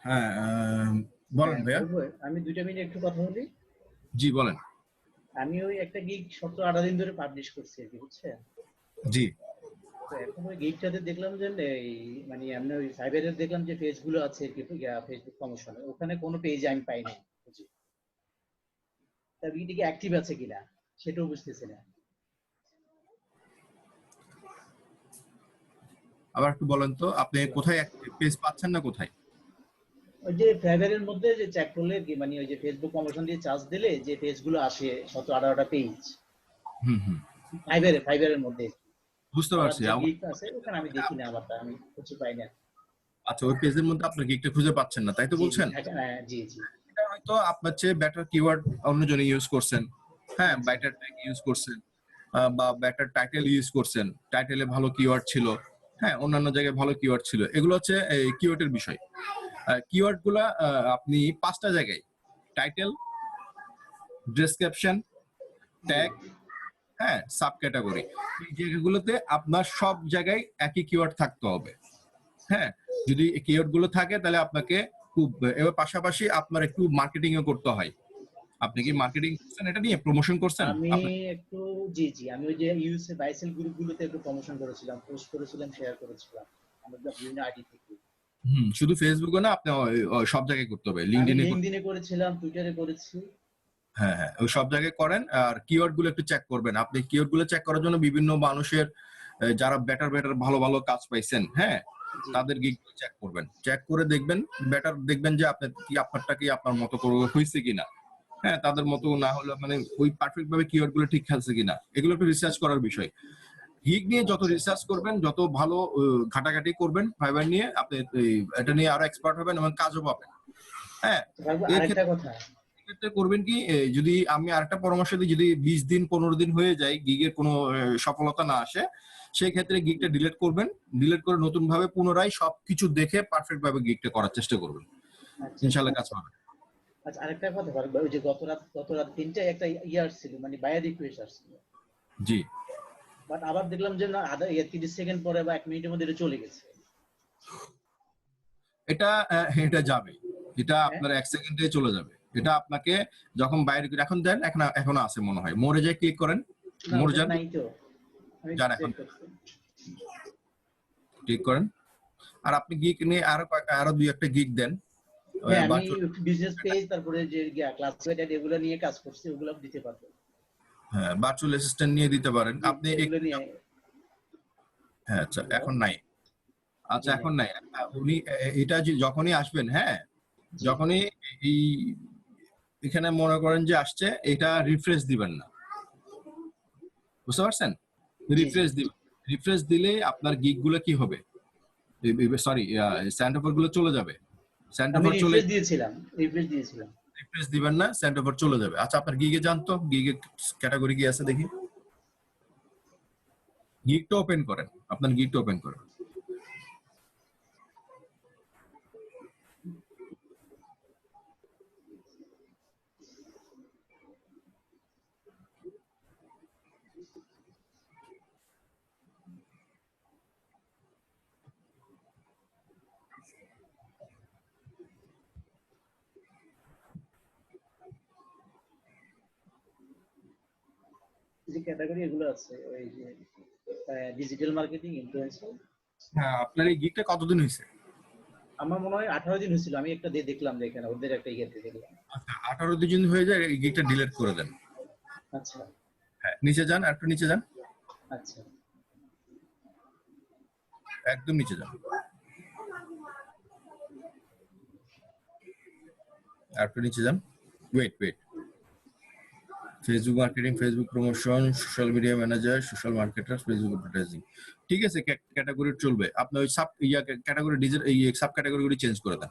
হ্যাঁ, বলেন ভাইয়া। আমি 2টা মিনিট একটু কথা বলি। জি বলেন। আমি ওই একটা গিগ 17-18 দিন ধরে পাবলিশ করছি আর কি, বুঝছেন? জি। তো এখন ওই গিগটাতে দেখলাম যে এই মানে আমি ওই ফাইবারের দেখলাম যে পেজগুলো আছে আর কি, ফেসবুক প্রমোশনে ওখানে কোনো পেজ আমি পাই নাই বুঝি। তা গিগটা কি অ্যাক্টিভ আছে কিনা সেটাও বুঝতেছি না। আবার একটু বলেন তো, আপনি কোথায় পেজ পাচ্ছেন না কোথায়? ওই যে ফাইবারের মধ্যে যে চেক করলে কি মানে ওই যে ফেসবুক প্রমোশন দিয়ে চার্জ দিলে যে পেজগুলো আসে 17-18টা পেজ হুম হুম, ফাইবারের মধ্যে বুঝতে আমার পারছি। যে গিগ আছে ওখানে আমি দেখি না, আমারটা আমি কিছু পাই না। আচ্ছা, ওই পেজের মধ্যে আপনার গিগটা খুঁজে পাচ্ছেন না, তাই তো জি জি বলছেন? জি জি। এটা হয়তো আপনার চেয়ে বেটার কিওয়ার্ড অন্যজনে ইউজ করছেন। হ্যাঁ, আচ্ছা বেটার ট্যাগ ইউজ করছেন, বা বেটার টাইটেল ইউজ করছেন। টাইটেলে ভালো কিওয়ার্ড ছিল, হ্যাঁ, অন্যান্য জায়গায় ভালো কিওয়ার্ড ছিল। এগুলো হচ্ছে এই কিওয়ার্ডের বিষয়। কিওয়ার্ড গুলা আপনি 5টা জায়গায়: টাইটেল, ডেসক্রিপশন, জি ট্যাগ, হ্যাঁ, সাব ক্যাটাগরি। এই জায়গাগুলোতে আপনার সব জায়গায় একই কিওয়ার্ড থাকতে হবে। হ্যাঁ, যদি কিওয়ার্ড গুলো থাকে তাহলে আপনাকে খুব, এবার পাশাপাশি আপনার একটু মার্কেটিং ও করতে হয়। আপনি কি জি। মার্কেটিং করছেন, এটা নিয়ে প্রমোশন করছেন আমি আপনি? একটু জি জি আমি ওই যে ইউএসএ বাইসেল গ্রুপগুলোতে একটু প্রমোশন করেছিলাম, পোস্ট করেছিলাম, শেয়ার করেছিলাম আমাদের বিভিন্ন আইডি থেকে। শুধু ফেসবুকে না, আপনি সব জায়গায় করতে হবে। আমি লিঙ্কডইনে করতে। লিঙ্কডইনে করেছিলাম, টুইটারে করেছি। হ্যাঁ হ্যাঁ, ওই সব জায়গায় করেন। আর কিওয়ার্ড গুলো একটু চেক করবেন। আপনি কিওয়ার্ড গুলো চেক করার জন্য বিভিন্ন মানুষের, যারা বেটার বেটার ভালো ভালো কাজ পাইছেন, হ্যাঁ, জি তাদের গিগ চেক করবেন। চেক করে দেখবেন, বেটার দেখবেন যে আপনার কি, আপনারটা কি আপনার মতো করে হয়েছে কিনা। হ্যাঁ, তাদের মতো জি না হলে মানে ওই পারফেক্ট ভাবে কিওয়ার্ড গুলো ঠিক আছে কিনা, এগুলো একটু রিসার্চ করার বিষয়। গিগ নিয়ে যত আচ্ছা। রিসার্চ করবেন, যত ভালো ঘাটাঘাটি করবেন ফাইবার নিয়ে, আপনি এটা নিয়ে আরো এক্সপার্ট হবেন এবং কাজও পাবেন। হ্যাঁ, এর আরেকটা ক্ষেত্রে কথা। করবেন কি, যদি আমি আরেকটা পরামর্শ দিই, যদি 20 দিন 15 দিন হয়ে যায় গিগের কোনো সফলতা না আসে, সেই ক্ষেত্রে গিগটা ডিলিট করবেন। ডিলিট করে নতুন ভাবে পুনরায় সবকিছু দেখে পারফেক্ট ভাবে গিগটা করার চেষ্টা করবেন। আচ্ছা আচ্ছা। ইনশাআল্লাহ কাজ হবে। আচ্ছা আরেকটা কথা বলবো, ওই যে গত রাত 3টায় একটা ইয়ার ছিল মানে বায়ার রিকোয়েস্ট আসছিল, জি। বাট আবার দেখলাম যে না 30 সেকেন্ড পরে বা 1 মিনিটের মধ্যে এটা চলে গেছে। এটা এটা যাবে, এটা হ্যাঁ আপনার 1 সেকেন্ডে চলে যাবে। এটা আপনাকে যখন বাইরে এখন দেন, এখনো আছে মনে হয়, মোরে যায় ক্লিক করেন। না মোরে ওটা যান, নাই তো, আমি যান এখন চেক করছি। ক্লিক করেন। আর আপনি গিগ নিয়ে আরো 2-1টা গিগ দেন। হ্যাঁ আমি ভার্চুয়াল, বিজনেস পেজ তারপরে যে ক্লাসিফাইড এগুলো নিয়ে কাজ করছি, ওগুলো দিতে পারবো। হ্যাঁ, ভার্চুয়াল অ্যাসিস্ট্যান্ট নিয়ে দিতে পারেন জি আপনি এগুলো নিয়ে। হ্যাঁ, আচ্ছা হ্যালো। এখন নাই। আচ্ছা জি এখন নাই। নাই। উনি এটা যে যখনই আসবেন, হ্যাঁ, জি যখনই এই এখানে মনে করেন যে আসছে, এটা রিফ্রেশ দিবেন না, বুঝতে পারছেন? জি জি। রিফ্রেশ দিবেন। রিফ্রেশ দিলে আপনার গিগ গুলো কি হবে, সরি, স্যান্ড ওভার গুলো চলে যাবে। স্যান্ড আমি ওভার চলে, রিফ্রেশ দিয়েছিলাম। রিফ্রেশ দিবেন না, স্যান্ড ওভার চলে যাবে। আচ্ছা, আপনার গিগে যান তো, গিগে ক্যাটাগরি কি আছে দেখি। গিগটা ওপেন করেন, আপনার গিগটা ওপেন করেন। যে ক্যাটাগরি এগুলো আছে ওই যে ডিজিটাল মার্কেটিং, ইনফ্লুয়েন্সার। হ্যাঁ, আপনার এই গিগটা কতদিন হয়েছে? আমার মনে হয় 18 দিন হয়েছিল, আমি একটা দিয়ে দেখলাম যে এখানে ওদের একটা ইয়েতে দেখলাম। আচ্ছা, 18 দিন হয়ে যায়, এই গিগটা ডিলিট করে দেন। আচ্ছা হ্যাঁ, নিচে যান, একটু নিচে যান, আচ্ছা। একদম নিচে যান, একটু নিচে যান। Wait wait, Facebook marketing, Facebook promotion, social media manager, social marketer, Facebook advertising. ঠিক আছে, ক্যাটাগরি চলবে। আপনি ওই সাব ক্যাটাগরি এই সাব ক্যাটাগরিগুলি চেঞ্জ করে দেন।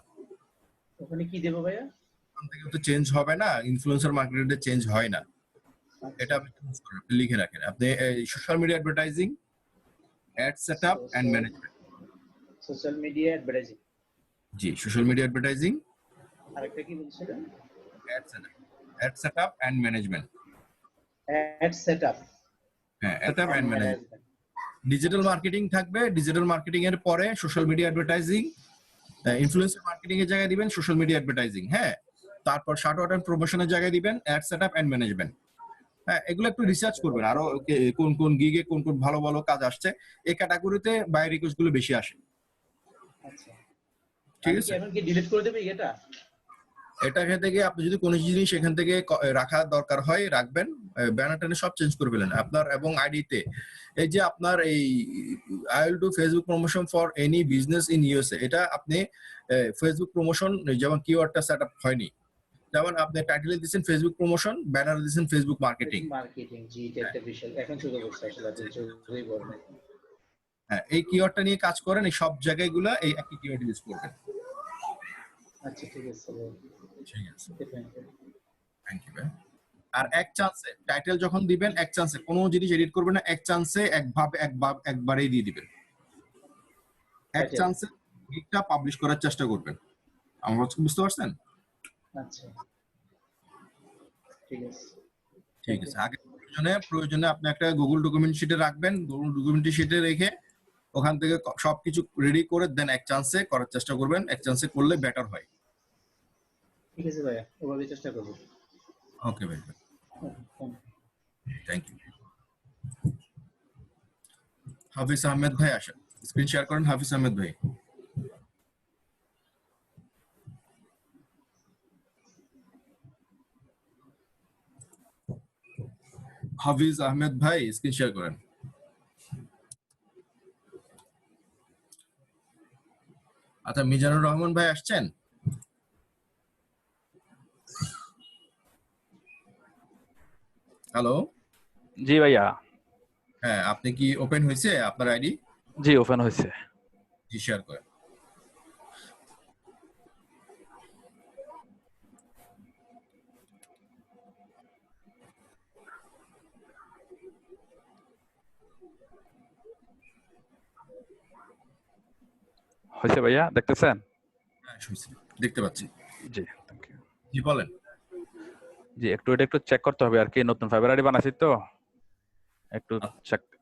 ওখানে কি দেবো ভাইয়া? ওখান থেকে তো চেঞ্জ হবে না, ইনফ্লুয়েন্সার মার্কেটিংয়ে চেঞ্জ হয় না। আচ্ছা। এটা আপনি লিখে রাখেন। আপনি social media advertising, ad setup and management. Social media advertising. জি, সোশ্যাল মিডিয়া অ্যাডভার্টাইজিং, আরেকটা কি বলছিলেন? Ad setup and management. Ad setup হ্যাঁ, setup and and management. Management. Digital আচ্ছা মার্কেটিং থাকবে, ডিজিটাল মার্কেটিং এর পরে social media advertising, influencer marketing এর জায়গায় দিবেন সোশ্যাল মিডিয়া অ্যাডভার্টাইজিং, হ্যাঁ। তারপর শার্ট অ্যান্ড প্রমোশনের জায়গায় দিবেন অ্যাড সেটআপ এন্ড ম্যানেজমেন্ট। হ্যাঁ, এগুলো একটু রিসার্চ করবেন আরো কোন কোন গিগে কোন কোন ভালো ভালো কাজ আসছে, এই ক্যাটাগরিতে বাই রিকোয়েস্ট গুলো বেশি আসে। আচ্ছা, ঠিক আমি কি আছে, এখন কি ডিলিট করে দেব এটা? এটা থেকে আপনি যদি কোনো জিনিস এখান থেকে রাখার দরকার হয় রাখবেন, ব্যানার টানে সব চেঞ্জ করে ফেলেন আপনার এবং আইডিতে। এই যে আপনার এই I will do Facebook promotion for any business in USA, এটা আপনি ফেসবুক প্রমোশন যেমন কিওয়ার্ডটা সেট আপ হয়নি, যেমন আপনি টাইটেলে দিচ্ছেন ফেসবুক প্রমোশন, ব্যানারে দিচ্ছেন ফেসবুক মার্কেটিং। মার্কেটিং, জি, এটা একটা বিষয় এখন চলে বসছে আসলে, আপনি চলেই বলেন। হ্যাঁ, এই কিওয়ার্ডটা নিয়ে কাজ করেন, এই সব জায়গাগুলো এই একই কিওয়ার্ড ইউজ করবেন। আচ্ছা, ঠিক আছে, ঠিক আছে, থ্যাংক ইউ। Thank you. আর এক চান্সে টাইটেল যখন দিবেন, এক চান্সে কোনো জিনিস এডিট করবেন না, এক চান্সে একবারেই দিয়ে দিবেন। এক চান্সে গিগটা পাবলিশ করার চেষ্টা করবেন। আমার কথা বুঝতে পারছেন? আচ্ছা, ঠিক আছে, ঠিক আছে। আগে প্রয়োজনে আপনি একটা গুগল ডকুমেন্ট শিটে রাখবেন, গুগল ডকুমেন্ট শিটে রেখে ওখান থেকে সবকিছু রেডি করে দেন এক চান্সে করার চেষ্টা করবেন, এক চান্সে করলে বেটার হয়। ঠিক আছে ভাইয়া, ওভাবে চেষ্টা করবো। ওকে ভাই, থ্যাংক ইউ। হাফিজ আহমেদ ভাই আসেন, স্ক্রিন শেয়ার করেন। হাফিজ আহমেদ ভাই, হাফিজ আহমেদ ভাই স্ক্রিন শেয়ার করেন। আচ্ছা, মিজানুর রহমান ভাই আসছেন? হ্যালো, জি ভাইয়া। হ্যাঁ, আপনি কি ওপেন হয়েছে আপনার আইডি? জি, ওপেন হয়েছে। জি, শেয়ার করেন। হয়েছে ভাইয়া, দেখতেছেন? হ্যাঁ, শুনছি, দেখতে পাচ্ছি। জি, থ্যাংক ইউ। জি, বলেন। জি, এটা একটু চেক করতে হবে আর কি, নতুন ফাইবার আইডি বানাইছি তো, একটু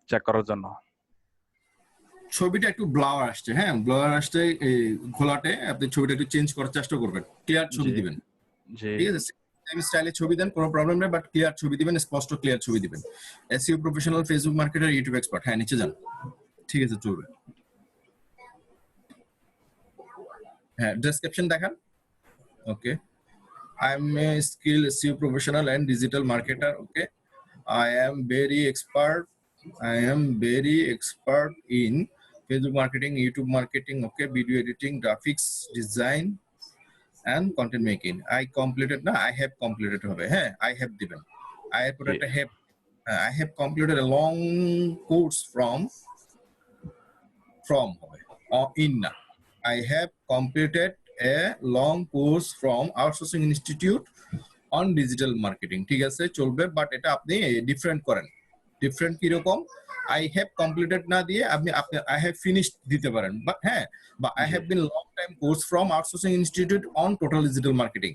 চেক করার জন্য। ছবিটা একটু ব্লার আসছে, হ্যাঁ, ব্লার আসছে, এই ঘোলাটে আপনি ছবিটা একটু চেঞ্জ করার চেষ্টা করবেন, ক্লিয়ার ছবি জি, দিবেন। জি, ঠিক আছে, সেম স্টাইলে ছবি দেন, কোনো প্রবলেম নেই, বাট ক্লিয়ার ছবি দিবেন, স্পষ্ট ক্লিয়ার ছবি দিবেন। SEO professional, Facebook marketer, YouTube expert, হ্যাঁ, নিচে যান। ঠিক আছে, চলবে। হ্যাঁ, ডেসক্রিপশন দেখান। ওকে, I am a skilled SEO professional and digital marketer. Okay, I am very expert. I am very expert in Facebook marketing, YouTube marketing. Okay, video editing, graphics design, and content making. I completed. No, I have completed. Hey, I have given. I have put G, a have. I have completed a long course from in. I have completed a long course from Outsourcing Institute on digital marketing. ঠিক আছে, চলবে, but এটা আপনি different করেন। Different কি রকম? I have completed না দিয়ে আপনি I have finished দিতে পারেন, বাট হ্যাঁ, বা I G, have been long time course from Outsourcing Institute on total digital marketing.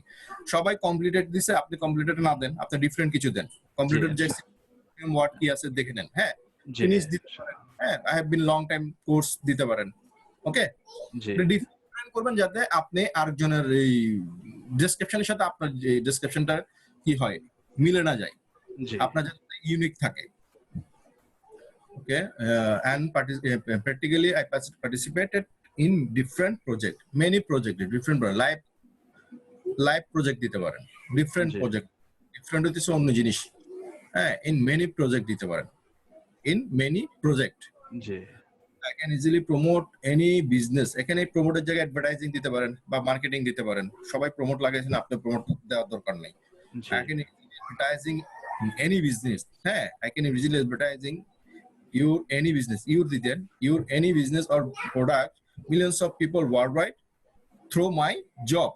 সবাই কমপ্লিটেড দিছে, আপনি কমপ্লিটেড না দেন, আপনি ডিফারেন্ট কিছু দেন। কমপ্লিটেড যে ওয়ার্ড কি আছে দেখে নেন, হ্যাঁ, জি, ফিনিশ দিতে পারেন, হ্যাঁ, I have been long time course দিতে পারেন। ওকে, জি, ডিফারেন্ট করবেন যাতে আপনি আরেকজনের এই ডেসক্রিপশনের সাথে আপনার যে ডেসক্রিপশনটা কি হয় মিলে না যায়, জি, আপনার যাতে ইউনিক থাকে। ওকে, and practically I participated in different project, many project, different live project দিতে পারেন, ডিফারেন্ট জি, প্রজেক্ট, ডিফারেন্ট হচ্ছে অন্য জিনিস, হ্যাঁ, in many project দিতে পারেন, in many project. G, I can easily promote any business. এখানে প্রমোটের জায়গায় অ্যাডভার্টাইজিং দিতে পারেন বা মার্কেটিং দিতে পারেন। সবাই প্রমোট লাগাইছেন, আপনি প্রমোট দেওয়ার দরকার নেই। জি, I can easily advertising any business. হ্যাঁ, I can easily advertising your any business. Your দিতেন, your any business or product, millions of people worldwide through my job.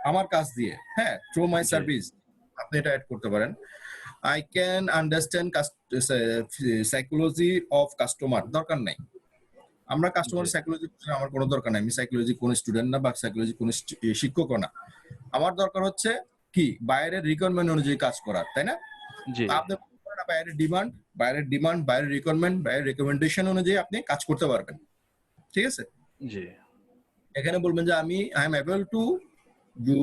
আমার কাজ দিয়ে, হ্যাঁ, through my জি, service. আপনি এটা অ্যাড করতে পারেন। I can understand psychology of customer. দরকার নাই। আমরা কাস্টমার জি, সাইকোলজি আমার কোনো দরকার নাই, আমি সাইকোলজি কোন স্টুডেন্ট না বা সাইকোলজি কোন শিক্ষক না। আমার দরকার হচ্ছে কি বাইরের রিকোয়ারমেন্ট অনুযায়ী কাজ করার, তাই না? জি, আপনি বাইরের ডিমান্ড, বাইরের রিকোয়ারমেন্ট, বাইরের রেকমেন্ডেশন অনুযায়ী আপনি কাজ করতে পারবেন। ঠিক আছে, জি, এখানে বলবেন যে I am able to do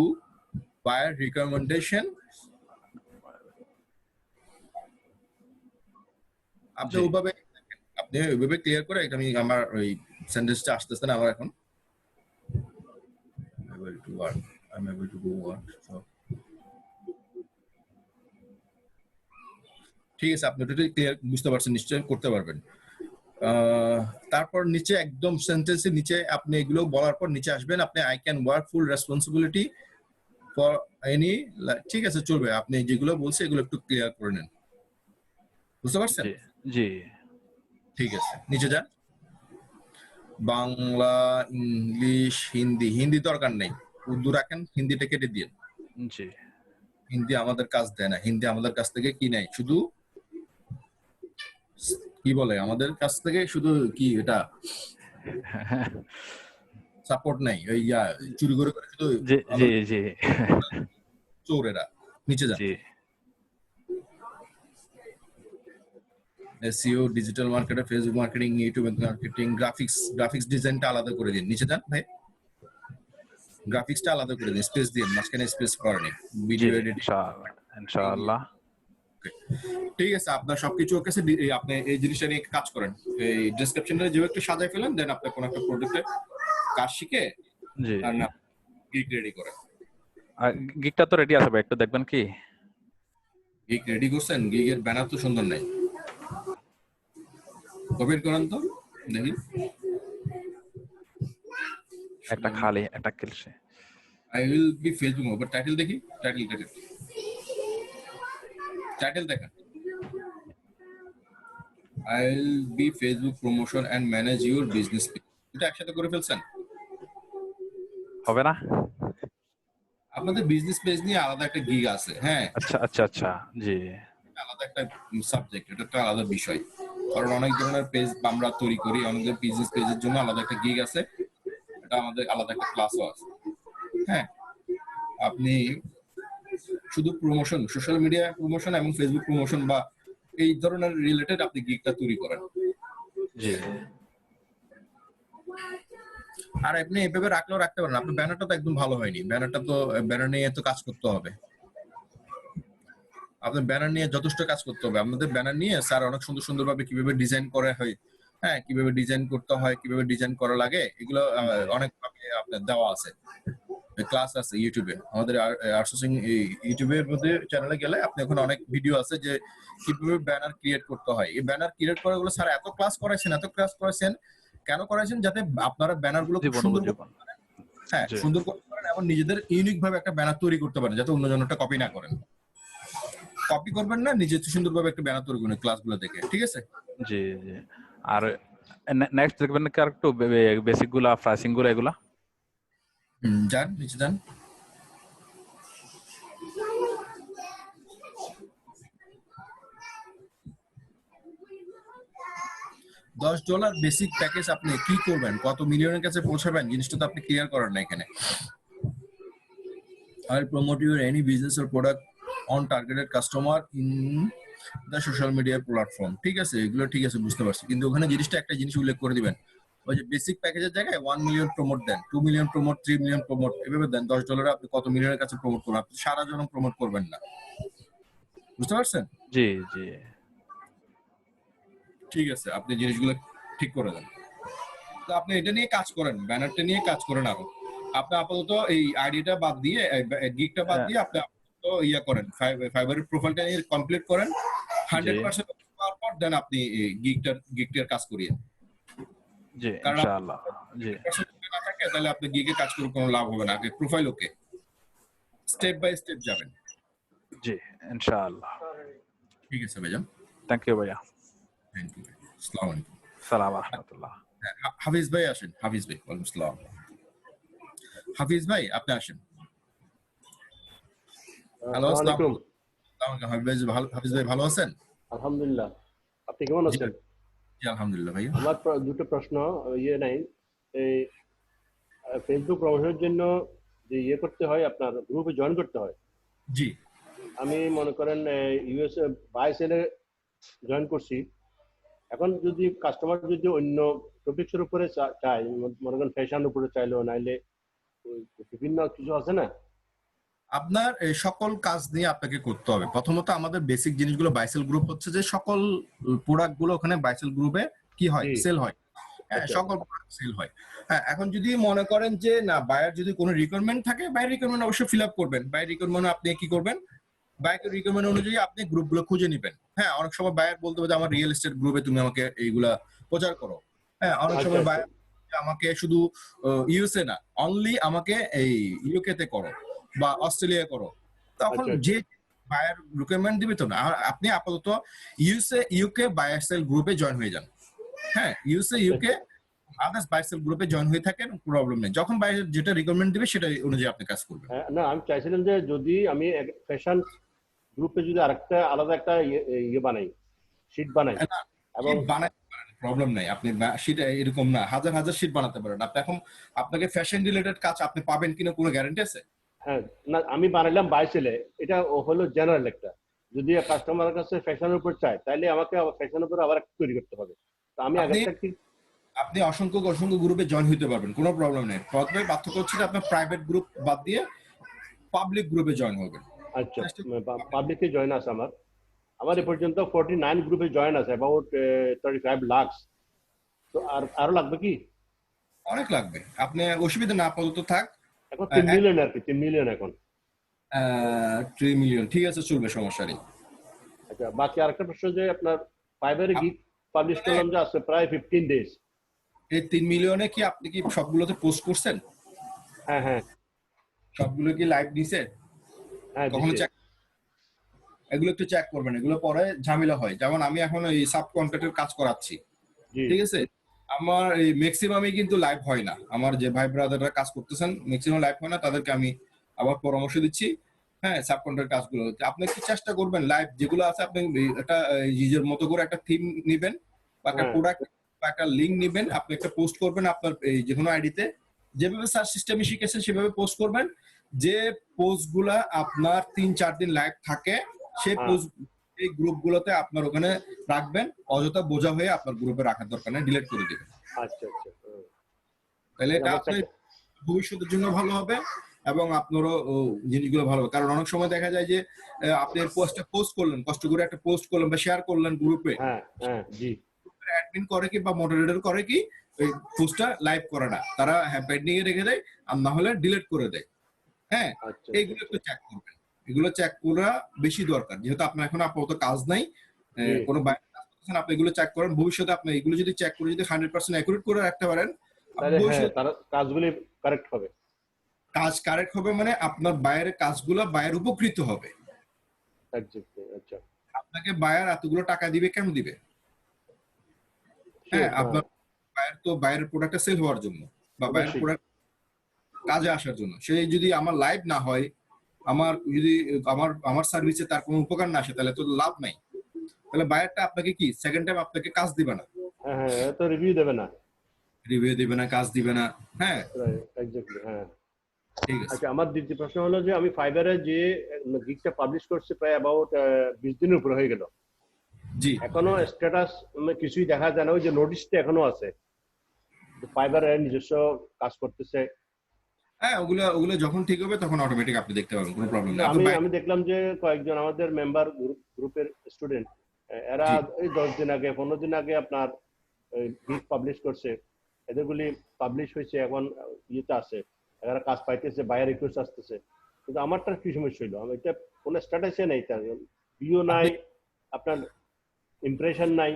buyer recommendation. আপনি জি ওইভাবে ক্লিয়ার করে আমি আমার ওই সেন্টেন্সটা আসতেছে না আমার এখন। able to work, I'm able to do work. So, ঠিক আছে, আপনি টোটালি ক্লিয়ার বুঝতে পারছেন, নিশ্চয়ই করতে পারবেন। তারপর নিচে একদম সেন্টেন্সের নিচে আপনি এগুলো বলার পর নিচে আসবেন, আপনি I can work full responsibility for any, ঠিক আছে চলবে। আপনি যেগুলো বলছে এগুলো একটু ক্লিয়ার করে নেন, বুঝতে পারছেন? জি জি ঠিক আছে, নিচে যান। বাংলা, ইংলিশ, হিন্দি। হিন্দি দরকার নেই, উর্দু রাখেন, হিন্দিটা কেটে দিন। জি হিন্দি আমাদের কাজ দেয় না, হিন্দি আমাদের কাছ থেকে কি নেয়, শুধু কি বলে আমাদের কাছ থেকে শুধু কি এটা সাপোর্ট নাই, ওই চুরি করে করে শুধু জি জি জি চোরেরা। নিচে যান। জি SEO, digital marketer, Facebook marketing, YouTube marketing, graphics ডিজাইনটা আলাদা করে দিন। নিচে যান ভাই, গ্রাফিক্সটা আলাদা করে দিন, স্পেস দিন, মাঝখানে স্পেস করেনি, জি ভিডিও এডিটিং। ইনশাআল্লাহ। ঠিক আছে, আপনার সবকিছু ওকে, আপনি এই জিনিসটা নিয়ে কাজ করেন, এই ডেসক্রিপশনটা যেভাবে একটু সাজায় ফেলেন, দেন আপনি কোন একটা প্রজেক্টে কাজ শিখে জি আর না গিগ রেডি করেন। আর গিগটা তো রেডি আছে ভাই, একটু দেখবেন কি? গিগ রেডি করছেন? গিগের ব্যানার তো সুন্দর নাই, কপির করেন তো দেখি। একটা খালি একটা কিলছে। I will be Facebook, but title দেখি, টাইটেল দেখেন। I will be Facebook promotion and manage your business page. এটা একসাথে করে ফেলছেন? হবে না? আপনাদের বিজনেস পেজ নিয়ে আলাদা একটা গিগ আছে, হ্যাঁ, আচ্ছা আচ্ছা আচ্ছা জি আলাদা একটা সাবজেক্ট, এটা একটা আলাদা বিষয়। কারণ অনেক ধরনের পেজ আমরা তৈরি করি, আমাদের বিজনেস পেজের জন্য আলাদা একটা গিগ আছে, এটা আমাদের আলাদা একটা ক্লাসও আছে। হ্যাঁ, আপনি শুধু প্রমোশন, সোশ্যাল মিডিয়া প্রমোশন এবং ফেসবুক প্রমোশন বা এই ধরনের রিলেটেড আপনি গিগটা তৈরি করেন। জি আর আপনি এভাবে রাখলেও রাখতে পারেন। আপনার ব্যানারটা তো একদম ভালো হয়নি, ব্যানার নিয়ে তো কাজ করতে হবে, আপনার ব্যানার নিয়ে যথেষ্ট কাজ করতে হবে। আমাদের ব্যানার নিয়ে স্যার অনেক সুন্দর সুন্দর ভাবে কিভাবে ডিজাইন করা হয়, হ্যাঁ, কিভাবে ডিজাইন করতে হয়, কিভাবে ডিজাইন করা লাগে, এগুলো অনেক ভাবে আপনার দেওয়া আছে, ক্লাস আছে ইউটিউবে। আমাদের আউটসোর্সিং ইউটিউবের মধ্যে চ্যানেলে গেলে আপনি এখন অনেক ভিডিও আছে যে কিভাবে ব্যানার ক্রিয়েট করতে হয়। এই ব্যানার ক্রিয়েট করাগুলো স্যার এত ক্লাস করাইছেন, কেন করাইছেন? যাতে আপনারা ব্যানার গুলো খুব জীবন সুন্দর জীবন হ্যাঁ জি সুন্দর করতে পারেন এবং নিজেদের ইউনিক ভাবে একটা ব্যানার তৈরি করতে পারেন, যাতে অন্যজনটা কপি না করেন। কপি করবেন না, নিজে সুন্দরভাবে একটা ব্যানার তৈরি করুন ক্লাসগুলো দেখে, ঠিক আছে? জি জি আর নেক্সট দেখবেন কি আর একটু বেসিক গুলা, প্রাইসিং গুলা, এগুলা। যান নিচে যান। $10 বেসিক প্যাকেজ, আপনি কি করবেন, কত মিলিয়নের কাছে পৌঁছাবেন, জিনিসটা তো আপনি ক্লিয়ার করেন না এখানে। আর promote your any business or product on targeted customer in the social media platform. ঠিক আছে, এগুলো ঠিক আছে, বুঝতে পারছি, কিন্তু ওখানে একটা জিনিস উল্লেখ করে দিবেন, ওই যে বেসিক প্যাকেজের জায়গায় 1 মিলিয়ন প্রমোট দেন, 2 মিলিয়ন প্রমোট, 3 মিলিয়ন প্রমোট, এভাবে দেন। $10 আপনি কত মিলিয়নের কাছে প্রমোট করবেন, আপনি সারা জন প্রমোট করবেন না, বুঝতে পারছেন? জি জি ঠিক আছে, আপনি জিনিসগুলো ঠিক করে দেন। তো আপনি এটা নিয়ে কাজ করেন, ব্যানারটা নিয়ে কাজ করেন। আরো আপনি আপাতত এই আইডিটা বাদ দিয়ে, গিগটা বাদ দিয়ে আপনি আপাতত করেন, ফাইবারের প্রোফাইলটা নিয়ে কমপ্লিট করেন 100% পাওয়ার পর, দেন আপনি গিগটার কাজ করিয়ে। জি কারণ ইনশাআল্লাহ জি না থাকে তাহলে আপনি গিগে কাজ করে কোনো লাভ হবে না। আগে profile okay, step by step যাবেন। জি ইনশাআল্লাহ। ঠিক আছে ভাইজান, থ্যাংক ইউ ভাইয়া। Thank you. আসসালামু আলাইকুম। সালাম রাহমাতুল্লাহ। হাফিজ ভাই আসেন, হাফিজ ভাই। ওয়ালাইকুম আসসালাম। হাফিজ ভাই আপনি আসেন। হ্যালো, আসসালামু আলাইকুম। হাফিজ ভাই ভালো আছেন? আলহামদুলিল্লাহ, আপনি কেমন আছেন? জি আলহামদুলিল্লাহ ভাই। আমার দুটো প্রশ্ন, নাই এই ফেসবুক প্রমোশনের জন্য যে করতে হয়, আপনার গ্রুপে জয়েন করতে হয়। জি, আমি মনে করেন ইউএসএ 22 জয়েন করছি, এখন যদি কাস্টমার যদি অন্য টপিক্সের উপরে চায়, মনে করেন ফ্যাশন উপরে চাইলো, নাইলে ওই বিভিন্ন কিছু আছে না? আপনার এই সকল কাজ নিয়ে আপনাকে করতে হবে। প্রথমত আমাদের বেসিক জিনিসগুলো বাইসেল গ্রুপ হচ্ছে যে সকল প্রোডাক্ট গুলো ওখানে বাইসেল গ্রুপে কি হয়, জি। সেল হয়। হ্যাঁ, আচ্ছা। সকল প্রোডাক্ট সেল হয়। হ্যাঁ, এখন যদি মনে করেন যে না বায়ার যদি কোনো রিকোয়ারমেন্ট থাকে, বায়ার রিকোয়ারমেন্ট অবশ্যই ফিল আপ করবেন। বায়ার রিকোয়ারমেন্ট আপনি কি করবেন, বায়ার রিকোয়ারমেন্ট অনুযায়ী আপনি গ্রুপগুলো খুঁজে নেবেন। হ্যাঁ, অনেক সময় বায়ার বলতে হবে যে আমার রিয়েল এস্টেট গ্রুপে তুমি আমাকে এইগুলা প্রচার করো। হ্যাঁ, অনেক আচ্ছা সময় আচ্ছা বায়ার আমাকে শুধু ইউএসএ না, অনলি আমাকে এই ইউকে তে করো বা অস্ট্রেলিয়া করো। তখন আচ্ছা। যে বায়ার রিকোয়ারমেন্ট দিবে তো না, আপনি আপাতত ইউএসএ ইউকে বায়ার সেল গ্রুপে জয়েন হয়ে যান। হ্যাঁ, USA UK others buyer sell গ্রুপে জয়েন হয়ে থাকেন, প্রবলেম নেই। যখন বায়ার যেটা রিকোয়ারমেন্ট দিবে সেটা অনুযায়ী আপনি কাজ করবেন। হ্যাঁ, না আমি চাইছিলাম যে যদি আমি ফ্যাশন গ্রুপে যদি আরেকটা আলাদা একটা ইয়ে বানাই, শিট বানাই, না, এবং শীট বানাতে পারেন, প্রবলেম নাই। আপনি শীট এরকম না, হাজার হাজার শীট বানাতে পারেন আপনি। এখন আপনাকে ফ্যাশন রিলেটেড কাজ আপনি পাবেন কিনা কোনো গ্যারান্টি আছে? হ্যাঁ, না আমি বানাইলাম বাইসেলে, এটা হলো জেনারেল একটা। যদি কাস্টমারের কাছে ফ্যাশনের উপর চায়, তাহলে আমাকে ফ্যাশনের উপর আবার একটা তৈরি করতে হবে। তো আমি আপনি আগেরটা কি? আপনি অসংখ্য অসংখ্য গ্রুপে জয়েন হতে পারবেন, কোনো প্রবলেম নেই। প্রথমে পার্থক্য হচ্ছে যে আপনার প্রাইভেট গ্রুপ বাদ দিয়ে পাবলিক গ্রুপে জয়েন হবেন। আচ্ছা, পাবলিকে জয়েন আছে আমার। আমার এ পর্যন্ত 49 গ্রুপে জয়েন আছে, অ্যাবাউট 35 লাখ। তো আরো লাগবে কি? অনেক লাগবে, আপনি অসুবিধা না, আপাতত থাক। এখন 3 মিলিয়ন আর কি, 3 মিলিয়ন এখন। 3 মিলিয়ন ঠিক আছে, চলবে, সমস্যা নেই। আচ্ছা, বাকি আরেকটা প্রশ্ন যে আপনার ফাইবারে গিগ পাবলিশ করলাম যে আছে প্রায় 15 ডেজ। এই 3 মিলিয়নে কি আপনি কি সবগুলোতে পোস্ট করছেন? হ্যাঁ হ্যাঁ সবগুলো কি লাইভ দিছে? হ্যাঁ, কখনো দিছে। চেক, এগুলো একটু চেক করবেন, এগুলো পরে ঝামেলা হয়। যেমন আমি এখন এই সাব কন্ট্রাক্টের কাজ করাচ্ছি, জি ঠিক আছে, আমার এই ম্যাক্সিমামই কিন্তু লাইভ হয় না। আমার যে ভাই ব্রাদাররা কাজ করতেছেন ম্যাক্সিমাম লাইভ হয় না, তাদেরকে আমি আবার পরামর্শ দিচ্ছি। হ্যাঁ, সাব কন্ট্রাক্ট কাজগুলো আপনি কি চেষ্টা করবেন লাইভ যেগুলো আছে, আপনি একটা নিজের মতো করে একটা থিম নিবেন বা একটা হ্যাঁ প্রোডাক্ট বা একটা লিঙ্ক নিবেন, আপনি একটা পোস্ট করবেন আপনার এই যে কোনো আইডিতে, যেভাবে সার্চ সিস্টেমে শিখেছেন সেভাবে পোস্ট করবেন। যে পোস্ট গুলা আপনার 3-4 দিন লাইভ থাকে, সেই হ্যাঁ। পোস্ট এই গ্রুপগুলোতে আপনার ওখানে রাখবেন। অযথা বোঝা হয়ে আপনার গ্রুপে রাখার দরকার নেই, ডিলিট করে দিবেন। আচ্ছা আচ্ছা। তাহলে এটা আমার আপনার ভবিষ্যতের জন্য ভালো হবে এবং আপনারও জিনিসগুলো ভালো হবে। কারণ অনেক সময় দেখা যায় যে আপনি পোস্টটা পোস্ট করলেন, কষ্ট করে একটা পোস্ট করলেন বা শেয়ার করলেন গ্রুপে, হ্যাঁ হ্যাঁ, জি। অ্যাডমিন করে কি বা মডারেটর করে কি ওই পোস্টটা লাইভ করে না, তারা পেন্ডিং এ রেখে দেয় আর না হলে ডিলিট করে দেয়। হ্যাঁ, আচ্ছা এইগুলো একটু চেক করবেন, এগুলো চেক করা বেশি দরকার। যেহেতু আপনার এখন আপাতত কাজ নাই, জি। কোনো বাইরে কাজ করতেছেন, আপনি এগুলো চেক করেন। ভবিষ্যতে আপনি এগুলো যদি চেক করে যদি 100% অ্যাকুরেট করে রাখতে পারেন, আপনি তাহলে হ্যাঁ, ভবিষ্যতে তার কাজগুলি কারেক্ট হবে। কাজ কারেক্ট হবে, মানে আপনার বাইরের কাজগুলো বায়ার উপকৃত হবে। এক্স্যাক্টলি। আচ্ছা, আপনাকে বায়ার এতগুলো টাকা দিবে কেন দিবে? হ্যাঁ, আপনার বায়ার তো বাইরের প্রোডাক্টটা সেল হওয়ার জন্য বা বাইরের অবশ্যই। প্রোডাক্ট কাজে আসার জন্য। সেই যদি আমার লাইভ না হয়, আমার যদি আমার সার্ভিসে তার কোনো উপকার না আসে, তাহলে তো লাভ নাই। তাহলে বায়ারটা আপনাকে কি সেকেন্ড টাইম আপনাকে কাজ দিবে না, হ্যাঁ হ্যাঁ, তো রিভিউ দেবে না। রিভিউ দিবে না, কাজ দিবে না। হ্যাঁ, এক্স্যাক্টলি, হ্যাঁ। ঠিক আছে। আচ্ছা, আমার দ্বিতীয় প্রশ্ন হলো যে আমি ফাইবারে যে গিগটা পাবলিশ করছি প্রায় অ্যাবাউট 20 দিনের উপরে হয়ে গেল, জি, এখনো স্ট্যাটাস কিছুই দেখা যায় না। ওই যে নোটিশটা এখনো আছে, ফাইবারে নিজস্ব কাজ করতেছে। হ্যাঁ, ওগুলো ওগুলো যখন ঠিক হবে তখন অটোমেটিক আপনি দেখতে পাবেন, কোনো প্রবলেম নেই। আমি আমি দেখলাম যে কয়েকজন আমাদের মেম্বার গ্রুপের স্টুডেন্ট, এরা জি। এই 10 দিন আগে 15 দিন আগে আপনার গিগ পাবলিশ করছে, এদেরগুলি পাবলিশ হয়েছে, এখন ইয়েতে আছে, এরা কাজ পাইতেছে, বায়ার রিকোয়েস্ট আসতেছে। কিন্তু আমারটা কি সমস্যা হইলো, আমি এটা কোনো স্ট্যাটাসে নাই, তার ভিও নাই, আপনার ইমপ্রেশন নাই,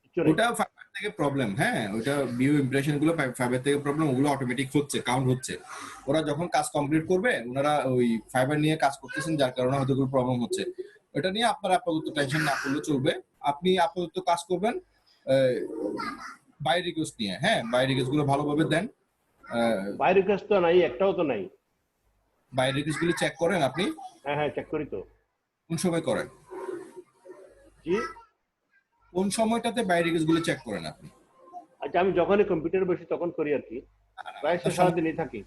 কিছু নেই। ওটা ফাইবার থেকে প্রবলেম। হ্যাঁ, ওটা ভিউ ইমপ্রেশন গুলো ফাইবার থেকে প্রবলেম, ওগুলো অটোমেটিক হচ্ছে, কাউন্ট হচ্ছে। ওরা যখন কাজ কমপ্লিট করবে, ওনারা ওই ফাইবার নিয়ে কাজ করতেছেন, যার কারণে হয়তো কোনো প্রবলেম হচ্ছে। এটা নিয়ে আপনারা আপাতত টেনশন না করলে চলবে। আপনি আপাতত কাজ করবেন বাই রিকোয়েস্ট নিয়ে। হ্যাঁ, বাই রিকোয়েস্ট গুলো ভালোভাবে দেন। বাই রিকোয়েস্ট তো নাই, একটাও তো নাই। বাই রিকোয়েস্ট গুলো চেক করেন আপনি? হ্যাঁ হ্যাঁ, চেক করি তো। কোন সময় করেন? জি। কোন সময়টাতে বাই রিকোয়েস্ট গুলো চেক করেন আপনি? আচ্ছা, আমি যখনই কম্পিউটারে বসি তখন করি আর কি, প্রায় সারাদিনই থাকি।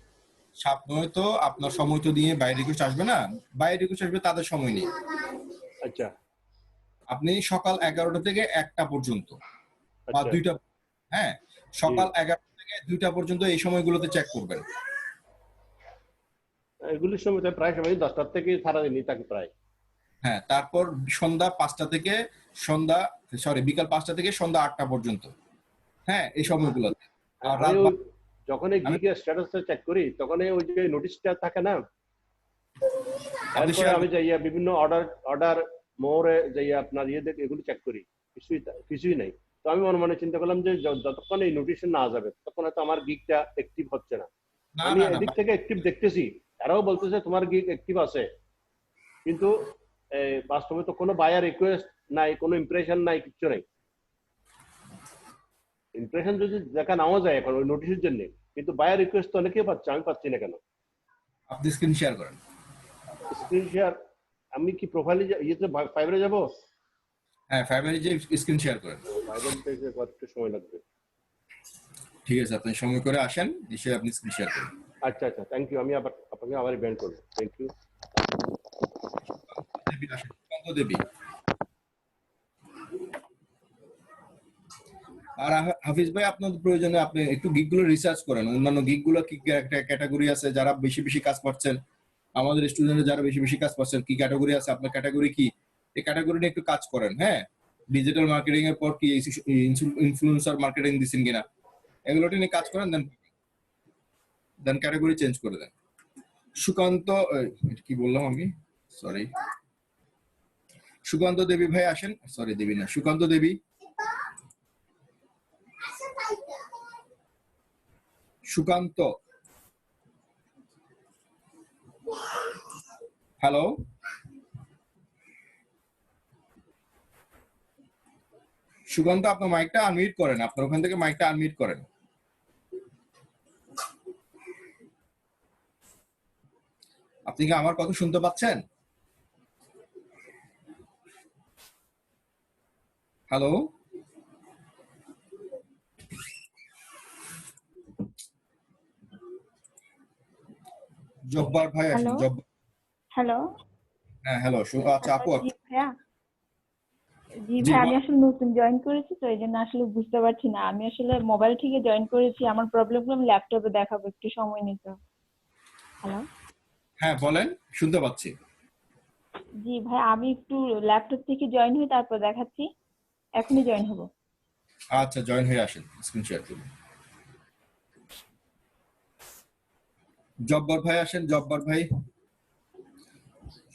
সময় তো আপনার সময় তো দিয়ে বাই রিকোয়েস্ট আসবে না, বাই রিকোয়েস্ট আসবে তাদের সময় নিয়ে। আচ্ছা আপনি সকাল 11টা থেকে 1টা পর্যন্ত বা আচ্ছা 2টা, হ্যাঁ সকাল 11টা থেকে 2টা পর্যন্ত এই সময়গুলোতে চেক করবেন। এগুলির সময় তো প্রায় সময় 10টার থেকে সারাদিনই থাকে প্রায়। হ্যাঁ, তারপর সন্ধ্যা 5টা থেকে বিকাল 5টা থেকে সন্ধ্যা 8টা পর্যন্ত, হ্যাঁ এই সময়গুলোতে। আর আমি রাত ওই যখন এই আমি গিগের স্ট্যাটাসটা চেক করি তখন ওই যে নোটিশটা থাকে না, আপনি এরপরে share আমি যাইয়া বিভিন্ন অর্ডার মোরে যাইয়া আপনার দেখে এগুলো চেক করি, কিছুই নাই। তো আমি মনে মনে চিন্তা করলাম যে যতক্ষণ এই নোটিশন না যাবে ততক্ষণ হয়তো আমার গিগটা অ্যাক্টিভ হচ্ছে না। না আমি না না এদিক থেকে অ্যাক্টিভ দেখতেছি, এরাও বলতেছে তোমার গিগ অ্যাক্টিভ আছে, কিন্তু বাস্তবে তো কোনো বায়ার রিকোয়েস্ট নাই, কোনো ইমপ্রেশন নাই, কিচ্ছু নাই। ইমপ্রেশন যদি দেখা নাও যায় এখন ওই নোটিশের জন্য, কিন্তু বায়ার রিকোয়েস্ট তো অনেকেই পাচ্ছে, আমি পাচ্ছি না কেন? আপনি স্ক্রিন শেয়ার করেন। স্ক্রিন শেয়ার আমি কি প্রোফাইলে ফাইবারে যাব? হ্যাঁ, ফাইবারে যে স্ক্রিন শেয়ার করেন। ফাইবার পেজে কত সময় লাগবে? ঠিক আছে, আপনি সময় করে আসেন, এসে আপনি স্ক্রিন শেয়ার করেন। আচ্ছা আচ্ছা, থ্যাংক ইউ। আমি আপনাকে আবার ইভেন্ট করবো। Thank you. দেবী আসেন, সুকান্ত দেবী। আর হাফিজ ভাই, আপনার প্রয়োজনে আপনি একটু গিগগুলো রিসার্চ করেন, অন্যান্য গিগগুলো কি একটা ক্যাটাগরি আছে যারা বেশি বেশি কাজ করছেন, আমাদের স্টুডেন্টরা যারা বেশি বেশি কাজ করছেন কি ক্যাটাগরি আছে, আপনার ক্যাটাগরি কি, এই ক্যাটাগরি নিয়ে একটু কাজ করেন। হ্যাঁ, ডিজিটাল মার্কেটিং এর পর কি ইনফ্লুয়েন্সার মার্কেটিং দিচ্ছেন কিনা, এগুলো নিয়ে কাজ করেন, দেন ক্যাটাগরি চেঞ্জ করে দেন। সুকান্ত কি বললাম আমি, সরি, সুকান্ত দেবী ভাই আসেন, সরি দেবী না, সুকান্ত দেবী। সুকান্ত, হ্যালো, সুকান্ত আপনার মাইকটা আনমিউট করেন, আপনার ওখান থেকে মাইকটা আনমিউট করেন। আপনি কি আমার কথা শুনতে পাচ্ছেন? হ্যালো, জব্বার ভাই আসেন, হ্যালো জব্বার। হ্যালো হ্যাঁ হ্যালো, আচ্ছা আপু, জি ভাইয়া, জি জি ভাই আমি আসলে নতুন জয়েন করেছি তো এই জন্য আসলে বুঝতে পারছি না। আমি আসলে মোবাইল থেকে জয়েন করেছি, আমার প্রবলেমগুলো আমি ল্যাপটপে দেখাবো, একটু সময় নিতে। হ্যালো, হ্যাঁ বলেন, শুনতে পাচ্ছি। জি ভাই আমি একটু ল্যাপটপ থেকে জয়েন হই, তারপর দেখাচ্ছি, এখনই জয়েন হবো। আচ্ছা, জয়েন হয়ে আসেন, স্ক্রিন শেয়ার করুন। জব্বার ভাই আসেন, জব্বার ভাই।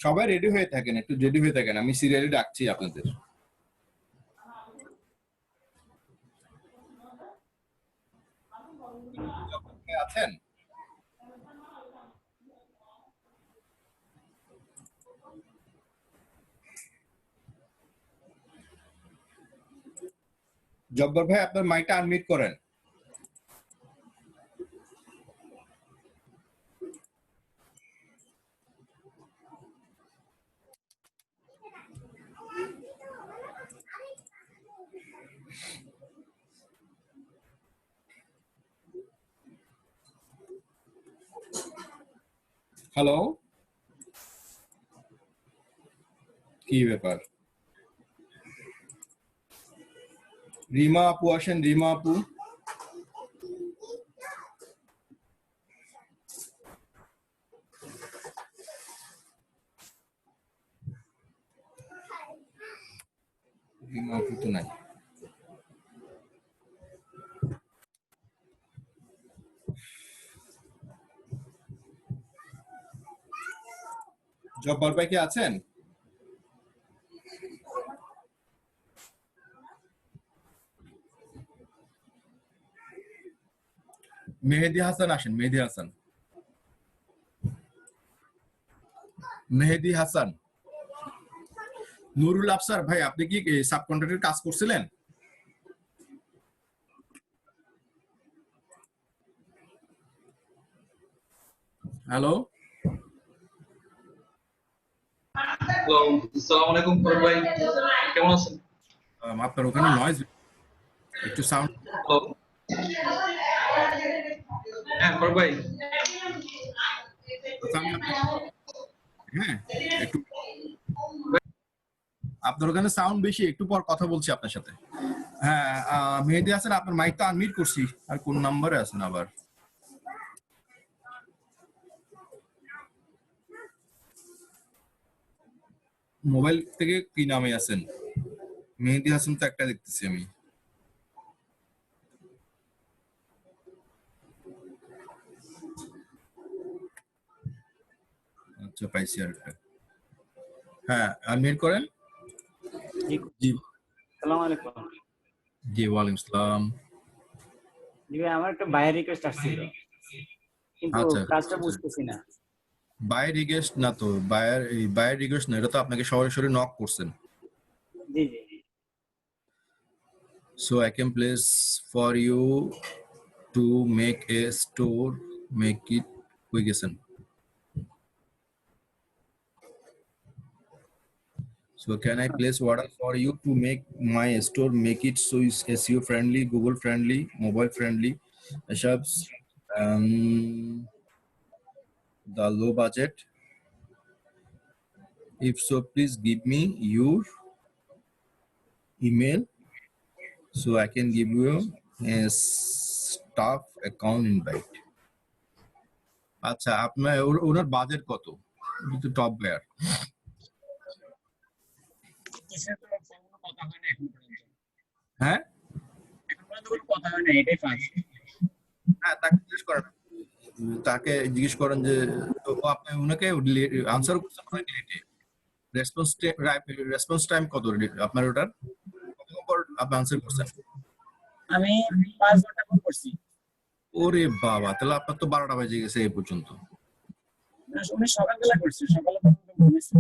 সবাই রেডি হয়ে থাকেন, একটু রেডি হয়ে থাকেন, আমি সিরিয়ালি ডাকছি আপনাদের। জব্বার ভাই আছেন? জব্বার ভাই আপনার মাইকটা আনমিউট করেন। হ্যালো, কি ব্যাপার? রিমা আপু আসেন, রিমা আপু। রিমা আপু তো নাই। জব্বার ভাই কি আছেন? মেহেদি হাসান আসেন, মেহেদি হাসান, মেহেদি হাসান। নুরুল আফসার ভাই, আপনি কি সাব কন্ট্রাক্টের কাজ করছিলেন? হ্যালো, হ্যালো, আসসালামু আলাইকুম ফারুক ভাই, কেমন আছেন? আপনার ওখানে নয়েজ, একটু সাউন্ড। হ্যালো, হ্যাঁ ফারুক ভাই, হ্যাঁ একটু, আপনার ওখানে সাউন্ড বেশি, একটু পর কথা বলছি আপনার সাথে। হ্যাঁ, মেহেদি হাসান, আপনার মাইক তো আনমিউট করছি, আর কোন নাম্বারে আছেন আবার? মোবাইল থেকে কি নামে আছেন? মেহেদি হাসান তো একটা দেখতেছি আমি। আচ্ছা, পাইছি আরেকটা। হ্যাঁ, আনমিউট করেন। জি, জি, আসসালামু আলাইকুম। জি, ওয়ালাইকুম আসসালাম। জি ভাই, আমার একটা বায়ার রিকোয়েস্ট আসছিল, কিন্তু আচ্ছা, কাজটা বুঝতেছি না। বায়ার রিকোয়েস্ট না তো, বায়ার রিকোয়েস্ট না, এটা তো আপনাকে সরাসরি নক করছেন। জি জি। So I can place for you to make a store, make it quick listen. So can I place order for you to make my store, make it so it's SEO friendly, Google friendly, mobile friendly, shops, the low budget? If so, please give me your email so I can give you a staff account invite. আচ্ছা, আপনার ওনার budget কত? কিন্তু top buyer. কিসের তো কোনো কথা হয় না এখন পর্যন্ত। হ্যাঁ, এখন পর্যন্ত কোনো কথা হয় না, এটাই ফার্স্ট। হ্যাঁ, তাকে জিজ্ঞেস করেন, যে ও আপনি ওনাকে আনসার করছেন অনেক লেটে। রেসপন্স টাইম কত আপনার ওটার? কতক্ষণ পর আপনি আনসার করছেন? আমি 5 ঘন্টা পর করছি। ওরে বাবা, তাহলে আপনার তো 12টা বেজে গেছে এই পর্যন্ত। না, উনি সকালবেলা করছে, সকালে পর্যন্ত ঘুমিয়েছে।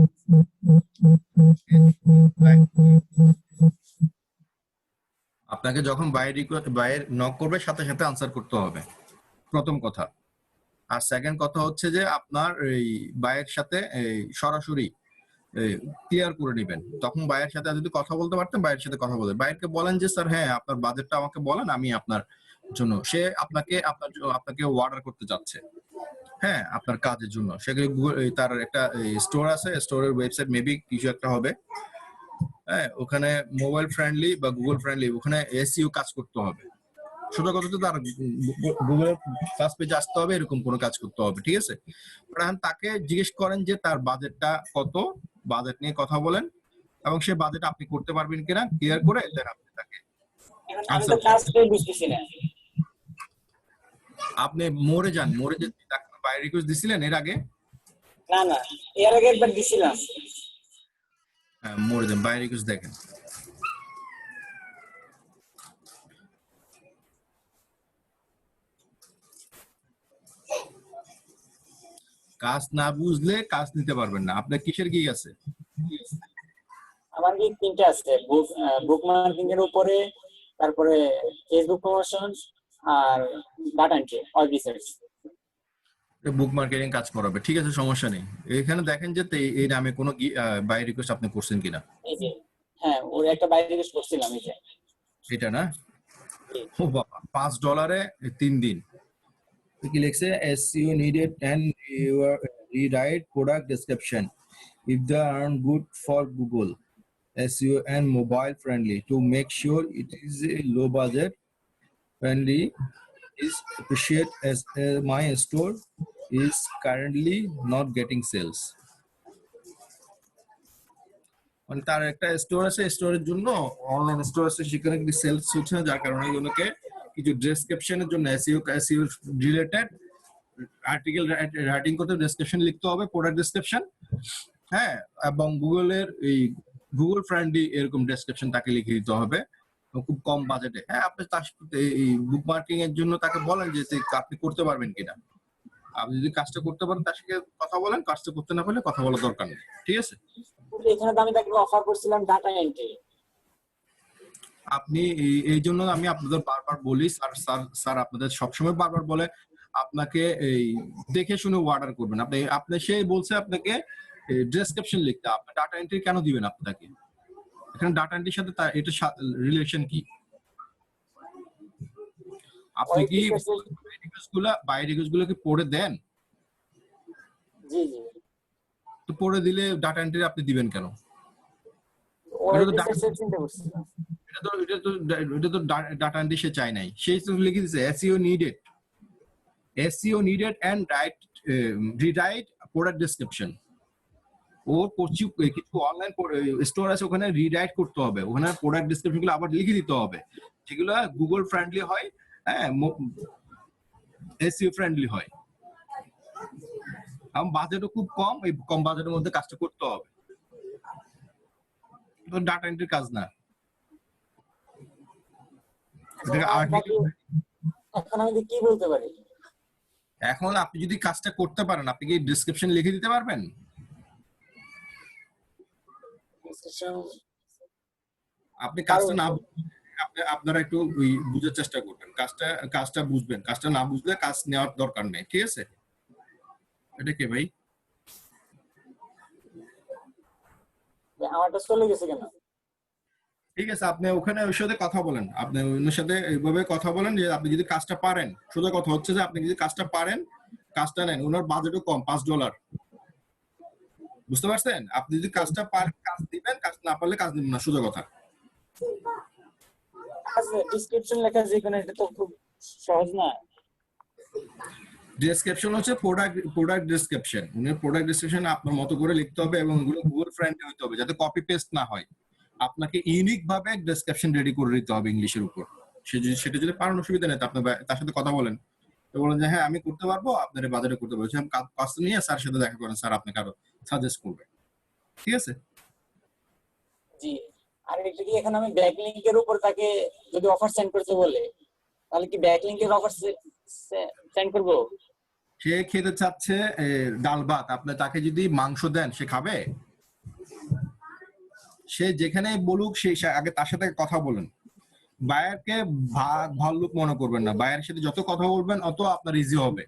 আপনাকে যখন বাইরে নক করবে সাথে সাথে আনসার করতে হবে, প্রথম কথা। আর সেকেন্ড কথা হচ্ছে যে আপনার এই বাইয়ের সাথে এই সরাসরি ক্লিয়ার করে নেবেন। তখন বাইয়ের সাথে যদি কথা বলতে পারতেন, বাইয়ের সাথে কথা বলেন, বাইরকে বলেন যে স্যার হ্যাঁ আপনার বাজেটটা আমাকে বলেন, আমি আপনার জন্য, সে আপনাকে অর্ডার করতে যাচ্ছে, হ্যাঁ আপনার কাজের জন্য। সেগুলো তার একটা স্টোর আছে, স্টোরের ওয়েবসাইট মেবি কিছু একটা হবে, হ্যাঁ ওখানে মোবাইল ফ্রেন্ডলি বা গুগল ফ্রেন্ডলি, ওখানে এসইও কাজ করতে হবে। ছোট কথা তো তার গুগলের ফার্স্ট পেজে আসতে হবে, এরকম কোনো কাজ করতে হবে, ঠিক আছে? এখন তাকে জিজ্ঞেস করেন যে তার বাজেটটা কত, বাজেট নিয়ে কথা বলেন, এবং সে বাজেট আপনি করতে পারবেন কিনা ক্লিয়ার করে দেন আপনি তাকে আমি তো কাজটাই বুঝতেছি না। আপনি মোড়ে যান, মোড়ে যে বাইরে রিকোয়েস্ট দিছিলেন এর আগে। না না, এর আগে একবার দিছিলাম। হ্যাঁ, মোড়ে যান, বাইরে রিকোয়েস্ট দেখেন। কাজ না বুঝলে কাজ নিতে পারবেন না। আপনার কিসের গিগ আছে? আমার কি 3টা আছে, বুক মার্কেটিং এর উপরে, তারপরে ফেসবুক প্রমোশন, আর ডাটা এন্ট্রি অল রিসার্চ। বুক মার্কেটিং কাজ করাবে, ঠিক আছে, সমস্যা নেই। এখানে দেখেন যে এই নামে কোনো বাইরে রিকোয়েস্ট আপনি করছেন কিনা। এই যে হ্যাঁ, ওর একটা বাইরে রিকোয়েস্ট করছিলাম, এই যে এটা না? ও বাবা, $5 3 দিন। কি লিখছে? SEO needed and your rewrite product description if they aren't good for Google, SEO and mobile friendly to make sure it is a low budget friendly is appreciate as my store is currently not getting sales. মানে তার একটা store আছে, স্টোরের জন্য online store আছে, সেখানে কিন্তু sales হচ্ছে না, যার কারণে এগুলোকে কিছু ডেসক্রিপশনের জন্য এসইও রিলেটেড আর্টিকেল রাইটিং করতে ডেসক্রিপশন লিখতে হবে, প্রোডাক্ট ডেসক্রিপশন, হ্যাঁ, এবং গুগলের এই গুগল ফ্রেন্ডলি এরকম ডেসক্রিপশন তাকে লিখে দিতে হবে খুব কম বাজেটে। হ্যাঁ, আপনি তার এই বুক মার্কেটিং এর জন্য তাকে বলেন যে আপনি করতে পারবেন কিনা। আপনি যদি কাজটা করতে পারেন তার সাথে কথা বলেন, কাজটা করতে না পারলে কথা বলার দরকার নেই, ঠিক আছে? এখানে তো আমি তাকে অফার করছিলাম ডাটা এন্ট্রি। আপনি এই জন্য আমি আপনাদের বারবার বলি, স্যার আপনাদের সবসময় বারবার বলে আপনাকে এই দেখে শুনে অর্ডার করবেন। আপনি সেই বলছে আপনাকে ডেসক্রিপশন লিখতে, আপনি ডাটা এন্ট্রি কেন দিবেন আপনাকে? এখানে ডাটা এন্ট্রির সাথে এটা রিলেশন কি? আপনি কি বাইরে রিকোয়েস্ট গুলো কি পড়ে দেন? জি জি। তো পড়ে দিলে ডাটা এন্ট্রি আপনি দিবেন কেন? ওই রিসার্চের চিন্তা করছিলাম। এটা তো ডাটা এন্ট্রি সে চায় নাই, সেই তো লিখে দিছে SEO needed and rewrite product description. ওর কিছু অনলাইন স্টোর আছে, ওখানে রিরাইট করতে হবে, ওখানে প্রোডাক্ট ডেসক্রিপশন গুলো আবার লিখে দিতে হবে, যেগুলো গুগল ফ্রেন্ডলি হয়, হ্যাঁ SEO ফ্রেন্ডলি হয়। আমার বাজেটও খুব কম, এই কম বাজেটের মধ্যে কাজটা করতে হবে, তো ডাটা এন্ট্রির কাজ না। এখন আমি কি বলতে পারি? এখন আপনি যদি কাজটা করতে পারেন, আপনি কি ডেসক্রিপশন লিখে দিতে পারবেন? আপনি কাজটা না আপনারা একটু বুঝার চেষ্টা করবেন, কাজটা বুঝবেন, কাজটা না বুঝলে কাজ নেওয়ার দরকার নেই, ঠিক আছে? এটা কে ভাই? আমারটা চলে গেছে কেন? ঠিক আছে, আপনি ওখানে ওর সাথে কথা বলেন, আপনি ওর সাথে এইভাবে কথা বলেন যে আপনি যদি কাজটা পারেন, সোজা কথা হচ্ছে যে আপনি যদি কাজটা পারেন, কাজটা নেন। ওনার বাজেটও কম, $5। বুঝতে পারছেন? আপনি যদি কাজটা পারেন কাজ দিবেন, কাজ না পারলে কাজ দিবেন না, সোজা কথা। ডেসক্রিপশন লেখা যেখানে, এটা তো খুব সহজ না। ডেসক্রিপশন হচ্ছে প্রোডাক্ট ডেসক্রিপশন। প্রোডাক্ট ডেসক্রিপশন আপনার মতো করে লিখতে হবে এবং এগুলো গুগল ফ্রেন্ডলি হতে হবে, যাতে কপি পেস্ট না হয়। আপনাকে ইউনিক ভাবে ডেসক্রিপশন রেডি করে দিতে হবে ইংলিশের উপর। সেটা যদি পারেন অসুবিধা নেই, আপনি তার সাথে কথা বলেন, তো বলেন যে হ্যাঁ আমি করতে পারবো, আপনার বাজারে করতে পারবো, কাজটা নিয়ে স্যারের সাথে দেখা করেন, স্যার আপনাকে আরো সাজেস্ট করবে, ঠিক আছে? জি। আর এটা কি এখন আমি ব্যাক লিংকের উপর তাকে যদি অফার সেন্ড করতে বলে, তাহলে কি ব্যাক লিংকের অফার সেন্ড করব? সে খেতে চাচ্ছে ডাল ভাত, আপনি তাকে যদি মাংস দেন সে খাবে? সে যেখানে বলুক সে আগে তার সাথে কথা বলেন। বায়ারকে ভাল্লুক মনে করবেন না, বায়ারের সাথে যত কথা বলবেন অত আপনার ইজি হবে।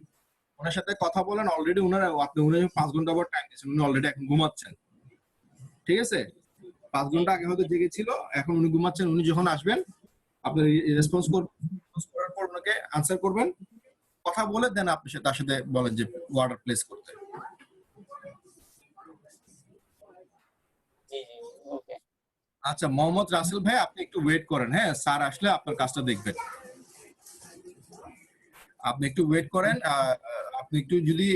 ওনার সাথে কথা বলেন, অলরেডি উনি 5 ঘন্টা পর টাইম দিয়েছেন, উনি অলরেডি এখন ঘুমাচ্ছেন, ঠিক আছে? 5 ঘন্টা আগে হয়তো জেগেছিল, এখন উনি ঘুমাচ্ছেন। উনি যখন আসবেন আপনি রেসপন্স করার পর ওনাকে আনসার করবেন, কথা বলে দেন আপনি তার সাথে বলেন যে অর্ডার প্লেস করতে। জি জি, ওকে। আচ্ছা মোহাম্মদ রাসেল ভাই, আপনি একটু ওয়েট করেন, হ্যাঁ স্যার আসলে আপনার কাজটা দেখবেন। আপনি একটু ওয়েট করেন, আপনি যদি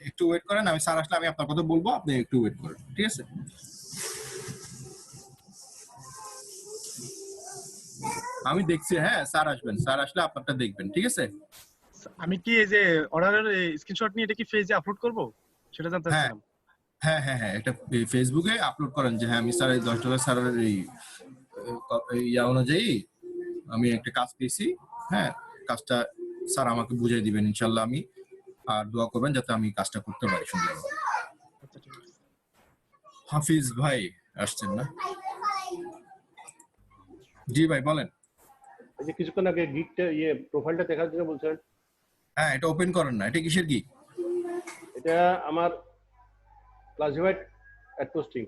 একটু ওয়েট করেন, আমি স্যার আসলে আমি আপনার কথা বলবো, আপনি একটু ওয়েট করেন, ঠিক আছে? আমি দেখছি, হ্যাঁ স্যার আসবেন, স্যার আসলে আপনারটা দেখবেন, ঠিক আছে? আমি কি এই যে অর্ডারের স্ক্রিনশট নিয়ে এটা কি পেজে আপলোড করব সেটা জানতে চাচ্ছিলাম। হ্যাঁ হ্যাঁ হ্যাঁ, এটা ফেসবুকে আপলোড করেন যে হ্যাঁ আমি স্যার $10 স্যারের এই ইয়া অনুযায়ী আমি একটা কাজ পেয়েছি, হ্যাঁ কাজটা স্যার আমাকে বুঝিয়ে দিবেন ইনশাল্লাহ। আমি আর দোয়া করবেন যাতে আমি কাজটা করতে পারি সুন্দরভাবে। আচ্ছা ঠিক আছে। হাফিজ ভাই আসছেন না? জি ভাই বলেন। এই যে কিছুক্ষণ আগে গিগটা প্রোফাইলটা দেখার জন্য বলছেন। হ্যাঁ এটা ওপেন করেন না, এটা কিসের গিগ? এটা আমার ক্লাসিফাইড অ্যাড পোস্টিং।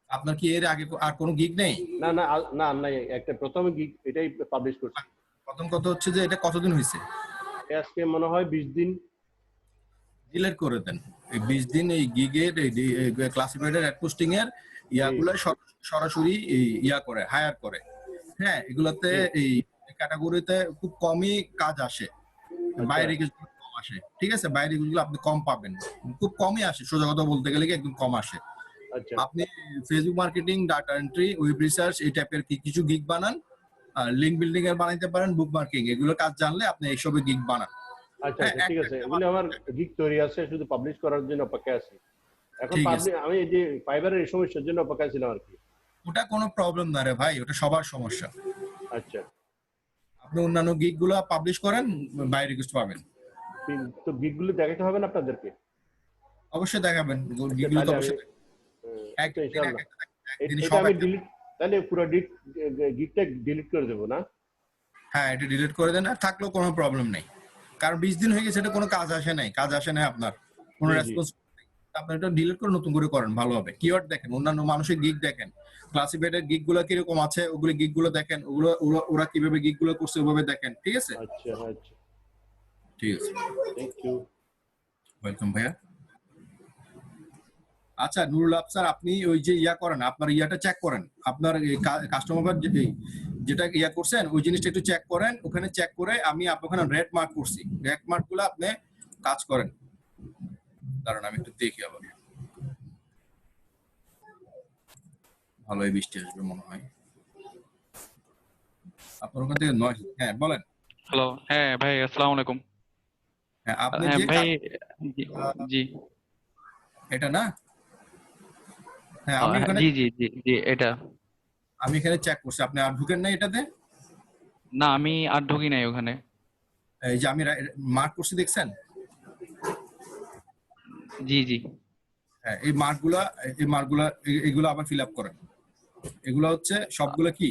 আপনার কি এর আগে আর কোনো গিগ নেই? না না না নাই, একটা প্রথমে গিগ এটাই পাবলিশ করছি। প্রথম কথা হচ্ছে যে এটা কতদিন হয়েছে? আজকে মনে হয় 20 দিন। ডিলিট করে দেন এই 20 দিন এই গিগের এই ক্লাসিফাইড অ্যাড পোস্টিং এর ইয়াগুলো সরাসরি ইয়া করে হায়ার করে। হ্যাঁ এগুলাতে এই ক্যাটাগরিতে খুব কমই কাজ আসে, বাইরে কিছু কম আসে, ঠিক আছে? বাইরে গুলো আপনি কম পাবেন, খুব কমই আসে, সোজা কথা বলতে গেলে কি একদম কম আসে। আচ্ছা আপনি Facebook marketing, data entry, web research এই টাইপের কিছু গিগ বানান, আর লিংক বিল্ডিং এর বানাইতে পারেন, বুক মার্কিং, এগুলো কাজ জানলে আপনি এইসবে গিগ বানান। আচ্ছা ঠিক আছে, এগুলো আমার গিগ তৈরি আছে, শুধু পাবলিশ করার জন্য অপেক্ষা আছে। এখন আমি এই যে ফাইবারের এই সমস্যার জন্য অপেক্ষা ছিলাম আর কি। ওটা কোনো প্রবলেম না রে ভাই, ওটা সবার সমস্যা। আচ্ছা আপনি অন্যান্য গিগ গুলো পাবলিশ করেন, বাইরে রিকোয়েস্ট পাবেন। তো গিগ গুলো দেখাতে হবে না আপনাদেরকে? অবশ্যই দেখাবেন গিগগুলো তো অবশ্যই। এটা আমি ডিলিট, তাহলে পুরো গিগটা ডিলিট করে দেব না? হ্যাঁ এটা ডিলিট করে দেন, আর থাকলেও কোনো প্রবলেম নেই, কারণ 20 দিন হয়ে গেছে, এটা কোনো কাজ আসে নাই, আপনার কোনো রেসপন্স। আপনি এটা ডিলিট করে নতুন করে করেন, ভালো হবে। কিওয়ার্ড দেখেন, অন্যান্য মানুষের গিগ দেখেন, ক্লাসিফাইডের গিগ গুলো কিরকম আছে, ওগুলো গিগ গুলো দেখেন, ওরা কিভাবে গিগ গুলো করছে ওভাবে দেখেন, ঠিক আছে? আচ্ছা আচ্ছা ঠিক আছে, থ্যাংক ইউ, ওয়েলকাম ভাইয়া। আচ্ছা নুরুল আফসার, আপনি ওই যে ইয়া করেন, আপনার ইয়াটা চেক করেন, আপনার কাস্টমার যেটা ইয়া করছেন ওই জিনিসটা একটু চেক করেন, ওখানে চেক করে আমি আপনার ওখানে রেড মার্ক করছি, রেড মার্ক গুলো আপনি কাজ করেন। কারণ আমি একটু দেখি আবার, ভালোই বৃষ্টি আসবে মনে হয় আপনার ওখান থেকে নয়। হ্যাঁ বলেন। হ্যালো, হ্যাঁ ভাই, আসসালামু আলাইকুম। হ্যাঁ আপনি হ্যাঁ যে ভাই, জি জি এটা না, হ্যাঁ আমি ওখানে জি জি জি জি, এটা আমি এখানে চেক করছি, আপনি আর ঢুকেন না এটাতে। না, আমি আর ঢুকি নাই ওখানে। এই যে আমি মার্ক করছি দেখছেন, জি জি হ্যাঁ এই মার্কগুলা এগুলো আবার ফিল আপ করেন। এগুলা হচ্ছে সবগুলা কি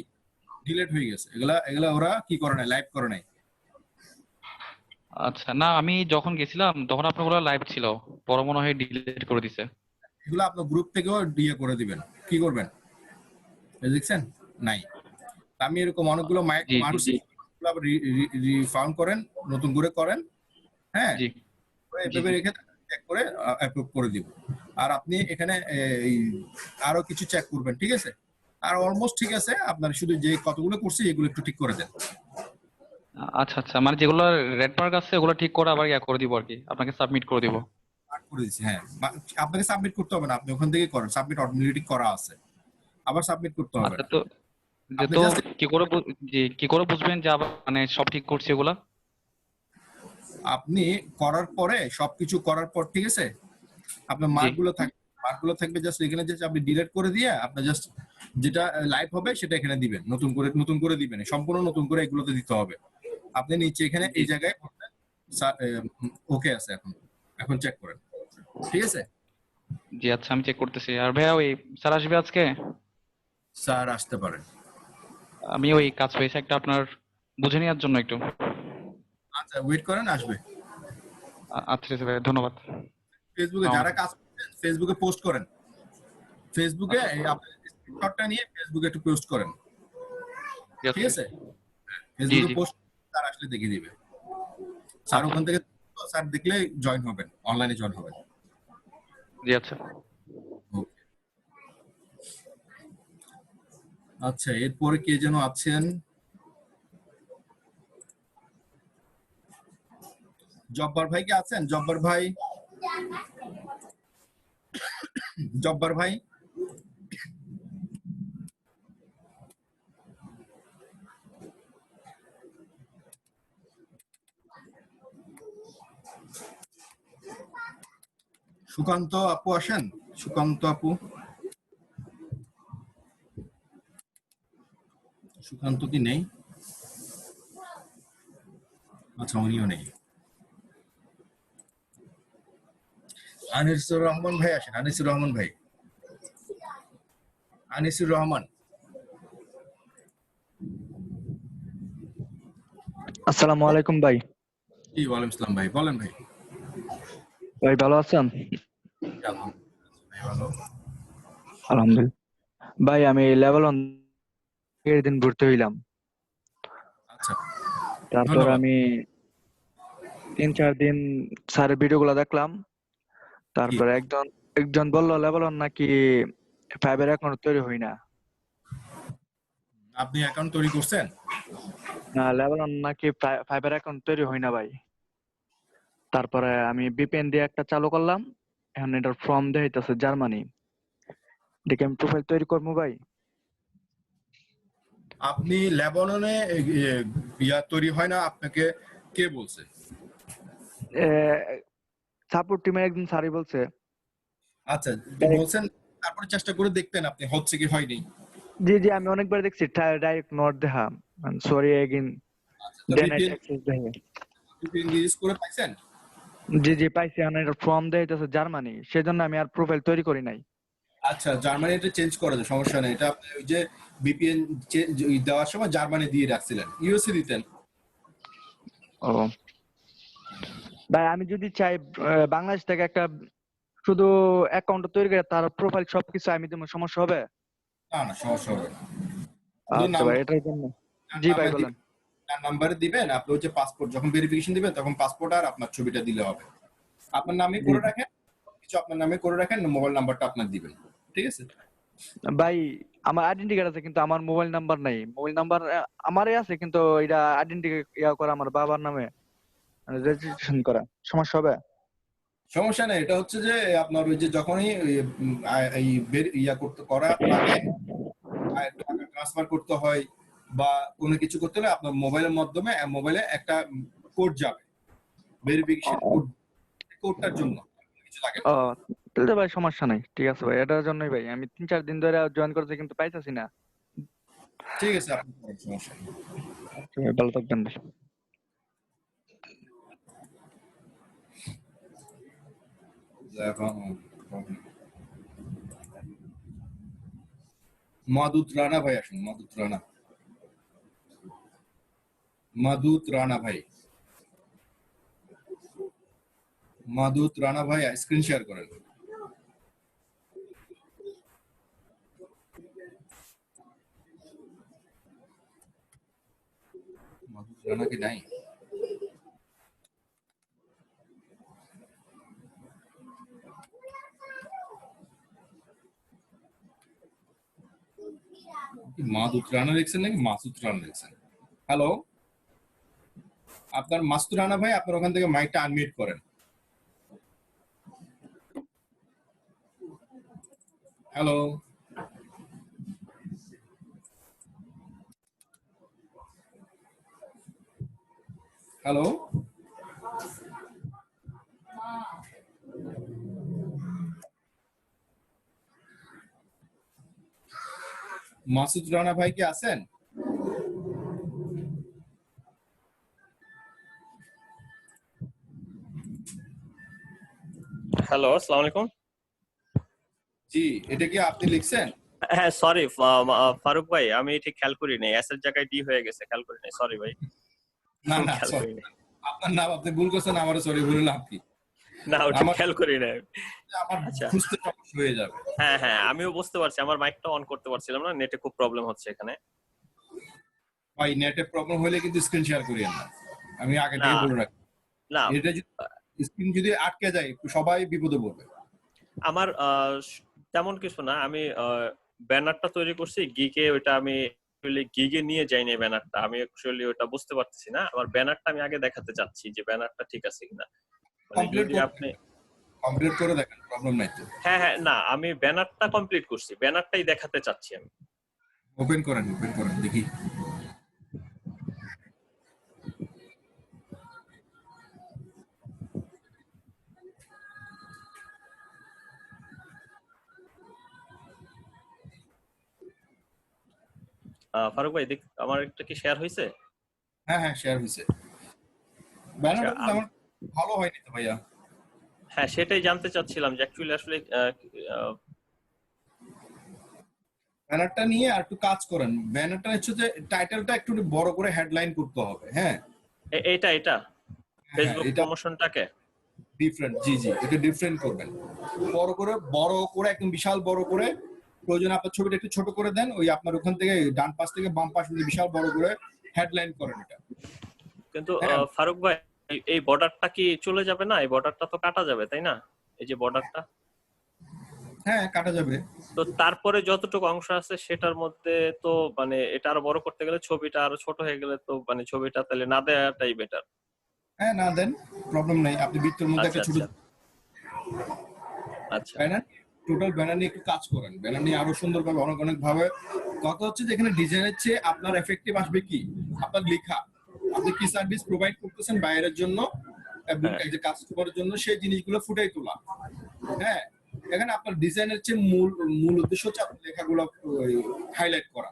ডিলিট হয়ে গেছে, এগুলা ওরা কি করে নাই, লাইভ করে নাই। আচ্ছা, না আমি যখন গেছিলাম তখন আপনার ওগুলো লাইভ ছিল, পরে মনে হয় ডিলিট করে দিছে। এগুলো আপনার গ্রুপ থেকেও দিয়ে করে দিবেন, কি করবেন এই দেখছেন নাই। আমি এরকম অনেকগুলো জি জি জি রিফাউন্ড করেন, নতুন করে করেন, হ্যাঁ জি জি এভাবে রেখে চেক করে অ্যাপ্রুভ করে দিব। আর আপনি এখানে এই আরো কিছু চেক করবেন, ঠিক আছে? আর অলমোস্ট ঠিক আছে, আপনার শুধু যে কতগুলো করছি এগুলো একটু ঠিক করে দেন। আচ্ছা আচ্ছা, মানে যেগুলো রেড মার্ক আছে ওগুলো ঠিক করে আবার ইয়া করে দিব আর কি, আপনাকে সাবমিট করে দিব। স্টার্ট করে দিচ্ছি, হ্যাঁ আপনাকে সাবমিট করতে হবে না, আপনি ওখান থেকে করেন, সাবমিট অটোমেটিক করা আছে, আবার সাবমিট করতে হবে আচ্ছা, না। তো যে আপনি তো জাস্ট কি করে বুঝবেন যে আবার মানে সব ঠিক করছি এগুলা? আপনি করার পরে সবকিছু করার পর, ঠিক আছে, আপনার জি মার্কগুলো থাকবে জাস্ট এখানে, জাস্ট আপনি ডিলিট করে দিয়ে আপনার জাস্ট যেটা লাইভ হবে সেটা এখানে দিবেন, নতুন করে দিবেন, সম্পূর্ণ নতুন করে এগুলোতে দিতে হবে। আপনি নিচে এখানে এই জায়গায় ওকে আছে, এখন চেক করেন, ঠিক আছে? জি, আচ্ছা আমি চেক করতেছি। আর ভাইয়া ওই স্যার আসবে আজকে? স্যার আসতে পারেন। আমি ওই কাজ পেয়েছি একটা, আপনার বুঝে নেওয়ার জন্য একটু। আচ্ছা ওয়েট করেন, আসবে। আচ্ছা ঠিক আছে ভাই, ধন্যবাদ। ফেসবুকে যারা কাজ করছেন ফেসবুকে পোস্ট করেন, ফেসবুকে এই আপনার স্ক্রিনশটটা নিয়ে ফেসবুকে একটু পোস্ট করেন, ঠিক আছে? জি ফেসবুকে জি পোস্ট স্যার আসলে দেখিয়ে দিবে, স্যার ওখান থেকে স্যার দেখলে জয়েন হবেন, অনলাইনে জয়েন হবেন। জি আচ্ছা। আচ্ছা এরপরে কে যেন আছেন, জব্বার ভাই কি আছেন? জব্বার ভাই, জব্বার ভাই সুকান্ত আপু আসেন, সুকান্ত আপু, সুকান্ত কি নেই? আচ্ছা উনিও নেই। আনিসুর রহমান ভাই আসেন, আনিসুর রহমান ভাই, আনিসুর রহমান। আসসালামু আলাইকুম ভাই। জি ওয়ালাইকুম আসসালাম ভাই, বলেন ভাই। ভাই ভালো আছেন? ভাই ভালো। আলহামদুলিল্লাহ। ভাই আমি লেভেল 1 এর দিন ভর্তি হইলাম। আচ্ছা তারপর ধন্যবাদ। আমি 3-4 দিন স্যারের ভিডিওগুলো দেখলাম। তারপর একজন বলল লেভেল 1 নাকি 5 এর এখনো তৈরি হই না। আপনি অ্যাকাউন্ট তৈরি করছেন? না, লেভেল 1 নাকি 5 এর এখনো তৈরি হই না ভাই। তারপরে আমি VPN দিয়ে একটা চালু করলাম। এখন এটার ফর্ম দেখাইতেছে জার্মানি। দেখে আমি প্রোফাইল তৈরি করবো ভাই? আপনি লেবাননে ইয়া তৈরি হয় না, আপনাকে কে বলছে? সাপোর্ট টিমের একজন স্যারই বলছে। আচ্ছা বলছেন, তারপরে চেষ্টা করে দেখতেন আপনি হচ্ছে কি হয়নি। জি জি, আমি অনেকবার দেখছি ডাইরেক্ট নট দেখা, সরি এগেইন ডেনাইড অ্যাক্সেস দেখে। VPN ইউজ করে পাইছেন? জি জি পাইছি, আমি এটা ফর্ম দেইতেছে জার্মানি, সেজন্য আমি আর প্রোফাইল তৈরি করি নাই। আচ্ছা জার্মানি এটা চেঞ্জ করে দেয়, সমস্যা নেই। এটা আপনি ওই যে VPN দেওয়ার সময় জার্মানি দিয়ে রাখছিলেন, ইউএসএ দিতেন। ও ভাই, আমি যদি চাই বাংলাদেশ থেকে একটা শুধু অ্যাকাউন্ট তৈরি করে তার প্রোফাইল সবকিছু আমি দেবো, সমস্যা হবে? না না সমস্যা হবে না। আচ্ছা ভাই, এটার জন্য। জি ভাই বলেন। নাম্বারে দিবেন, আপনি হচ্ছে পাসপোর্ট যখন ভেরিফিকেশন দিবেন তখন পাসপোর্ট আর আপনার ছবিটা দিলে হবে। আপনার নামে করে রাখেন, কিছু আপনার নামে করে রাখেন, মোবাইল নাম্বারটা আপনার দিবেন, ঠিক আছে? ভাই আমার আইডেন্টি কার্ড আছে কিন্তু আমার মোবাইল নাম্বার নাই। মোবাইল নাম্বার আমারই আছে কিন্তু এটা আইডেন্টি ইয়া করা আমার বাবার নামে রেজিস্ট্রেশন করা সমস্যা হবে? সমস্যা নেই, এটা হচ্ছে যে আপনার ওই যে যখনই এই ইয়া করতে করা লাগে, টাকা ট্রান্সফার করতে হয় বা কোনো কিছু করতে হলে আপনার মোবাইলের মাধ্যমে মোবাইলে একটা কোড যাবে, ভেরিফিকেশন কোড, কোডটার জন্য কিছু লাগে না। ও তাহলে তো ভাই সমস্যা নাই, ঠিক আছে ভাই। এটার জন্যই ভাই আমি 3-4 দিন ধরে জয়েন করছি কিন্তু পাইতাছি না। ঠিক আছে, আপনার কোনো সমস্যা নেই। আচ্ছা ভাই, ভালো থাকবেন ভাই। মাদুত রানা ভাই আসুন, মাদুত রানা, মাদুত রানা ভাই, মাদুত রানা ভাই স্ক্রিন শেয়ার করেন। মাদুত রানা কি নাই? মাদুত রানা লিখছেন নাকি মাসুদ রানা লিখছেন? হ্যালো, আপনার মাসুদ রানা ভাই, আপনার ওখান থেকে মাইকটা আনমিউট করেন। হ্যালো, হ্যালো, মাসুদ রানা ভাই কি আছেন? হ্যালো, আসসালামু আলাইকুম। জি, এটা কি আপনি লিখছেন? হ্যাঁ, সরি ফারুক ভাই, আমি ঠিক খেয়াল করি নাই, এস এর জায়গায় ডি হয়ে গেছে, খেয়াল করি নাই, সরি ভাই। না না, খেয়াল sorry, করি নাই। আপনার নাম আপনি ভুল করছেন, আমারও সরি বলে লাভ কি? না, ওটা আমার খেয়াল করি নাই। আমার আচ্ছা, খুঁজতে সমস্যা হয়ে যাবে। হ্যাঁ হ্যাঁ, আমিও বুঝতে পারছি, আমার মাইকটা অন করতে পারছিলাম না, নেটে খুব প্রবলেম হচ্ছে এখানে। ভাই নেটে প্রবলেম হলে কিন্তু স্ক্রিন শেয়ার করিয়েন না, আমি আগে থেকে না বলে রাখি। না, এটা স্ক্রিন যদি আটকে যায় সবাই বিপদে পড়বে। আমার তেমন কিছু না, আমি ব্যানারটা তৈরি করছি গিগে, ওইটা আমি গিগে নিয়ে যাই না ব্যানারটা, আমি অ্যাকচুয়ালি ওটা বুঝতে পারতেছি না, আমার ব্যানারটা আমি আগে দেখাতে চাচ্ছি যে ব্যানারটা ঠিক আছে কিনা, মানে কমপ্লিট যদি আপনি কমপ্লিট করে দেখেন, প্রবলেম নাই তো। হ্যাঁ হ্যাঁ, না আমি ব্যানারটা কমপ্লিট করছি, ব্যানারটাই দেখাতে চাচ্ছি আমি। ওপেন করেন, ওপেন করেন দেখি। ফারুক ভাই, আমার একটা কি শেয়ার হয়েছে? হ্যাঁ হ্যাঁ, শেয়ার হয়েছে। ব্যানারটা তো আমার ভালো হয়নি তো ভাইয়া। হ্যাঁ, সেটাই জানতে চাচ্ছিলাম যে অ্যাকচুয়ালি আসলে ব্যানারটা নিয়ে আর একটু কাজ করেন। ব্যানারটা হচ্ছে যে টাইটেলটা একটু বড় করে হেডলাইন করতে হবে। হ্যাঁ, এটা ফেসবুক এটা প্রমোশনটাকে ডিফারেন্ট, জি জি, এটা ডিফারেন্ট করবেন। বড় করে একদম বিশাল বড় করে, প্রয়োজনে আপনার ছবিটা একটু ছোট করে দেন, ওই আপনার ওখান থেকে ডান পাশ থেকে বাম পাশ পর্যন্ত বিশাল বড় করে হেডলাইন করেন এটা। কিন্তু হ্যাঁ। ফারুক ভাই, এই বর্ডারটা কি চলে যাবে না? এই বর্ডারটা তো কাটা যাবে, তাই না? এই যে বর্ডারটা, হ্যাঁ কাটা যাবে। তো তারপরে যতটুকু অংশ আছে সেটার মধ্যে তো মানে এটা আরো বড় করতে গেলে, ছবিটা আরো ছোট হয়ে গেলে তো মানে ছবিটা তাহলে না দেওয়াটাই বেটার। হ্যাঁ, না দেন, প্রবলেম নাই। আপনি বৃত্তের মধ্যে একটা ছোট, আচ্ছা তাই না, টোটাল ব্যানার নিয়ে একটু কাজ করেন, ব্যানার নিয়ে আরো সুন্দরভাবে অনেক ভাবে। কথা হচ্ছে যে এখানে ডিজাইনের চেয়ে আপনার এফেক্টিভ আসবে কি আপনার লেখা, আপনি কি সার্ভিস প্রোভাইড করতেছেন বাইরের জন্য এবং এই যে কাস্টমারের জন্য, সেই জিনিসগুলো ফুটাই তোলা। হ্যাঁ, এখানে আপনার ডিজাইনের চেয়ে মূল উদ্দেশ্য হচ্ছে আপনার লেখাগুলো হাইলাইট করা।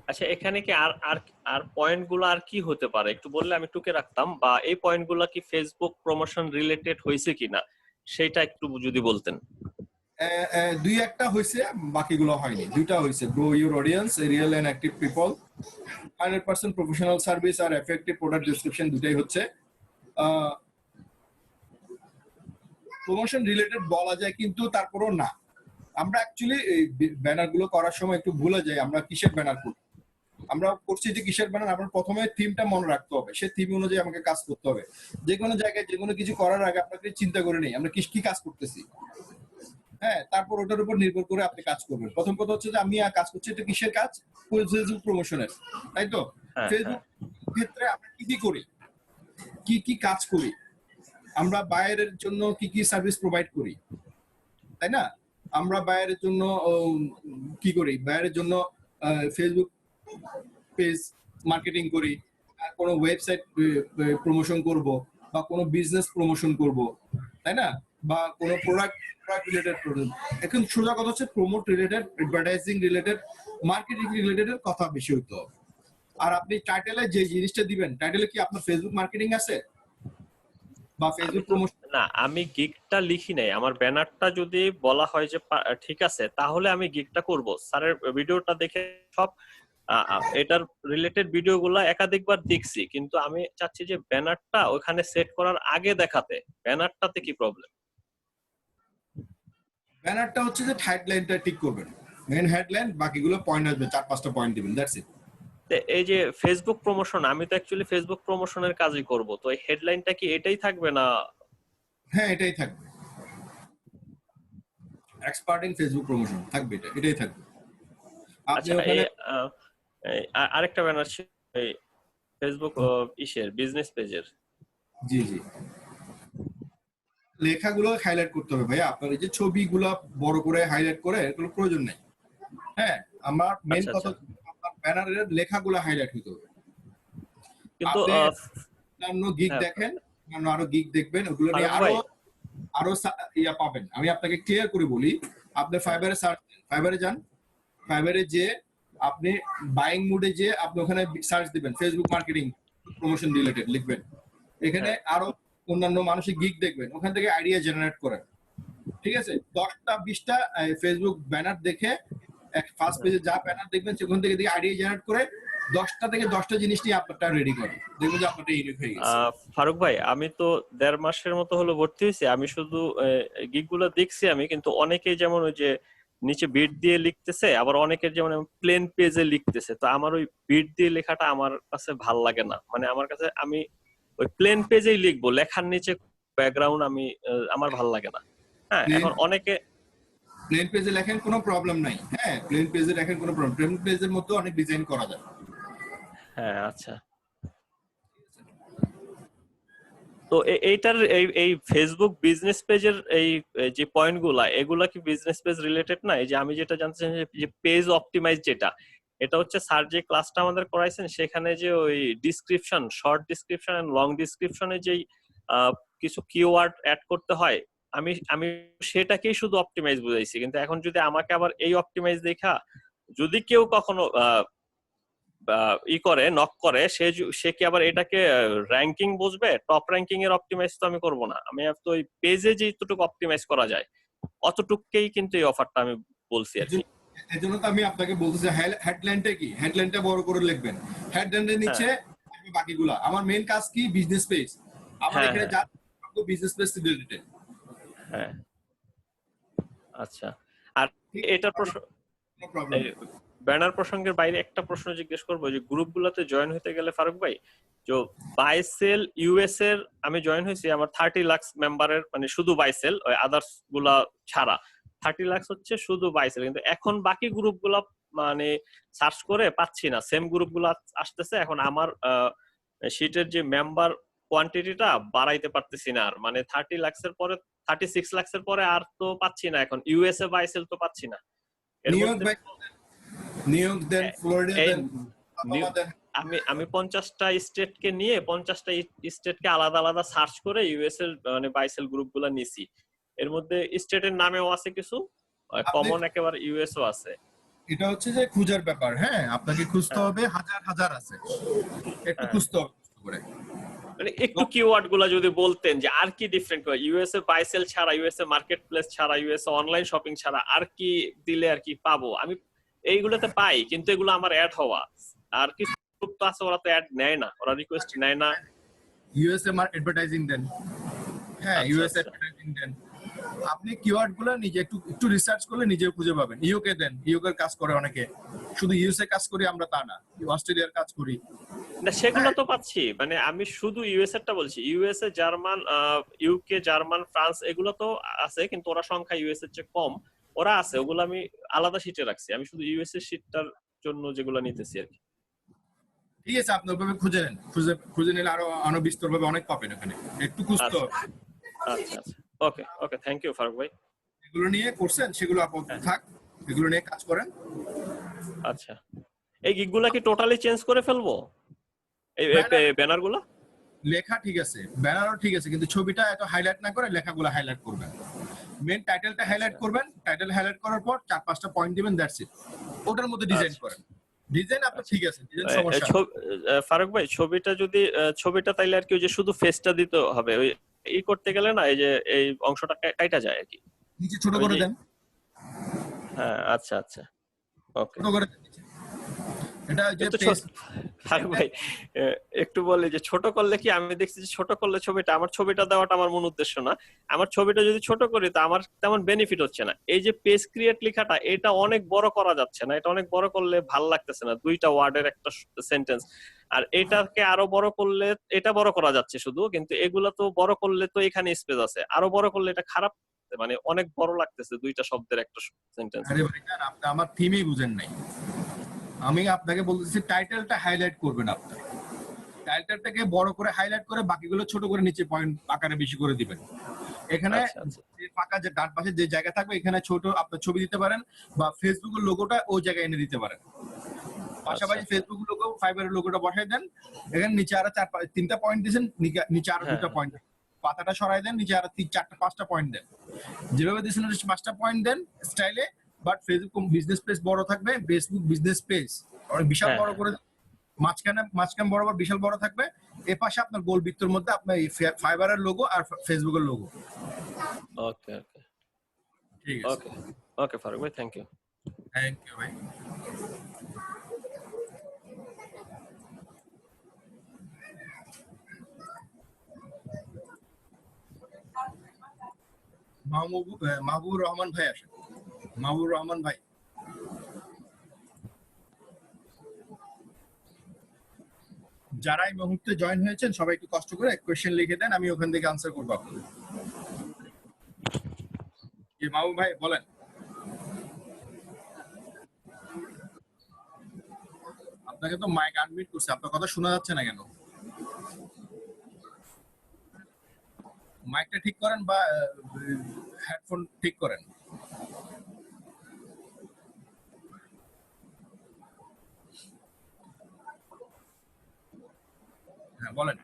আচ্ছা, এখানে কি আর আর আর পয়েন্ট গুলো আর কি হতে পারে একটু বললে আমি টুকে রাখতাম, বা এই পয়েন্ট গুলো কি ফেসবুক প্রমোশন রিলেটেড হয়েছে কিনা সেটা একটু যদি বলতেন। দুই একটা হয়েছে, বাকিগুলো হয়নি। দুইটা হয়েছে, grow your audience, real and active people, 100% professional service আর এফেক্টিভ প্রোডাক্ট ডেসক্রিপশন, দুটাই হচ্ছে। প্রমোশন রিলেটেড বলা যায় কিন্তু তারপরও না। আমরা অ্যাকচুয়ালি এই ব্যানার গুলো করার সময় একটু ভুলে যাই আমরা কিসের ব্যানার করি। আমরা করছি যে কিসের ব্যানার, আমরা প্রথমে থিমটা মনে রাখতে হবে, সেই থিম অনুযায়ী আমাকে কাজ করতে হবে। যে কোনো জায়গায় যে কোনো কিছু করার আগে আপনাকে চিন্তা করে নেই আমরা কি কাজ করতেছি। হ্যাঁ, তারপর ওটার উপর নির্ভর করে আপনি কাজ করবেন। প্রথম কথা হচ্ছে যে আমি কাজ করছি, এটা কিসের কাজ? ফেসবুক প্রমোশনের, তাই তো? হ্যাঁ, ফেসবুক ক্ষেত্রে আমরা কি করি, কি কাজ করি, আমরা বায়ারের জন্য কি সার্ভিস প্রোভাইড করি, তাই না? আমরা বায়ারের জন্য কি করি? বায়ারের জন্য ফেসবুক পেজ মার্কেটিং করি, কোনো ওয়েবসাইট প্রমোশন করব, বা কোনো বিজনেস প্রমোশন করব, তাই না? বা কোনো প্রোডাক্ট রিলেটেড প্রোডাক্ট। এখন সোজা কথা হচ্ছে promote related, advertising related, marketing related কথা বেশি হইতে হবে। আর আপনি টাইটেলে যে জিনিসটা দিবেন, টাইটেলে কি আপনার ফেসবুক মার্কেটিং আছে বা ফেসবুক প্রমোশন? না, আমি গিগটা লিখি নাই। আমার ব্যানারটা যদি বলা হয় যে ঠিক আছে, তাহলে আমি গিগটা করব। স্যারের ভিডিওটা দেখে সব এটার রিলেটেড ভিডিওগুলো একাধিকবার দেখছি, কিন্তু আমি চাচ্ছি যে ব্যানারটা ওখানে সেট করার আগে দেখাতে। ব্যানারটাতে কি প্রবলেম? ব্যানারটা হচ্ছে যে হেডলাইনটা ঠিক করবেন, মেইন হেডলাইন, বাকিগুলো পয়েন্ট আসবে, 4-5টা পয়েন্ট দিবেন, দ্যাটস ইট। এই যে ফেসবুক প্রমোশন, আমি তো অ্যাকচুয়ালি ফেসবুক প্রমোশনের কাজই করব, তো এই হেডলাইনটা কি এটাই থাকবে না? হ্যাঁ, এটাই থাকবে, এক্সপার্ট ইন ফেসবুক প্রমোশন থাকবে, এটাই থাকবে। আপনি আচ্ছা, ওখানে আরেকটা ব্যানার ছিল এই ফেসবুক বিজনেস পেজের। জি লেখাগুলো হাইলাইট করতে হবে ভাইয়া। আপনার এই যে ছবিগুলো বড় করে হাইলাইট করে এগুলো প্রয়োজন নেই। হ্যাঁ, আমার মেইন কথা আপনার ব্যানারের লেখাগুলো হাইলাইট হতে হবে। কিন্তু অন্যান্য গিগ দেখেন, আরো গিগ দেখবেন, ওগুলো নিয়ে আরো ইয়া পাবেন। আমি আপনাকে ক্লিয়ার করে বলি, আপনি ফাইবারে যান, ফাইবারে যে আপনি বাইং মোডে যে আপনি ওখানে সার্চ দিবেন ফেসবুক মার্কেটিং প্রমোশন রিলেটেড লিখবেন, এখানে আরো অন্যান্য মানুষের গিগ দেখবেন, ওখান থেকে আইডিয়া জেনারেট করেন। ঠিক আছে, 10টা-20টা ফেসবুক ব্যানার দেখে ফার্স্ট পেজে যা ব্যানার দেখবেন সেখান থেকে আইডিয়া জেনারেট করে 10টা থেকে 10টা জিনিস নিয়ে আপনারটা রেডি করেন, দেখবেন যে আপনারটা ইউনিক হয়ে গেছে। ফারুক ভাই, আমি তো 1.5 মাসের মতো হলো ভর্তি হয়েছি, আমি শুধু গিগ গুলো দেখছি আমি, কিন্তু অনেকেই যেমন ওই যে নিচে বিট দিয়ে লিখতেছে, আবার অনেকের যেমন প্লেন পেজে লিখতেছে, তো আমার ওই বিট দিয়ে লেখাটা আমার কাছে ভাল লাগে না। মানে আমার কাছে আমি ওই প্লেন পেজেই লিখবো, লেখার নিচে ব্যাকগ্রাউন্ড আমি আমার ভাল লাগে না। হ্যাঁ, এখন অনেকে প্লেন পেজে লেখেন, কোনো প্রবলেম নাই। হ্যাঁ, প্লেন পেজে লেখেন, কোনো প্রবলেম, প্লেন পেজের মধ্যে অনেক ডিজাইন করা যায়। হ্যাঁ, আচ্ছা। তো এইটার এই ফেসবুক বিজনেস পেজের এই যে পয়েন্টগুলা, এগুলা কি বিজনেস পেজ রিলেটেড না? এই যে আমি যেটা জানতে চাই যে পেজ অপটিমাইজ যেটা, এটা হচ্ছে স্যার যে ক্লাসটা আমাদের করাইছেন সেখানে যে ওই description, short description and long ডিসক্রিপশনে যেই কিছু কিওয়ার্ড অ্যাড করতে হয়, আমি সেটাকেই শুধু অপটিমাইজ বুঝাইছি। কিন্তু এখন যদি আমাকে আবার এই অপটিমাইজ দেখা যদি কেউ কখনো করে নক করে, সে কি আবার এটাকে র্যাঙ্কিং বুঝবে? টপ র্যাঙ্কিং এর অপটিমাইজ তো আমি করব না। আমি তো ওই পেজে যেটুকু অপটিমাইজ করা যায় অতটুকুই কিন্তু এই অফারটা আমি বলছি আর কি। এজন্য তো আমি আপনাকে বলতেছি হেডলাইনটা কি, হেডলাইনটা বড় করে লিখবেন, হেডলাইনের নিচে বাকিগুলা। আমার মেইন কাজ কি? Business page. আমার এখানে যা বিজনেস পেজ রিলেটেড। হ্যাঁ, আচ্ছা। আর এটা ব্যানার প্রসঙ্গের বাইরে একটা প্রশ্ন জিজ্ঞেস করবো, যে গ্রুপগুলোতে জয়েন হতে গেলে ফারুক ভাই, যে বাইসেল ইউএস এর আমি জয়েন হয়েছি, আমার 30 লাখ মেম্বারের, মানে শুধু বাইসেল, ওই আদার্স গুলা ছাড়া 30 লাখ হচ্ছে শুধু বাইসেল। কিন্তু এখন বাকি গ্রুপগুলা মানে সার্চ করে পাচ্ছি না, সেম গ্রুপগুলা আসতেছে। এখন আমার শীটের যে মেম্বার কোয়ান্টিটিটা বাড়াইতে পারতেছি না আর, মানে 30 লাখের পরে 36 লাখের পরে আর তো পাচ্ছি না, এখন ইউএসএ বাইসেল তো পাচ্ছি না। আমি 50টা স্টেটকে নিয়ে 50টা স্টেটকে আলাদা আলাদা সার্চ করে ইউএস এর মানে বাইসেল গ্রুপগুলো নিছি। এর মধ্যে স্টেটের নামেও আছে কিছু, কমন একেবারে ইউএসও আছে। এটা হচ্ছে যে খুঁজার ব্যাপার। হ্যাঁ, আপনাকে খুঁজতে হবে, হাজার আছে, একটু খুঁজতে হবে করে। মানে একটু কিওয়ার্ড গুলা যদি বলতেন যে আর কি ডিফারেন্ট করে, ইউএসএ বাইসেল ছাড়া, ইউএসএ মার্কেট প্লেস ছাড়া, ইউএসএ অনলাইন শপিং ছাড়া আর কি দিলে আর কি পাবো? আমি এইগুলোতে পাই, কিন্তু এগুলো আমার অ্যাড হওয়া, আর কিছু তো আছে ওরা তো অ্যাড নেয় না, ওরা রিকোয়েস্ট নেয় না। ইউএসএ অ্যাডভার্টাইজিং দেন। হ্যাঁ, ইউএসএ অ্যাডভার্টাইজিং দেন, আপনি কিওয়ার্ড গুলো নিজে একটু একটু রিসার্চ করলে নিজে খুঁজে পাবেন। ইউকে দেন, ইউকের কাজ করে অনেকে, শুধু ইউএসএ কাজ করি আমরা তা না, অস্ট্রেলিয়ার কাজ করি। না সেগুলো তো পাচ্ছি, মানে আমি শুধু ইউএসএ টা বলছি, USA German UK German France এগুলো তো আছে, কিন্তু ওরা সংখ্যা ইউএসএ এর চেয়ে কম, ওরা আছে, ওগুলো আমি আলাদা শীটে রাখছি, আমি শুধু ইউএসএ শীটটার জন্য যেগুলো নিতেছি আর কি। ঠিক আছে, আপনি ওইভাবে খুঁজে নেন, খুঁজে নিলে আরো বিস্তর ভাবে অনেক পাবেন ওখানে, একটু খুঁজতে হবে। আচ্ছা আচ্ছা, okay okay, thank you Faruk ভাই। এগুলো নিয়ে করছেন, সেগুলো আপাতত থাক, এগুলো নিয়ে কাজ করেন। আচ্ছা, এই গিগগুলা কি টোটালি চেঞ্জ করে ফেলবো, এই ব্যানার গুলা? লেখা ঠিক আছে, ব্যানারও ঠিক আছে, কিন্তু ছবিটা এত হাইলাইট না করে লেখাগুলো হাইলাইট করবেন। মেন টাইটেলটা হাইলাইট করবেন, টাইটেল হাইলাইট করার পর 4-5টা পয়েন্ট দিবেন, দ্যাটস ইট। ওটার মধ্যে ডিজাইন করেন, ডিজাইন আপনার ঠিক আছে, ডিজাইন সমস্যা না। ফারুক ভাই ছবিটা যদি ছবিটা তাইলে আর কি ওই যে শুধু ফেসটা দিতে হবে, ওই ই করতে গেলে না এই যে এই অংশটা কাটা যায় আর কি, নিচে ছোট করে দেন। হ্যাঁ আচ্ছা আচ্ছা, ওকে। ছোট করে দেন নিচে। এটা যে ফারুক ভাই একটু বলে যে ছোট করলে কি, আমি দেখছি যে ছোট করলে ছবিটা, আমার ছবিটা দেওয়াটা আমার মূল উদ্দেশ্য না, আমার ছবিটা যদি ছোট করি তা আমার তেমন বেনিফিট হচ্ছে না। এই যে পেজ ক্রিয়েট লেখাটা, এটা অনেক বড় করা যাচ্ছে না, এটা অনেক বড় করলে ভাল লাগতেছে না, 2টা ওয়ার্ডের একটা সেন্টেন্স, আর এটাকে আরো বড় করলে এটা বড় করা যাচ্ছে শুধু, কিন্তু এগুলা তো বড় করলে তো এখানে স্পেস আছে, আরো বড় করলে এটা খারাপ, মানে অনেক বড় লাগতেছে 2টা শব্দের একটা সেন্টেন্স। আরে ভাই জান, আপনি আমার থিমই বুঝেন নাই। আমি আপনাকে বলতেছি টাইটেলটা হাইলাইট করবেন, আপনি টাইটেলটাকে বড় করে হাইলাইট করে বাকিগুলো ছোট করে নিচে পয়েন্ট আকারে বেশি করে দিবেন। এখানে ফাঁকা যে ডান পাশে যে জায়গা থাকবে এখানে ছোট আপনার ছবি দিতে পারেন, বা ফেসবুকের লোগোটা ওই জায়গায় এনে দিতে পারেন। পাশাপাশি ফেসবুক লোগো, ফাইবারের লোগোটা বসাই দেন, এখানে নিচে আরো 3টা পয়েন্ট দিয়েছেন, নিচে আরো 2টা পয়েন্ট, পাতাটা সরাই দেন, নিচে আরো 4-5টা পয়েন্ট দেন, যেভাবে দিয়েছেন 5টা পয়েন্ট দেন স্টাইলে। বাট ফেসবুক বিজনেস পেজ বড় থাকবে, ফেসবুক বিজনেস পেজ অনেক বিশাল বড় করে, মাঝখানে বরাবর বিশাল বড় থাকবে, এ পাশে আপনার গোল বৃত্তের মধ্যে আপনার ফাইবারের লোগো আর ফেসবুকের লোগো। ওকে ওকে, ঠিক আছে, ওকে ওকে ফারুক ভাই, থ্যাংক ইউ। থ্যাংক ইউ ভাই। মাহবুবুর রহমান ভাই আসেন, মাহবুবুর রহমান ভাই। যারা এই মুহূর্তে জয়েন হয়েছেন সবাই একটু কষ্ট করে কোয়েশ্চেন লিখে দেন, আমি ওখান থেকে আনসার করবো আপনাদের। মাহবুব ভাই বলেন। আপনাকে তো মাইক আনমিউট করছে, আপনার কথা শোনা যাচ্ছে না কেন? মাইকটা ঠিক করেন বা হেডফোন ঠিক করেন। হ্যাঁ বলেন।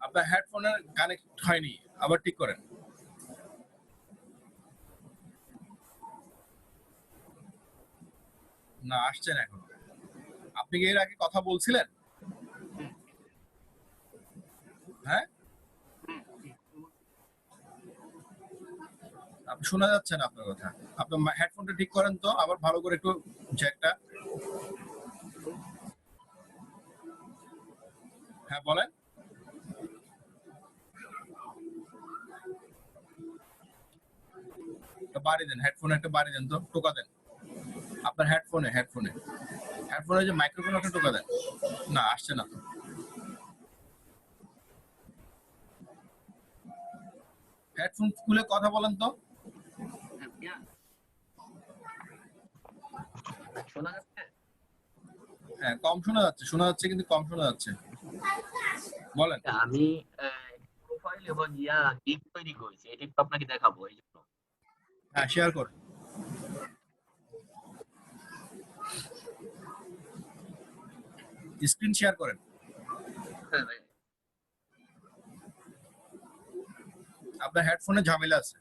আপনার হেডফোনের কানেক্ট হয়নি, আবার ঠিক করেন। না আসছে না এখন। আপনি কি এর আগে কথা বলছিলেন? হ্যাঁ, আপনি শোনা যাচ্ছে না আপনার কথা। আপনার হেডফোনটা ঠিক করেন তো, আবার ভালো করে একটু জ্যাকটা। হ্যাঁ বলেন। বাড়ি দেন, হেডফোনে একটা বাড়ি দেন তো, টোকা দেন আপনার হেডফোনে যে মাইক্রোফোন একটা টোকা দেন। না আসছে না তো। হেডফোন খুলে কথা বলেন তো। হ্যাঁ কম শোনা যাচ্ছে কিন্তু কম শোনা যাচ্ছে। বলেন। আমি প্রোফাইল এবং গিগ তৈরি করেছি, এটা একটু আপনাকে দেখাবো এই জন্য। হ্যাঁ শেয়ার করুন। স্ক্রিন শেয়ার করেন। আপনার হেডফোনে ঝামেলা আছে।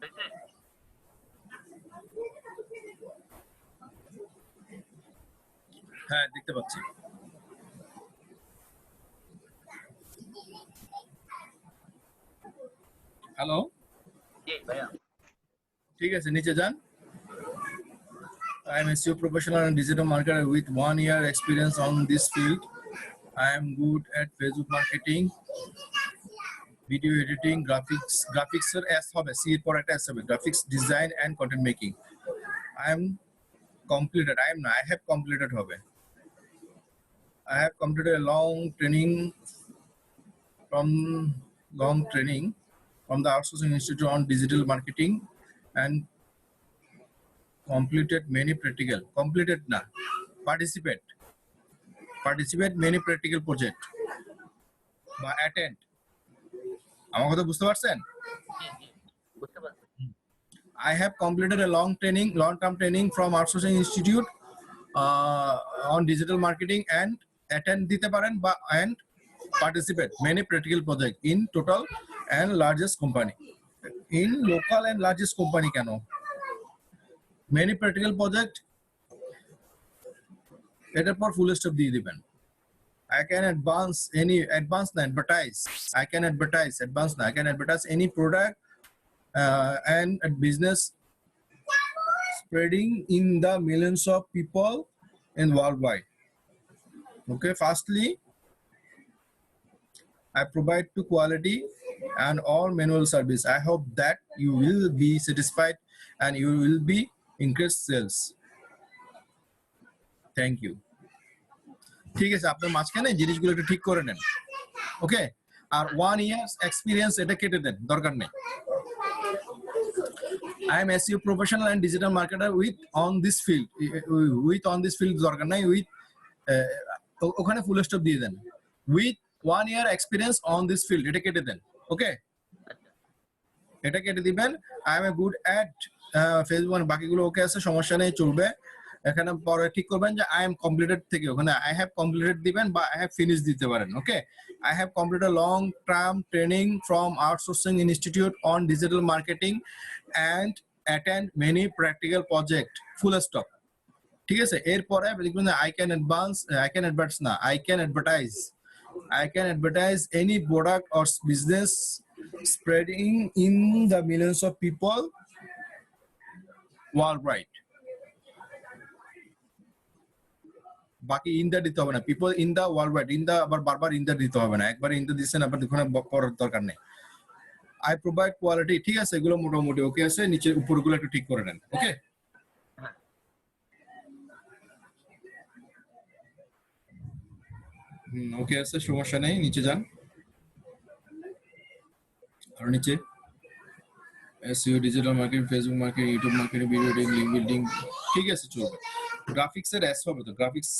হয়েছে? হ্যাঁ দেখতে পাচ্ছি। হ্যালো, জি ভাইয়া। ঠিক আছে নিচে যান। I am a SEO professional and digital marketer with 1 year experience on this field. I am good at Facebook marketing, video editing, graphics S hobe, C এর পর একটা S হবে, graphics design and content making. I have completed hobe. I have completed a long training from the Outsourcing Institute on Digital Marketing and participate many practical project বা attend। আমার কথা বুঝতে পারছেন? বুঝতে পারছি। I have completed a long-term training from Outsourcing Institute on digital marketing and attend দিতে পারেন বা and participate many practical project in total and largest company, in local and largest company কেন many practical project এটার পর full stop দিয়ে দিবেন। I can advance any product and a business spreading in the millions of people in worldwide. Okay, firstly, I provide to quality and all manual service. I hope that you will be satisfied and you will be increased sales. Thank you. ঠিক আছে, আপনার মাঝখানে জিনিসগুলো একটু ঠিক করে নেন। ওকে, আর 1 year experience এটা কেটে দেন, দরকার নেই। I am SEO professional and digital marketer with on this field দরকার নাই, with ওখানে ফুল স্টপ দিয়ে দেন, with 1 year experience on this field এটা কেটে দেন। ওকে, এটা কেটে দিবেন। I am a good at Facebook, বাকিগুলো ওকে আছে, সমস্যা নেই, চলবে। এখানে পরে ঠিক করবেন যে I am completed থেকে ওখানে I have completed দিবেন বা I have finished দিতে পারেন। ওকে, I have completed a long term training from Outsourcing Institute on digital marketing and attend many practical project, full stop। ঠিক আছে, এরপরে লিখবেন I can advertise any product or business spreading in the millions of people worldwide। বাকি in the দিতে হবে না, people in the world, in the আবার বারবার ইন দা দিতে হবে না, একবার ইন দা দিচ্ছেন আবার ওখানে পড়ার দরকার নেই। আই প্রোভাইড কোয়ালিটি, ঠিক আছে, এগুলো মোটামুটি ওকে আছে, নিচে উপরগুলো একটু ঠিক করে নেন। ওকে, ওকে আছে, সমস্যা নেই, নিচে যান। আর নিচে SEO, digital marketing, Facebook marketing, YouTube marketing, video editing, link building, ঠিক আছে, চলবে। গ্রাফিক্সের S হবে তো, গ্রাফিক্স,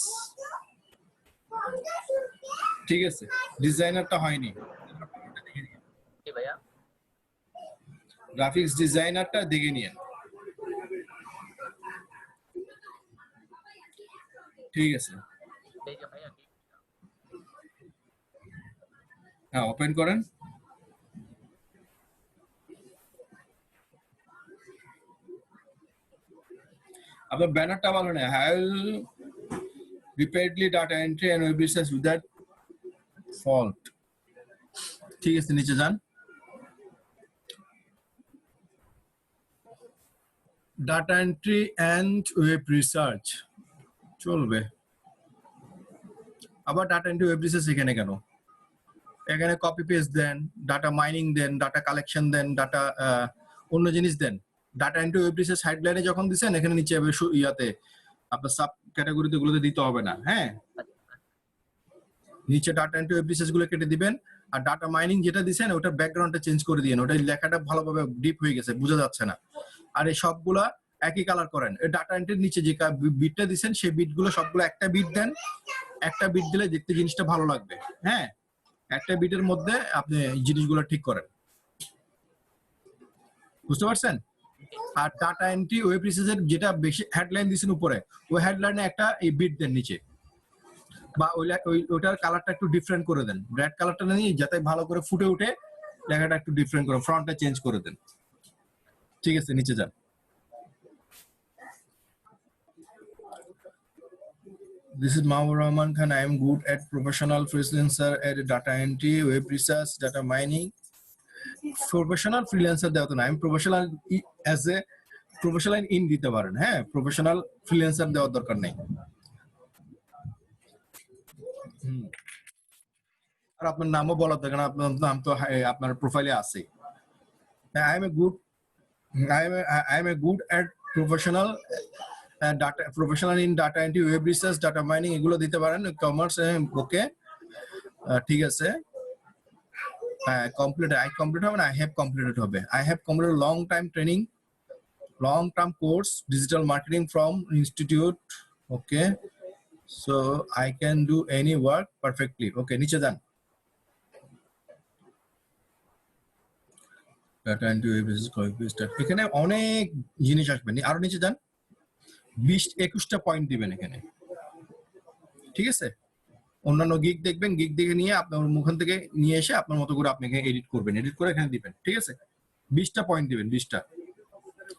ঠিক আছে, ডিজাইনারটা হয়নি, জি ভাইয়া। গ্রাফিক্স ডিজাইনারটা দেখে নিয়েন। ঠিক আছে, এই যে ভাইয়া হ্যাঁ ওপেন করেন। আপনার ব্যানারটা ভালো নেই, হ্যাল repeatedly data entry and web research without fault। ঠিক আছে, নিচে যান। Data entry and web research চলবে, আবার ডাটা এন্ট্রি ওয়েব রিসার্চ এখানে কেন? এখানে কপি পেস্ট দেন, ডাটা মাইনিং দেন, ডাটা কালেকশন দেন, ডাটা অন্য জিনিস দেন। ডাটা এন্ট্রি ওয়েব রিসার্চ হেডলাইনে যখন দিচ্ছেন এখানে নিচে ইয়াতে আপনার সাব ক্যাটাগরিতে গুলোতে দিতে হবে না। হ্যাঁ, নিচে ডাটা এন্ট্রি ওয়েব রিসার্চ গুলো কেটে দিবেন, আর ডাটা মাইনিং যেটা দিচ্ছেন ওটার ব্যাকগ্রাউন্ডটা চেঞ্জ করে দিয়েন, ওটার লেখাটা ভালোভাবে ডিপ হয়ে গেছে, বোঝা যাচ্ছে না। আর এই সবগুলা একই কালার করেন। এই ডাটা এন্ট্রির নিচে যে বিটটা দিচ্ছেন সেই বিটগুলো সবগুলো একটা বিট দেন, একটা বিট দিলে দেখতে জিনিসটা ভালো লাগবে। হ্যাঁ, একটা বিটের মধ্যে আপনি জিনিসগুলো ঠিক করেন, বুঝতে পারছেন? আর ডাটা এন্ট্রি ওয়েব রিসার্চের যেটা বেশি হেডলাইন দিয়েছেন উপরে, ওই হেডলাইনে একটা এই বিট দেন নিচে, বা ওইটার কালারটা একটু ডিফারেন্ট করে দেন, রেড কালারটা নিয়ে যাতে ভালো করে ফুটে উঠে লেখাটা একটু ডিফারেন্ট করে, ফ্রন্টটা চেঞ্জ করে দেন। ঠিক আছে, নিচে যান। This is Mahbub Rahman Khan. I am good at professional freelancer at data entry, web research, data mining. Professional freelancer দেওয়া তো না, আমি professional as a professional in দিতে পারেন। হ্যাঁ, প্রফেশনাল ফ্রিল্যান্সার দেওয়ার দরকার নেই। আর আপনার নামও বলা দরকার না, আপনার নাম তো আপনার প্রোফাইলে আছে। I am a good at professional data, professional in data entry, web research, data mining, এগুলো দিতে পারেন। কমার্স ওকে, ঠিক আছে। Completed, I completed হবে না, I have completed হবে। I have completed long time training, long term course, digital marketing from institute, okay, so I can do any work perfectly, okay, নিচে যান। Data entry, web research, copy paste, এখানে অনেক জিনিস আসবে, আরো নিচে যান। 20-21টা পয়েন্ট দিবেন এখানে, ঠিক আছে। অন্যান্য গিগ দেখবেন, গিগ দেখে নিয়ে আপনার মুখান থেকে নিয়ে এসে আপনার মতো করে আপনি এডিট করবেন, এডিট করে এখানে দিবেন, ঠিক আছে। 20টা পয়েন্ট দিবেন, 20টা।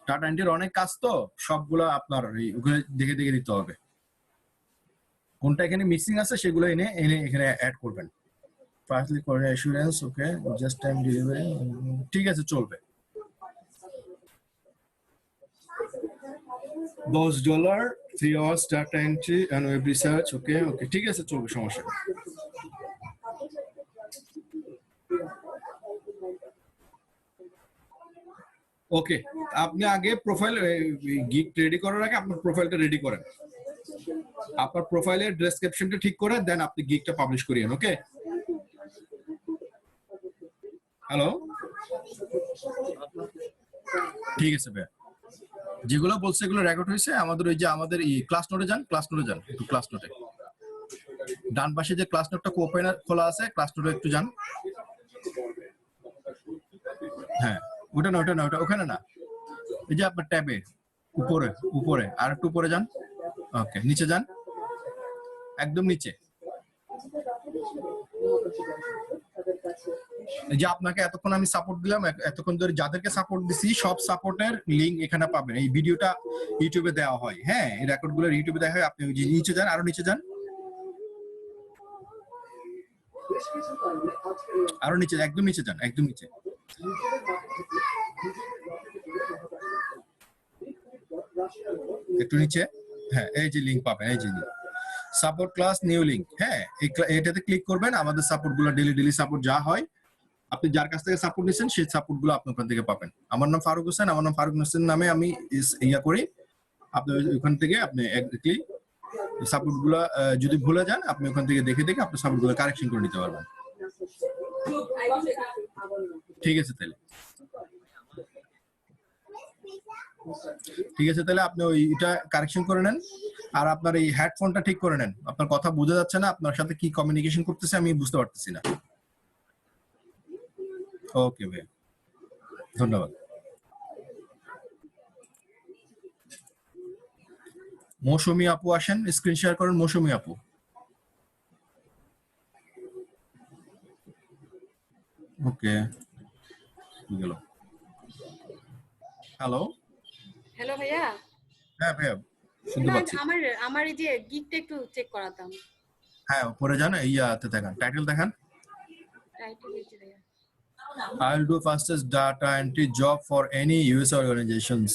ডাটা এন্ট্রির অনেক কাজ তো, সবগুলো আপনার ওখানে দেখে দেখে দিতে হবে। কোনটা এখানে মিসিং আছে সেগুলো এনে এখানে অ্যাড করবেন। ফার্স্টলি করে অ্যাসুরেন্স, ওকে, জাস্ট টাইম ডেলিভারি, ঠিক আছে, চলবে। $10, 3 hours data entry and web research, okay, okay, ঠিক আছে, চলবে, সমস্যা নেই। ওকে, আপনি আগে প্রোফাইল গিগ রেডি করার আগে আপনার প্রোফাইলটা রেডি করেন। আপনার প্রোফাইলের ডেসক্রিপশনটা ঠিক করে দেন আপনি গিগটা পাবলিশ করিয়েন, ওকে। হ্যালো, ঠিক আছে ভাই, যেগুলো বলছে এগুলো রেকর্ড হয়েছে। আমাদের ওই যে আমাদের এই ক্লাস নোটে যান, ক্লাস নোটে যান, একটু ক্লাস নোটে ডান পাশে যে ক্লাস নোটটা খোলা আছে, ক্লাস নোটে একটু যান। হ্যাঁ, ওটা না, ওটা না, ওটা ওখানে না, এই যে আপনার ট্যাবে উপরে উপরে আর একটু উপরে যান, ওকে, নিচে যান, একদম নিচে। এই যে আপনাকে এতক্ষণ আমি সাপোর্ট দিলাম, এতক্ষণ ধরে যাদেরকে সাপোর্ট দিছি সব সাপোর্টের লিংক এখানে পাবেন। এই ভিডিওটা ইউটিউবে দেওয়া হয়, হ্যাঁ, এই রেকর্ডগুলো ইউটিউবে দেওয়া হয়। আপনি নিচে যান, আরো নিচে যান, আরো নিচে, একদম নিচে যান, একদম নিচে। একটু নিচে, হ্যাঁ, এই যে লিংক পাবেন, এই যে সাপোর্ট ক্লাস নিউ লিংক, হ্যাঁ, এটাতে ক্লিক করবেন। আমাদের সাপোর্ট গুলো ডেলি সাপোর্ট যা হয়, আপনি যার কাছ থেকে সাপোর্ট নিচ্ছেন সেই সাপোর্ট গুলো আপনি ওখান থেকে পাবেন। আমার নাম ফারুক হোসেন, আমার নাম ফারুক হোসেন নামে আমি ইয়া করি। আপনি ওখান থেকে আপনি একদম সাপোর্ট গুলো যদি ভুলে যান, আপনি ওখান থেকে দেখে দেখে আপনি সাপোর্ট গুলো কারেকশন করে নিতে পারবেন, ঠিক আছে। তাহলে ঠিক আছে, তাহলে আপনি ওইটা কারেকশন করে নেন। আর আপনার এই হেডফোনটা ঠিক করে নেন, আপনার কথা বোঝা যাচ্ছে না, আপনার সাথে কি কমিউনিকেশন করতেছে আমি বুঝতে পারতেছি না। ওকে ভাই, ধন্যবাদ। মৌসুমী আপু আসেন, স্ক্রিন শেয়ার করেন। মৌসুমী আপু, ওকে, গেল। হ্যালো, হ্যালো ভাইয়া। হ্যাঁ ভাইয়া, শুনতে পাচ্ছি। আমার এই যে গিগটা একটু চেক করাতাম। হ্যাঁ, উপরে যান, ইয়াতে দেখান, টাইটেল দেখান। টাইটেল হচ্ছে ভাইয়া, I'll do fastest data entry job for any US organizations.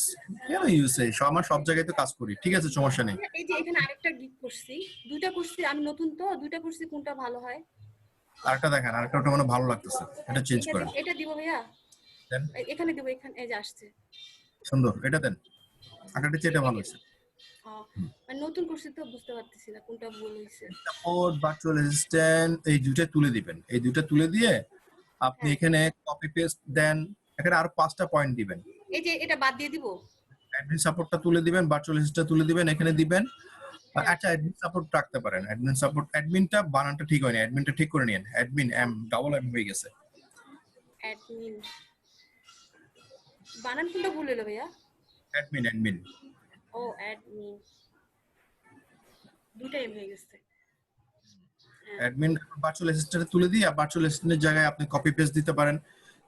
কেন USA? আমার সব জায়গায় তো কাজ করি, ঠিক আছে, সমস্যা নেই। এই যে এখানে আরেকটা গিগ করছি, দুইটা করছি, আমি নতুন তো দুইটা করছি, কোনটা ভালো হয়? আরেকটা দেখেন, আরেকটা মানে ভালো লাগতেছে, এটা চেঞ্জ করেন। এটা দিব ভাইয়া, এখানে দিব, এখানে এই যে আসছে, সুন্দর, এটা দেন। আগেরটা চেয়ে এটা ভালো হয়েছে। মানে নতুন করছি তো বুঝতে পারতেছি না কোনটা ভুল হয়েছে। সাপোর্ট, ভার্চুয়াল অ্যাসিস্ট্যান্ট, এই দুইটা তুলে দিবেন। এই দুইটা তুলে দিয়ে আপনি এখানে কপি পেস্ট দেন, এখানে আরো 5টা পয়েন্ট দিবেন। এই যে এটা বাদ দিয়ে দিব, অ্যাডমিন সাপোর্টটা তুলে দিবেন, ভার্চুয়াল অ্যাসিস্ট্যান্ট তুলে দিবেন, এখানে দিবেন। আচ্ছা, অ্যাডমিন সাপোর্ট রাখতে পারেন। অ্যাডমিন সাপোর্ট, অ্যাডমিনটা বানানটা ঠিক হয়নি, অ্যাডমিনটা ঠিক করে নিন। অ্যাডমিন ডাবল এম হয়ে গেছে। অ্যাডমিন বানান কোনটা ভুল হলো ভাইয়া? অ্যাডমিন। ও অ্যাডমিন, দুইটা এম হয়ে গেছে। অ্যাডমিন ভার্চুয়াল অ্যাসিস্ট্যান্ট তুলে দিয়ে ভার্চুয়াল অ্যাসিস্ট্যান্টের জায়গায় আপনি কপি পেস্ট দিতে পারেন,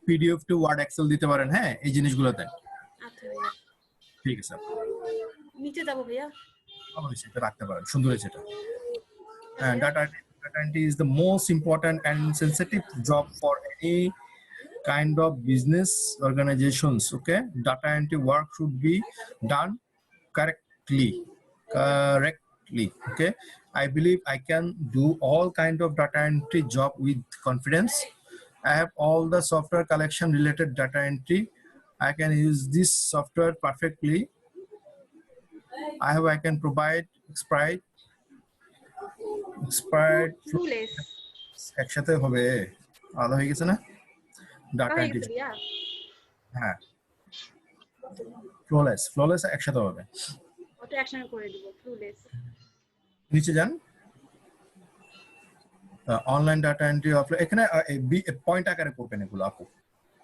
পিডিএফ টু ওয়ার্ড এক্সেল দিতে পারেন, হ্যাঁ, এই জিনিসগুলো দেন। আচ্ছা আচ্ছা ভাইয়া ঠিক আছে নিচে যাবো ভাইয়া ভালো হয়েছে এটা রাখতে পারেন সুন্দর হয়েছে এটা and data entry is the most important and sensitive job for any kind of business organizations. Okay, data entry work should be done correctly. Okay, I believe I can do all kind of data entry job with confidence. I have all the software collection related data entry. I can use this software perfectly. I can provide expired ফ্লুলেস একসাথে হবে আলাদা হয়ে গেছে না data হয়ে entry গেছে ভাইয়া হ্যাঁ ফ্ললেস একসাথে হবে ওটা একসঙ্গে করে দিব ফ্লুলেস নিচে যান অনলাইন ডাটা এন্ট্রি অফলাইন এখানে পয়েন্ট আকারে করবেন এগুলো আপু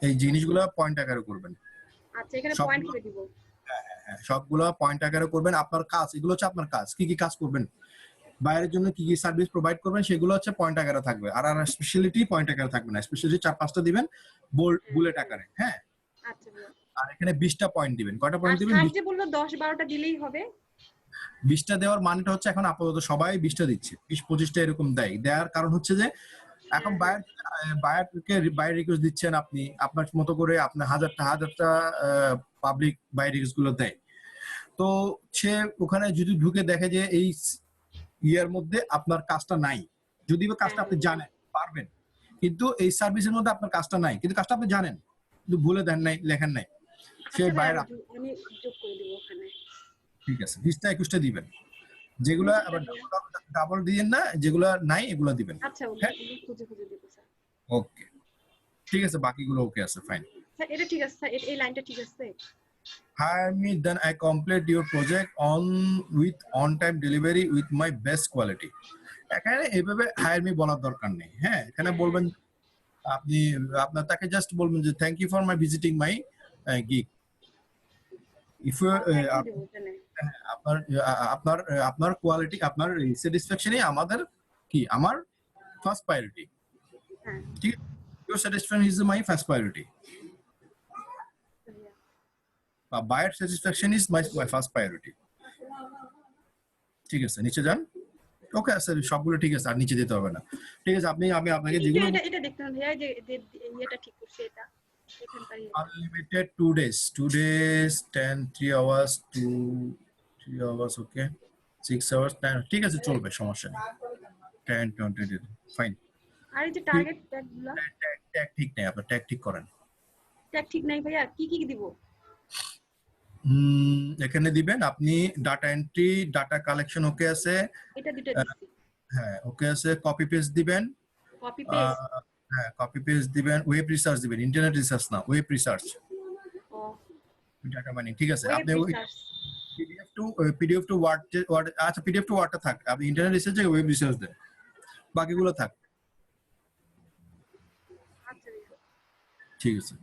এই জিনিসগুলো পয়েন্ট আকারে করবেন আচ্ছা এখানে পয়েন্ট করে দিব সবগুলো পয়েন্ট আকারে করবেন আপনার কাজ এগুলো হচ্ছে আপনার কাজ কি কি কাজ করবেন বাইরের জন্য কি কি সার্ভিস প্রোভাইড করবেন সেগুলো হচ্ছে পয়েন্ট আকারে থাকবে আর স্পেশালিটি পয়েন্ট আকারে থাকবে না স্পেশালিটি 4-5টা দিবেন বুলেট আকারে হ্যাঁ আচ্ছা ভাইয়া আর এখানে 20টা পয়েন্ট দিবেন কয়টা পয়েন্ট দিবেন আর যে বললো 10-12টা দিলেই হবে 20টা দেওয়ার মানেটা হচ্ছে এখন আপাতত সবাই 20টা দিচ্ছে 20-25টা এরকম দেওয়ার কারণ হচ্ছে যে এখন বাইরে রিকোয়েস্ট দিচ্ছেন আপনি আপনার মতো করে আপনি হাজারটা পাবলিক বাইরে রিকোয়েস্ট গুলো দেয় তো সে ওখানে যদি ঢুকে দেখে যে এই ইয়ার মধ্যে আপনার কাজটা নাই যদি বা কাজটা আপনি জানেন পারবেন কিন্তু এই সার্ভিসের মধ্যে আপনার কাজটা নাই কিন্তু কাজটা আপনি জানেন কিন্তু ভুলে দেন নাই লেখেন নাই সে বাইরে আমি যোগ করে দিব ওখানে ঠিক আছে 20টা-21টা দিবেন যেগুলো আবার ডাবল দিবেন না যেগুলো নাই এগুলো দিবেন আচ্ছা ওগুলো খুঁজে দিব স্যার ওকে ঠিক আছে বাকিগুলো ওকে আছে ফাইন স্যার এটা ঠিক আছে স্যার এই লাইনটা ঠিক আছে hire me then I complete your project with on time delivery with my best quality এখানে এইভাবে হায়ার মি বলার দরকার নেই হ্যাঁ এখানে বলবেন আপনি আপনার তাকে জাস্ট বলবেন যে thank you for my visiting my gig if আপনার কোয়ালিটি আপনার স্যাটিসফ্যাকশনই আমাদের কি আমার ফার্স্ট প্রায়োরিটি ঠিক your satisfaction is my first priority buyer satisfaction is my first priority ঠিক আছে নিচে যান ওকে স্যার সবগুলো ঠিক আছে আর নিচে যেতে হবে না ঠিক আছে আমি আপনাকে যেগুলো এটা দেখতে হবে ভাইয়া যে এটা ঠিক করছে এটা এখানকার unlimited 2 days 3 hours 3 hours okay 6 hours 10 ঠিক আছে চলবে সমস্যা নেই 10 20 ফাইন আর এই যে টার্গেট ট্যাগগুলো ট্যাগ ঠিক নেই আপনি ট্যাগ ঠিক করেন ট্যাগ ঠিক নাই ভাইয়া কি দিব এখানে দিবেন আপনি ডাটা এন্ট্রি ডাটা কালেকশন ওকে আছে এটা দুটো দিছি হ্যাঁ ওকে আছে কপি পেস্ট দিবেন কপি পেস্ট হ্যাঁ কপি পেস্ট দিবেন ওয়েব রিসার্চ দিবেন ইন্টারনেট রিসার্চ না ওয়েব রিসার্চ ও ডাটা মাইনিং ঠিক আছে আপনি পিডিএফ টু ওয়ার্ড আচ্ছা পিডিএফ টু ওয়ার্ডটা থাক আপনি ইন্টারনেট রিসার্চে ওয়েব রিসার্চ দেন বাকিগুলো থাক আচ্ছা ঠিক আছে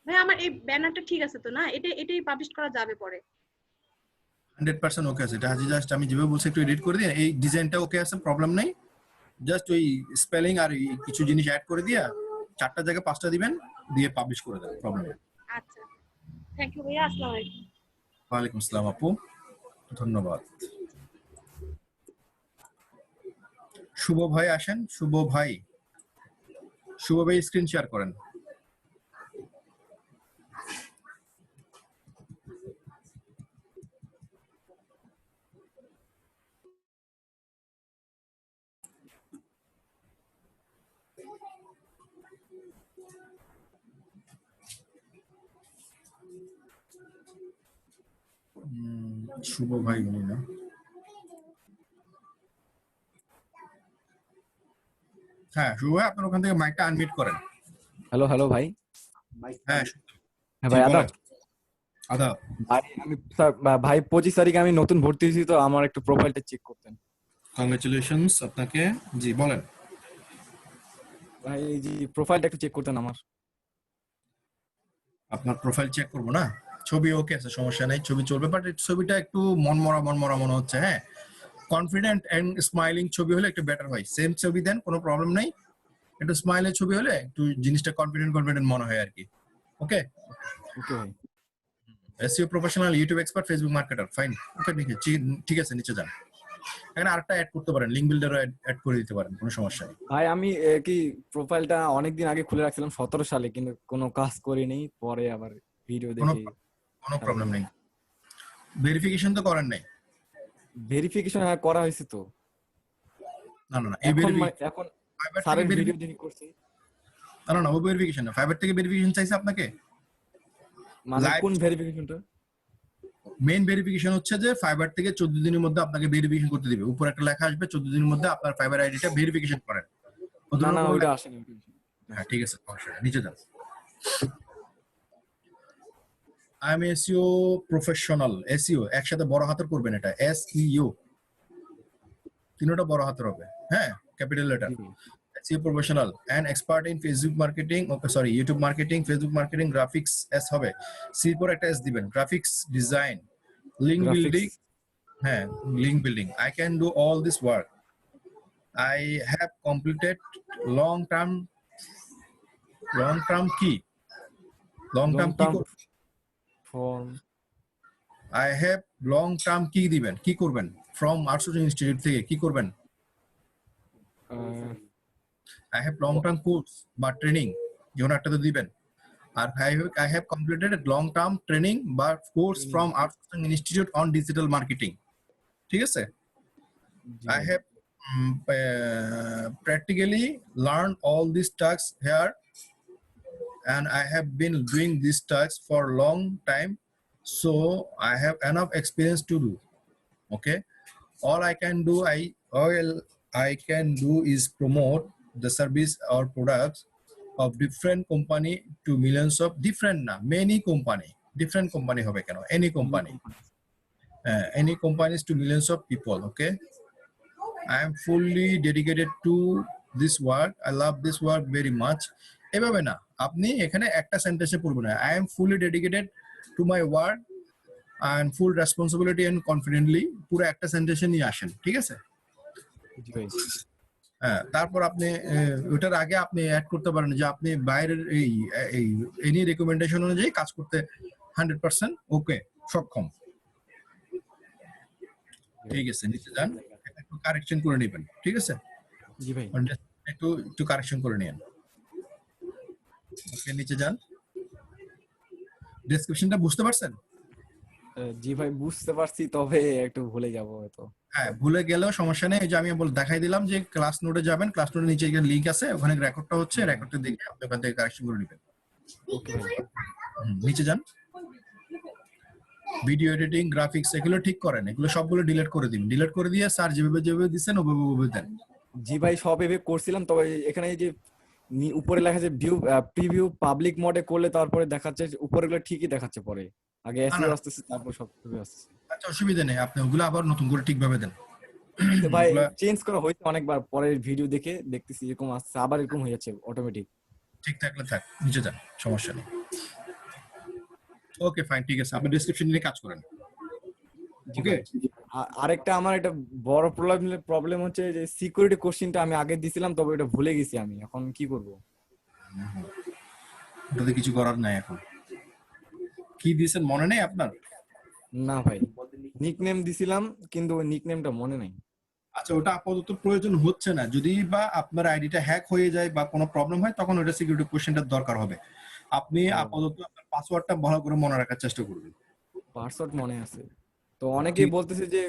ভাই আমার এই ব্যানারটা ঠিক আছে তো না এটাই পাবলিশ করা যাবে পরে 100% ওকে আছে এটা জাস্ট আমি যেভাবে বলছি একটু এডিট করে দিন এই ডিজাইনটা ওকে আছে প্রবলেম নাই জাস্ট ওই স্পেলিং আর কিছু জিনিস অ্যাড করে দিয়া 4টা জায়গায় 5টা দিবেন দিয়ে পাবলিশ করে দেন প্রবলেম নেই আচ্ছা থ্যাংক ইউ ভাইয়া আসসালামু আলাইকুম ওয়া আলাইকুম আসসালাম আপু ধন্যবাদ শুভ ভাই আসেন শুভ ভাই স্ক্রিন শেয়ার করেন শুভ ভাই উনি না হ্যাঁ শুভ ভাই আপনার ওখান থেকে মাইকটা আনমিউট করেন হ্যালো ভাই হ্যাঁ ভাই আদাব আদাব ভাই আমি ভাই 25 তারিখে আমি নতুন ভর্তি হয়েছি তো আমার একটু প্রোফাইলটা চেক করতেন কংগ্রাচুলেশনস আপনাকে জি বলেন ভাই জি প্রোফাইলটা একটু চেক করতেন আমার আপনার প্রোফাইল চেক করব না ছবি ওকে আছে সমস্যা নাই ছবি চলবে বাট ছবিটা একটু মনমরা মনে হচ্ছে হ্যাঁ কনফিডেন্ট এন্ড স্মাইলিং ছবি হলে একটু বেটার হয় সেম ছবি দেন কোনো প্রবলেম নাই একটু স্মাইলের ছবি হলে একটু জিনিসটা কনফিডেন্ট মনে হয় আর কি। ওকে, ওকে ভাই। SEO professional, YouTube expert, Facebook marketer, fine. Okay, ঠিক আছে, নিচে যান। এখানে আরেকটা অ্যাড করতে পারেন, লিংক বিল্ডারও অ্যাড করে দিতে পারেন, কোনো সমস্যা নেই। ভাই আমি কি প্রোফাইলটা অনেকদিন আগে খুলে রাখছিলাম 17 সালে, কিন্তু কোনো কাজ করিনি, পরে আবার ভিডিও দেখে। কোনো প্রবলেম নেই। ভেরিফিকেশন তো করেন নাই? ভেরিফিকেশন করা হয়েছে তো। না এই এখন স্যারের ভিডিও দেখে করছি। না ও ভেরিফিকেশন না, ফাইবার থেকে ভেরিফিকেশন চাইছে আপনাকে। মানে কোন ভেরিফিকেশনটা? মেইন ভেরিফিকেশন হচ্ছে যে ফাইবার থেকে 14 দিনের মধ্যে আপনাকে ভেরিফিকেশন করতে দিবে। উপরে একটা লেখা আসবে 14 দিনের মধ্যে আপনার ফাইবার আইডিটা ভেরিফিকেশন করেন। না ওইটা আসেনি। হ্যাঁ ঠিক আছে, নিচে যান। I am SEO professional. SEO একসাথে বড় হাতের করবেন, এটা এসইও তিনটা বড় হাতের হবে, হ্যাঁ, capital letter. SEO professional and expert in Facebook marketing, okay sorry YouTube marketing, Facebook marketing, graphics S হবে, C পর একটা S দিবেন, graphics design, link building, হ্যাঁ link building. I can do all this work. I have completed long term key form. I have long term key দিবেন, কি করবেন from outsourcing institute থেকে কি করবেন? I have long term course বা training যেন একটা তো দিবেন। আর I have completed a long term training বা course from outsourcing institute on digital marketing, ঠিক আছে? I have practically learned all these tasks here and I have been doing these tasks for a long time, so I have enough experience to do. Okay, all I can do is promote the service or products of different company to millions of many company, different company hobe keno, any companies to millions of people. Okay, I am fully dedicated to this work. I love this work very much. এভাবে না, আপনি এখানে একটা সেন্টেন্সে পড়বেন না, I am fully dedicated to my work and full responsibility and confidently, পুরো একটা সেন্টেন্সে নিয়ে আসেন, ঠিক আছে? হ্যাঁ, তারপর আপনি ওটার আগে আপনি অ্যাড করতে পারেন যে আপনি বাইরের এই এনি রেকমেন্ডেশন অনুযায়ী কাজ করতে 100% ওকে সক্ষম। ঠিক আছে, নিচে যান, একটু কারেকশন করে নেবেন, ঠিক আছে? জি ভাই, একটু কারেকশন করে নিন। ওকে, নিচে যান। ডেসক্রিপশনটা বুঝতে পারছেন? জি ভাই বুঝতে পারছি, তবে একটু ভুলে যাব হয়তো। হ্যাঁ, ভুলে গেলেও সমস্যা নেই, এই যে আমি দেখাই দিলাম যে ক্লাস নোটে যাবেন, ক্লাস নোটের নিচে একটা লিংক আছে, ওখানে রেকর্ডটা হচ্ছে, রেকর্ডটা দেখে আপনি ওখান থেকে কারেকশন করে নেবেন। ওকে ভাই, নিচে যান। ভিডিও এডিটিং, গ্রাফিক্স এগুলো ঠিক করেন, এগুলো সবগুলো ডিলিট করে দিন, ডিলিট করে দিয়ে স্যার যেভাবে দিচ্ছেন ওভাবে দেন। জি ভাই সব এভাবে করছিলাম, তবে এখানে এই যে উপরে লেখা আছে ভিউ প্রিভিউ পাবলিক মোডে করলে তারপরে দেখাচ্ছে উপরেগুলো ঠিকই দেখাচ্ছে, পরে আগে এসইও আসতেছে তারপর সব আসছে। আচ্ছা, অসুবিধা নেই, আপনি ওগুলো আবার নতুন করে ঠিকভাবে দেন। ভাই চেঞ্জ করা হয়েছে অনেকবার, পরের ভিডিও দেখে দেখতেছি এরকম আসছে, আবার এরকম হয়ে যাচ্ছে অটোমেটিক। ঠিক থাকলে থাক, নিচে যান, সমস্যা নেই। ওকে ফাইন, ঠিক আছে, আপনি ডেসক্রিপশন নিয়ে কাজ করেন। ওকে, আরেকটা আমার একটা বড় প্রবলেম হচ্ছে যে সিকিউরিটি কোশ্চেনটা আমি আগে দিছিলাম, তবে এটা ভুলে গেছি আমি, এখন কি করব? ওটাতে কিছু করার নাই এখন। কি দিয়েছেন মনে নেই আপনার? না ভাই, নিকনেম দিছিলাম কিন্তু ওই নিকনেমটা মনে নাই। আচ্ছা, ওটা আপাতত প্রয়োজন হচ্ছে না, যদি বা আপনার আইডিটা হ্যাক হয়ে যায় বা কোনো প্রবলেম হয় তখন ওটা সিকিউরিটি কোশ্চেনটার দরকার হবে। আপনি আপাতত আপনার পাসওয়ার্ডটা ভালো করে মনে রাখার চেষ্টা করবেন। পাসওয়ার্ড মনে আছে তো, অনেকেই বলতেছে যে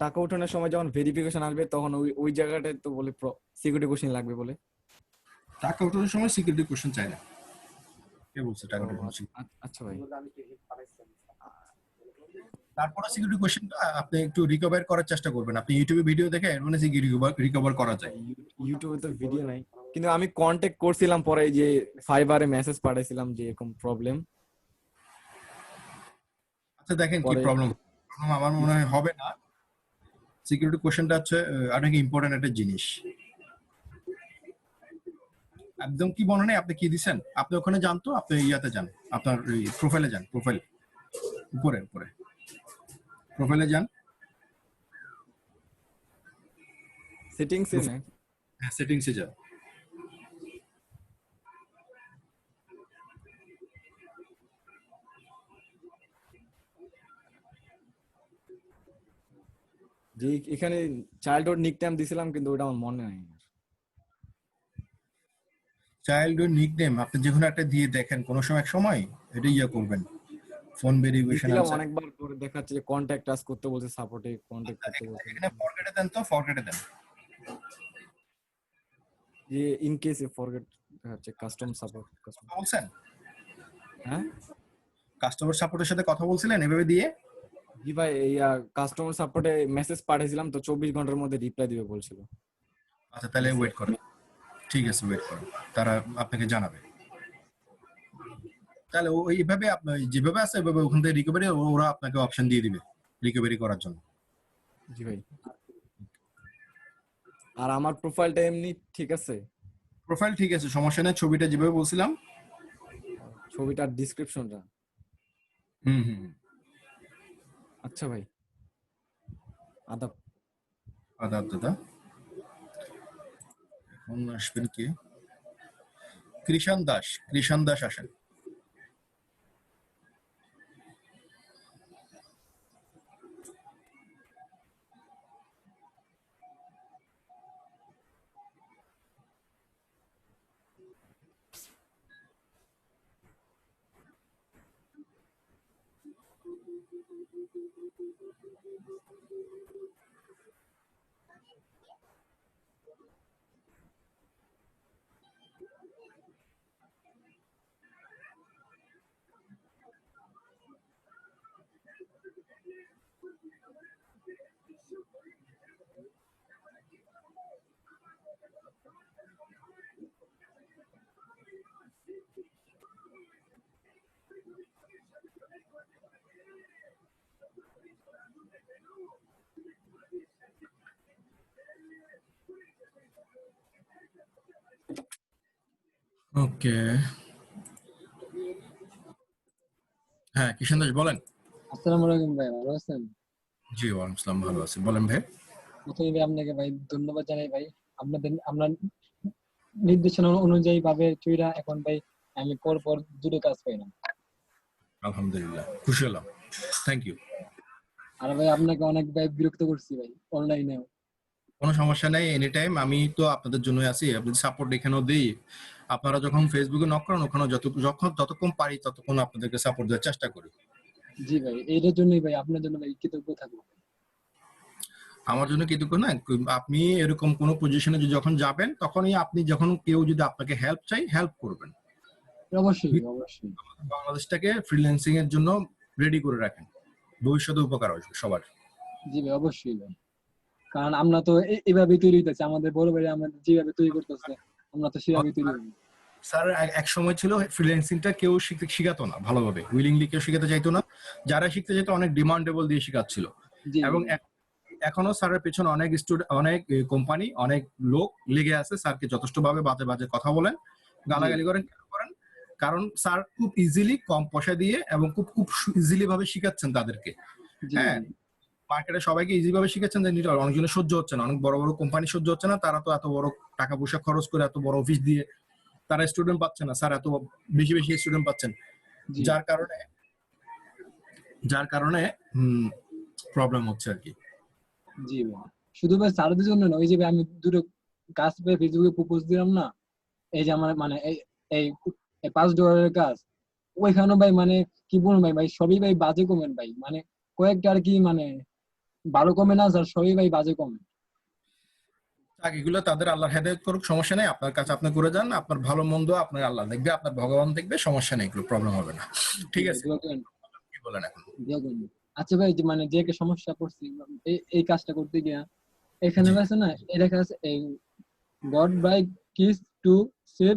টাকা ওঠানোর সময় যখন ভেরিফিকেশন আসবে তখন ওই জায়গাটায় তো বলে সিকিউরিটি কোশ্চেন লাগবে বলে। টাকা ওঠানোর সময় সিকিউরিটি কোশ্চেন চাই না, কে বলছে টাকা ওঠানোর? আচ্ছা ভাই, তারপরে সিকিউরিটি কোশ্চেনটা আপনি একটু রিকভার করার চেষ্টা করবেন। আপনি ইউটিউবে ভিডিও দেখে এর মানে রিকভার করা যায়। ইউটিউবে তো ভিডিও নাই, কিন্তু আমি কন্টাক্ট করছিলাম পরে যে ফাইবারে মেসেজ পাঠাইছিলাম যে এরকম প্রবলেম। আচ্ছা দেখেন কি প্রবলেম, আমার মনে হয় হবে না। সিকিউরিটি কোশ্চেনটা হচ্ছে অনেক ইম্পর্টেন্ট একটা জিনিস। একদম কি মনে নেই আপনি কি দিবেন? আপনি ওখানে যান তো, আপনি ইয়াতে যান, আপনার প্রোফাইলে যান, প্রোফাইল উপরে প্রোফাইলে যান, সেটিংসে না, হ্যাঁ সেটিংসে যান। যে এখানে চাইল্ডহুড নিকনেম দিছিলাম কিন্তু ওটা আমার মনে নাই। চাইল্ডহুড নিকনেম আপনি যে কোনো একটা দিয়ে দেখেন কোনো সময় এক সময় এটা ইয়া করবেন, ফোন ভেরিফিকেশন দিছিলাম আনসার। অনেকবার করে দেখাচ্ছে যে কন্টাক্ট আস করতে বলছে, সাপোর্টে কন্টাক্ট করতে বলছে। এখানে ফরগেটে দেন, তো ফরগেটে দেন। যে ইন কেস এ ফরগেট দেখাচ্ছে কাস্টম সাপোর্ট বলছেন হ্যাঁ কাস্টমার সাপোর্টের সাথে কথা বলছিলেন এভাবে দিয়ে? জি ভাই, এই কাস্টমার সাপোর্টে মেসেজ পাঠিয়েছিলাম তো 24 ঘন্টার মধ্যে রিপ্লাই দিবে বলছিল। আচ্ছা তাহলে ওয়েট করেন, ঠিক আছে ওয়েট করেন, তারা আপনাকে জানাবে। তাহলে এইভাবে আপনি যেভাবে আছে এভাবে ওখান থেকে রিকভারি, ওরা আপনাকে অপশন দিয়ে দিবে রিকভারি করার জন্য। জি ভাই। আর আমার প্রোফাইলটা এমনি ঠিক আছে? প্রোফাইল ঠিক আছে, সমস্যা নেই। ছবিটা যেভাবে বলছিলাম, ছবিটার ডেসক্রিপশনটা। হুম হুম। আচ্ছা ভাই, আদাব। আদাব দাদা। এখন আসবেন কে? কৃষাণ দাস, কৃষাণ দাস আসেন। ওকে, হ্যাঁ কৃষাণ দাস বলেন। আসসালামু আলাইকুম ভাই, ভালো আছেন? জি ওয়ালাইকুম আসসালাম, ভালো আছি, বলেন ভাই। প্রথমে ভাই আপনাকে ভাই ধন্যবাদ জানাই ভাই। আমরা নির্দেশনা অনুযায়ী ভাবে চুইরা এখন ভাই আমি পর দুটো কাজ পাইলাম। আলহামদুলিল্লাহ, খুশি হলাম, থ্যাংক ইউ। আর ভাই আপনাকে অনেক ভাই বিরক্ত করছি ভাই অনলাইনেও। কোনো সমস্যা নেই, এনি টাইম আমি তো আপনাদের জন্যই আছি। আপনি সাপোর্ট এখানেও দিই, আপনারা যখন ফেসবুকে নক করেন ওখানে যতক্ষণ পারি ততক্ষণ আপনাদেরকে সাপোর্ট দেওয়ার চেষ্টা করি। জি ভাই, এইটার জন্যই ভাই আপনার জন্য ভাই কৃতজ্ঞ থাকবো। আমার জন্য কৃতজ্ঞ না, আপনি এরকম কোন পজিশনে যখন যাবেন তখনই আপনি যখন কেউ যদি আপনাকে হেল্প চাই হেল্প করবেন। অবশ্যই অবশ্যই। বাংলাদেশটাকে ফ্রিল্যান্সিং এর জন্য রেডি করে রাখেন, ভবিষ্যতে উপকার আসবে সবার। জি ভাই অবশ্যই ভাই, কারণ আমরা তো এইভাবে তৈরি হইতেছে, আমাদের বড় ভাই আমাদের যেভাবে তৈরি করতেছে আমরা তো সেভাবে তৈরি হই। স্যার এক সময় ছিল ফ্রিল্যান্সিংটা কেউ শিখাতো না ভালোভাবে, উইলিংলি কেউ শিখাতে চাইতো না, যারা শিখতে চাইতো অনেক ডিমান্ডেবল দিয়ে শিখাচ্ছিল। এবং এখনো স্যারের পেছনে অনেক অনেক কোম্পানি অনেক লোক লেগে আছে, স্যারকে যথেষ্ট ভাবে বাজে বাজে কথা বলেন, গালাগালি করেন। কারণ স্যার খুব ইজিলি কম পয়সা দিয়ে এবং খুব ইজিলি ভাবে শিখাচ্ছেন তাদেরকে। হ্যাঁ, মার্কেটে সবাইকে ইজি ভাবে শিখাচ্ছেন, অনেকজনের সহ্য হচ্ছে না, অনেক বড় বড় কোম্পানি সহ্য হচ্ছে না, তারা তো এত বড় টাকা পয়সা খরচ করে এত বড় অফিস দিয়ে তারা স্টুডেন্ট পাচ্ছে না, স্যার এত বেশি বেশি স্টুডেন্ট পাচ্ছেন, যার কারণে প্রবলেম হচ্ছে আর কি। জি ভাই, শুধু ভাই স্যারদের জন্য না, ওই যে ভাই আমি দুটো কাজ পেয়ে ফেসবুকে প্রপোজ দিলাম না, এই যে আমার মানে এই $5 কাজ, ওইখানে ভাই মানে কি বলবো ভাই, সবই ভাই বাজে কমেন্ট ভাই, মানে কয়েকটা আর কি মানে ভালো কমেন্ট আছে আর সবই ভাই বাজে কমেন্ট। এগুলো তাদের আল্লাহ হেদায়েত করুক, সমস্যা নেই, আপনার কাছে আপনি করে যান, আপনার ভালো মন্দ আপনার আল্লাহ দেখবে, আপনার ভগবান দেখবে, সমস্যা নেই, এগুলো প্রবলেম হবে না। ঠিক আছে, কি বলেন এখন? আচ্ছা ভাই, যে মানে যে একটা সমস্যা পড়ছি এই কাজটা করতে গিয়া, এখানে আছে না এই লেখা আছে এই god by kiss to save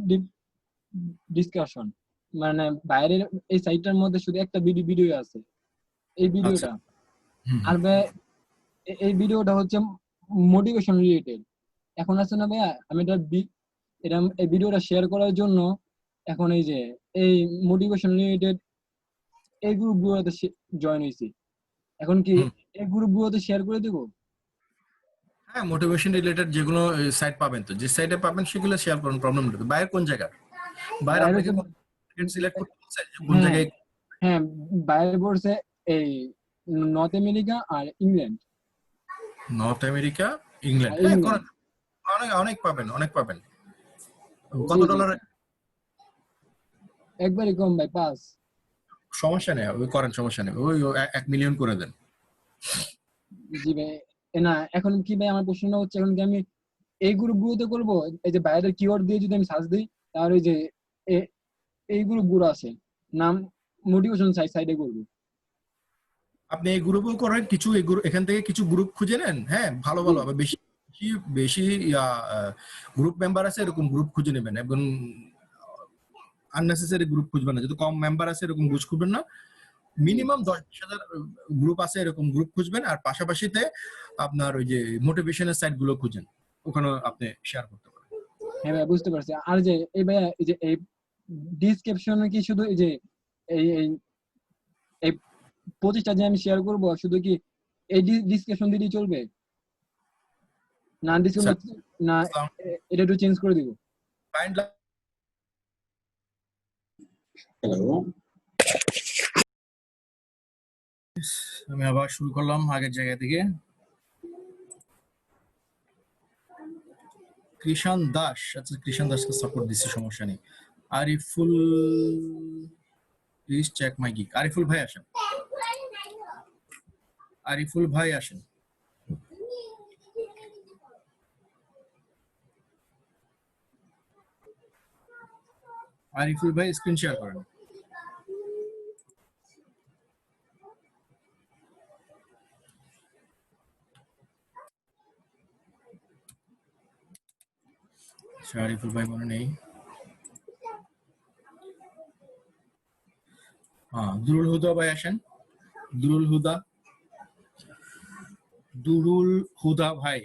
discussion, মানে বাইরের এই সাইটটার মধ্যে শুধু একটা ভিডিও আছে, এই ভিডিওটা। আর ভাই এই ভিডিওটা হচ্ছে মোটিভেশন রিলেটেড। এখন আছে না ভাইয়া, আমি এটা এই ভিডিওটা শেয়ার করার জন্য এখন এই যে এই মোটিভেশন রিলেটেড এই গ্রুপগুলোতে জয়েন হয়েছি, এখন কি এই গ্রুপগুলোতে শেয়ার করে দেব? হ্যাঁ, মোটিভেশন রিলেটেড যেগুলো সাইট পাবেন, তো যে সাইটে পাবেন সেগুলো শেয়ার করুন, প্রবলেম নেই। বাইরে কোন জায়গা? বাইরে আপনাকে সিলেক্ট করতে বলছে কোন জায়গায়? হ্যাঁ, বাইরে পড়ছে এই নর্থ আমেরিকা আর ইংল্যান্ড। নর্থ আমেরিকা, ইংল্যান্ড, হ্যাঁ ইংল্যান্ড। করেন, অনেক অনেক পাবেন, অনেক পাবেন। কত জি জি ডলার? একবারই কম ভাই 5। সমস্যা নেই, ওই করেন, সমস্যা নেই, ওই 1 মিলিয়ন করে দেন। জি ভাই না এখন কি ভাই আমার প্রশ্নটা হচ্ছে এখন কি আমি এই গ্রুপগুলোতে করব এই যে বাইরের কিওয়ার্ড দিয়ে যদি আমি সার্চ দিই তাহলে এই যে এই গ্রুপগুলো আছে নাম মোটিভেশন সাইডে করব। আপনি এই গ্রুপও করেন, কিছু এই গ্রুপ এখান থেকে কিছু গ্রুপ খুঁজে নেন, হ্যাঁ ভালো ভালো হবে, বেশি বেশি বেশি গ্রুপ মেম্বার আছে এরকম গ্রুপ খুঁজে নেবেন, এবং আননেসেসারি গ্রুপ খুঁজবেন না, যদি কম মেম্বার আছে এরকম গ্রুপ খুঁজবেন না, মিনিমাম 10,000 গ্রুপ আছে এরকম গ্রুপ খুঁজবেন, আর পাশাপাশিতে আপনার ওই যে মোটিভেশনের সাইট গুলো খুঁজেন, ওখানে আপনি শেয়ার করতে পারেন। হ্যাঁ ভাই বুঝতে পারছি। আর যে এই ভাই এই যে এই ডিসক্রিপশনে কি শুধু এই যে এই এই এই 25টা যে আমি শেয়ার করব শুধু কি এই ডিসক্রিপশন দিলেই চলবে না ডিসক্রিপশন না এটা একটু চেঞ্জ করে দিব? হ্যালো, আমি আবার শুরু করলাম আগের জায়গা থেকে। কৃষাণ দাস, আচ্ছা কৃষাণ দাসকে সাপোর্ট দিচ্ছি, সমস্যা নেই। Ariful, please check my gig. Ariful ভাই আসেন, আরিফুল ভাই আসেন। আরিফুল ভাই স্ক্রিন শেয়ার করেন। আরিফুল ভাই মনে নেই। হ্যাঁ, দুরুল হুদা ভাই আসেন, দুরুল হুদা, দুরুল হুদা ভাই।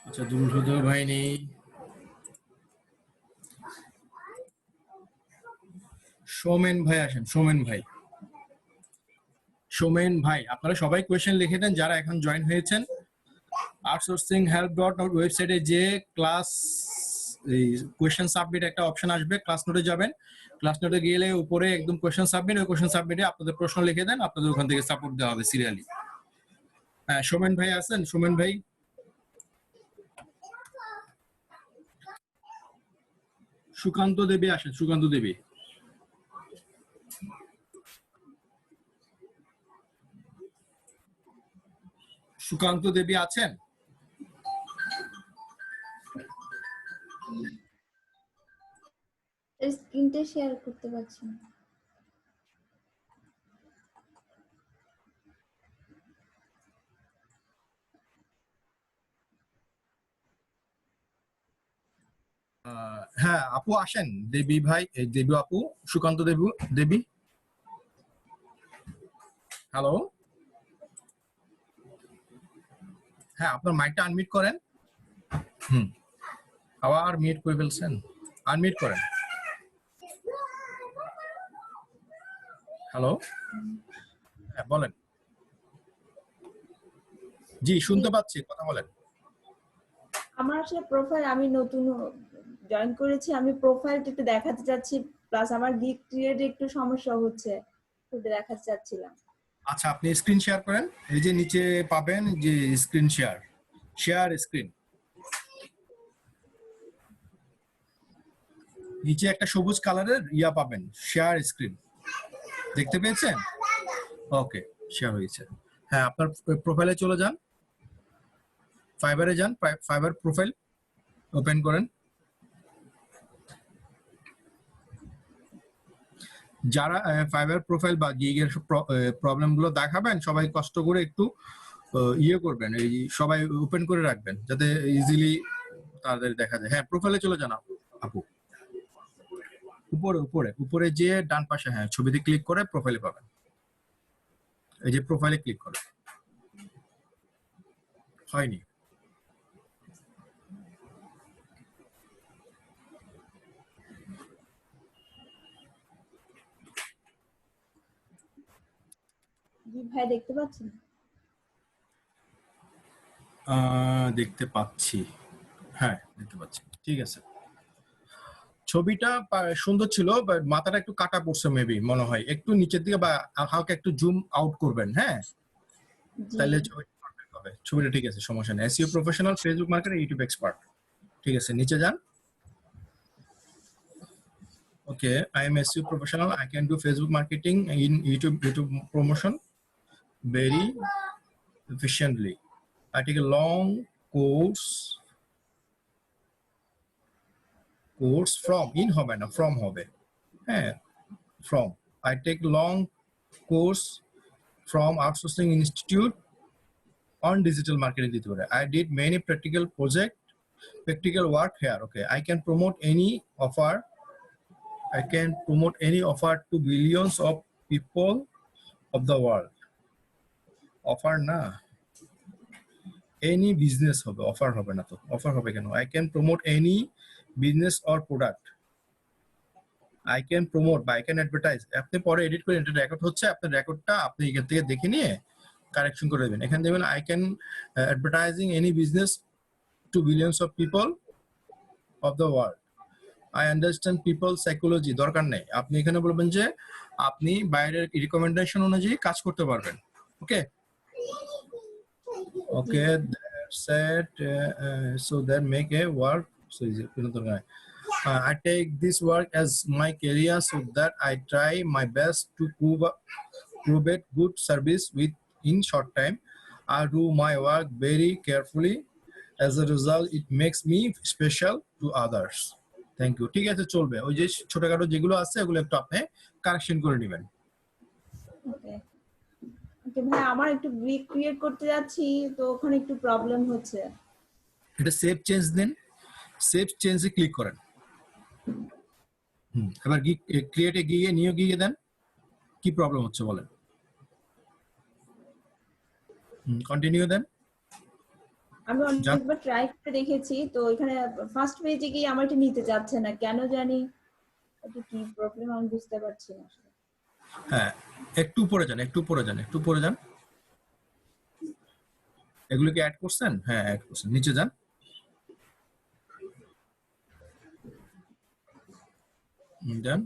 আচ্ছা দুরুল হুদা ভাই নেই। সৌমেন ভাই আসেন, সৌমেন ভাই। সৌমেন ভাই, আপনারা সবাই কোয়েশ্চেন লিখে দেন যারা এখন জয়েন হয়েছেন। outsourcinghelp.net ওয়েবসাইটে যে ক্লাস এই কোয়েশ্চেন সাবমিট একটা অপশন আসবে, ক্লাস নোটে যাবেন, ক্লাস নোটে গেলে উপরে একদম কোয়েশ্চেন সাবমিট, ওই কোয়েশ্চেন সাবমিটে আপনাদের প্রশ্ন লিখে দেন, আপনাদের ওখান থেকে সাপোর্ট দেওয়া হবে সিরিয়ালি। হ্যাঁ সৌমেন ভাই আছেন, সৌমেন ভাই। সুকান্ত দেবী আসেন, সুকান্ত দেবী। সুকান্ত দেবী আছেন? স্ক্রিনটা শেয়ার করতে পারছি না। হ্যাঁ আপু আসেন, দেবী ভাই, দেবী আপু, সুকান্ত দেবী, দেবী। হ্যালো, হ্যাঁ আপনার মাইকটা আনমিউট করেন। আবার মিউট করে ফেলছেন, আনমিউট করেন। হ্যালো, হ্যাঁ বলেন। জি শুনতে পাচ্ছি, কথা বলেন। আমার আসলে প্রোফাইল আমি নতুন জয়েন করেছি, আমি প্রোফাইলটা একটু দেখাতে চাচ্ছি, প্লাস আমার গিগ ক্রিয়েটে একটু সমস্যা হচ্ছে, একটু দেখাতে চাচ্ছিলাম। আচ্ছা আপনি স্ক্রিন শেয়ার করেন, এই যে নিচে পাবেন যে স্ক্রিন শেয়ার, শেয়ার স্ক্রিন, নিচে একটা সবুজ কালারের ইয়া পাবেন, শেয়ার স্ক্রিন, দেখতে পেয়েছেন? ওকে, শেয়ার হয়েছে। হ্যাঁ আপনার প্রোফাইলে চলে যান, ফাইবারে যান, ফাইবার প্রোফাইল ওপেন করেন। যারা ফাইবার প্রোফাইল বা গিগের প্রবলেম গুলো দেখাবেন সবাই কষ্ট করে একটু ইয়ে করবেন, এই সবাই ওপেন করে রাখবেন যাতে ইজিলি তাদের দেখা যায়। হ্যাঁ প্রোফাইলে চলে যান আপু, উপরে উপরে উপরে যে ডান পাশে, হ্যাঁ ছবিতে ক্লিক করে প্রোফাইলে পাবেন, এই যে প্রোফাইলে ক্লিক করে। হয়নি? জি ভাই দেখতে পাচ্ছেন? দেখতে পাচ্ছি, হ্যাঁ দেখতে পাচ্ছি, ঠিক আছে। ছবিটা সুন্দর ছিল, বাট মাথাটা একটু কাটা পড়ছে মেবি, মনে হয় একটু নিচের দিকে বা হালকা একটু জুম আউট করবেন, হ্যাঁ তাহলে ছবিটা perfect হবে। ছবিটা ঠিক আছে, সমস্যা নেই। SEO professional, Facebook marketer, YouTube expert, ঠিক আছে, নিচে যান। Okay, I am SEO professional, I can do Facebook marketing in YouTube promotion very efficiently. I take a long course from in হবে না, from হবে, হ্যাঁ from, I take long course from outsourcing institute on digital marketing দিতে পারে। I did many practical work here. Okay, I can promote any offer to billions of people of the world. Offer না, any business হবে, offer হবে না তো, offer হবে কেন? I can promote any business or product. I can promote বা I can advertise। আপনি পরে এডিট করে এটা রেকর্ড হচ্ছে, আপনার রেকর্ডটা আপনি এখান থেকে দেখে নিয়ে কারেকশন করে দেবেন। এখানে দেবেন I can advertising any business to billions of people of the world. I understand people psychology, দরকার নেই। আপনি এখানে বলবেন যে আপনি বাইরের রিকমেন্ডেশন অনুযায়ী কাজ করতে পারবেন। ওকে okay, that's it. So that make a work so easy. I take this work as my career, so that I try my best to prove it good service within short time. I do my work very carefully. As a result, it makes me special to others. Thank you. ঠিক আছে, চলবে। ওই যে ছোটখাটো যেগুলো আছে ওগুলো একটু আপনি কারেকশন করে নেবেন। ওকে ওকে ভাই, আমার একটু গ্রিক ক্রিয়েট করতে যাচ্ছি, তো ওখানে একটু প্রবলেম হচ্ছে। এটা সেভ চেঞ্জ দেন, সেভ চেঞ্জে ক্লিক করেন। এবার ক্রিয়েটে গিয়ে নিউ গিয়ে দেন, কি প্রবলেম হচ্ছে বলেন। কন্টিনিউ দেন। আমি অনেকবার ট্রাই করে দেখেছি, তো এখানে ফার্স্ট পেজে গিয়ে আমার এটা নিতে যাচ্ছে না, কেন জানি এটা কি প্রবলেম আমি বুঝতে পারছি না আসলে। হ্যাঁ, একটু উপরে যান, একটু উপরে যান, একটু উপরে যান। এগুলো কি অ্যাড করছেন? হ্যাঁ অ্যাড করছেন, নিচে যান। দেন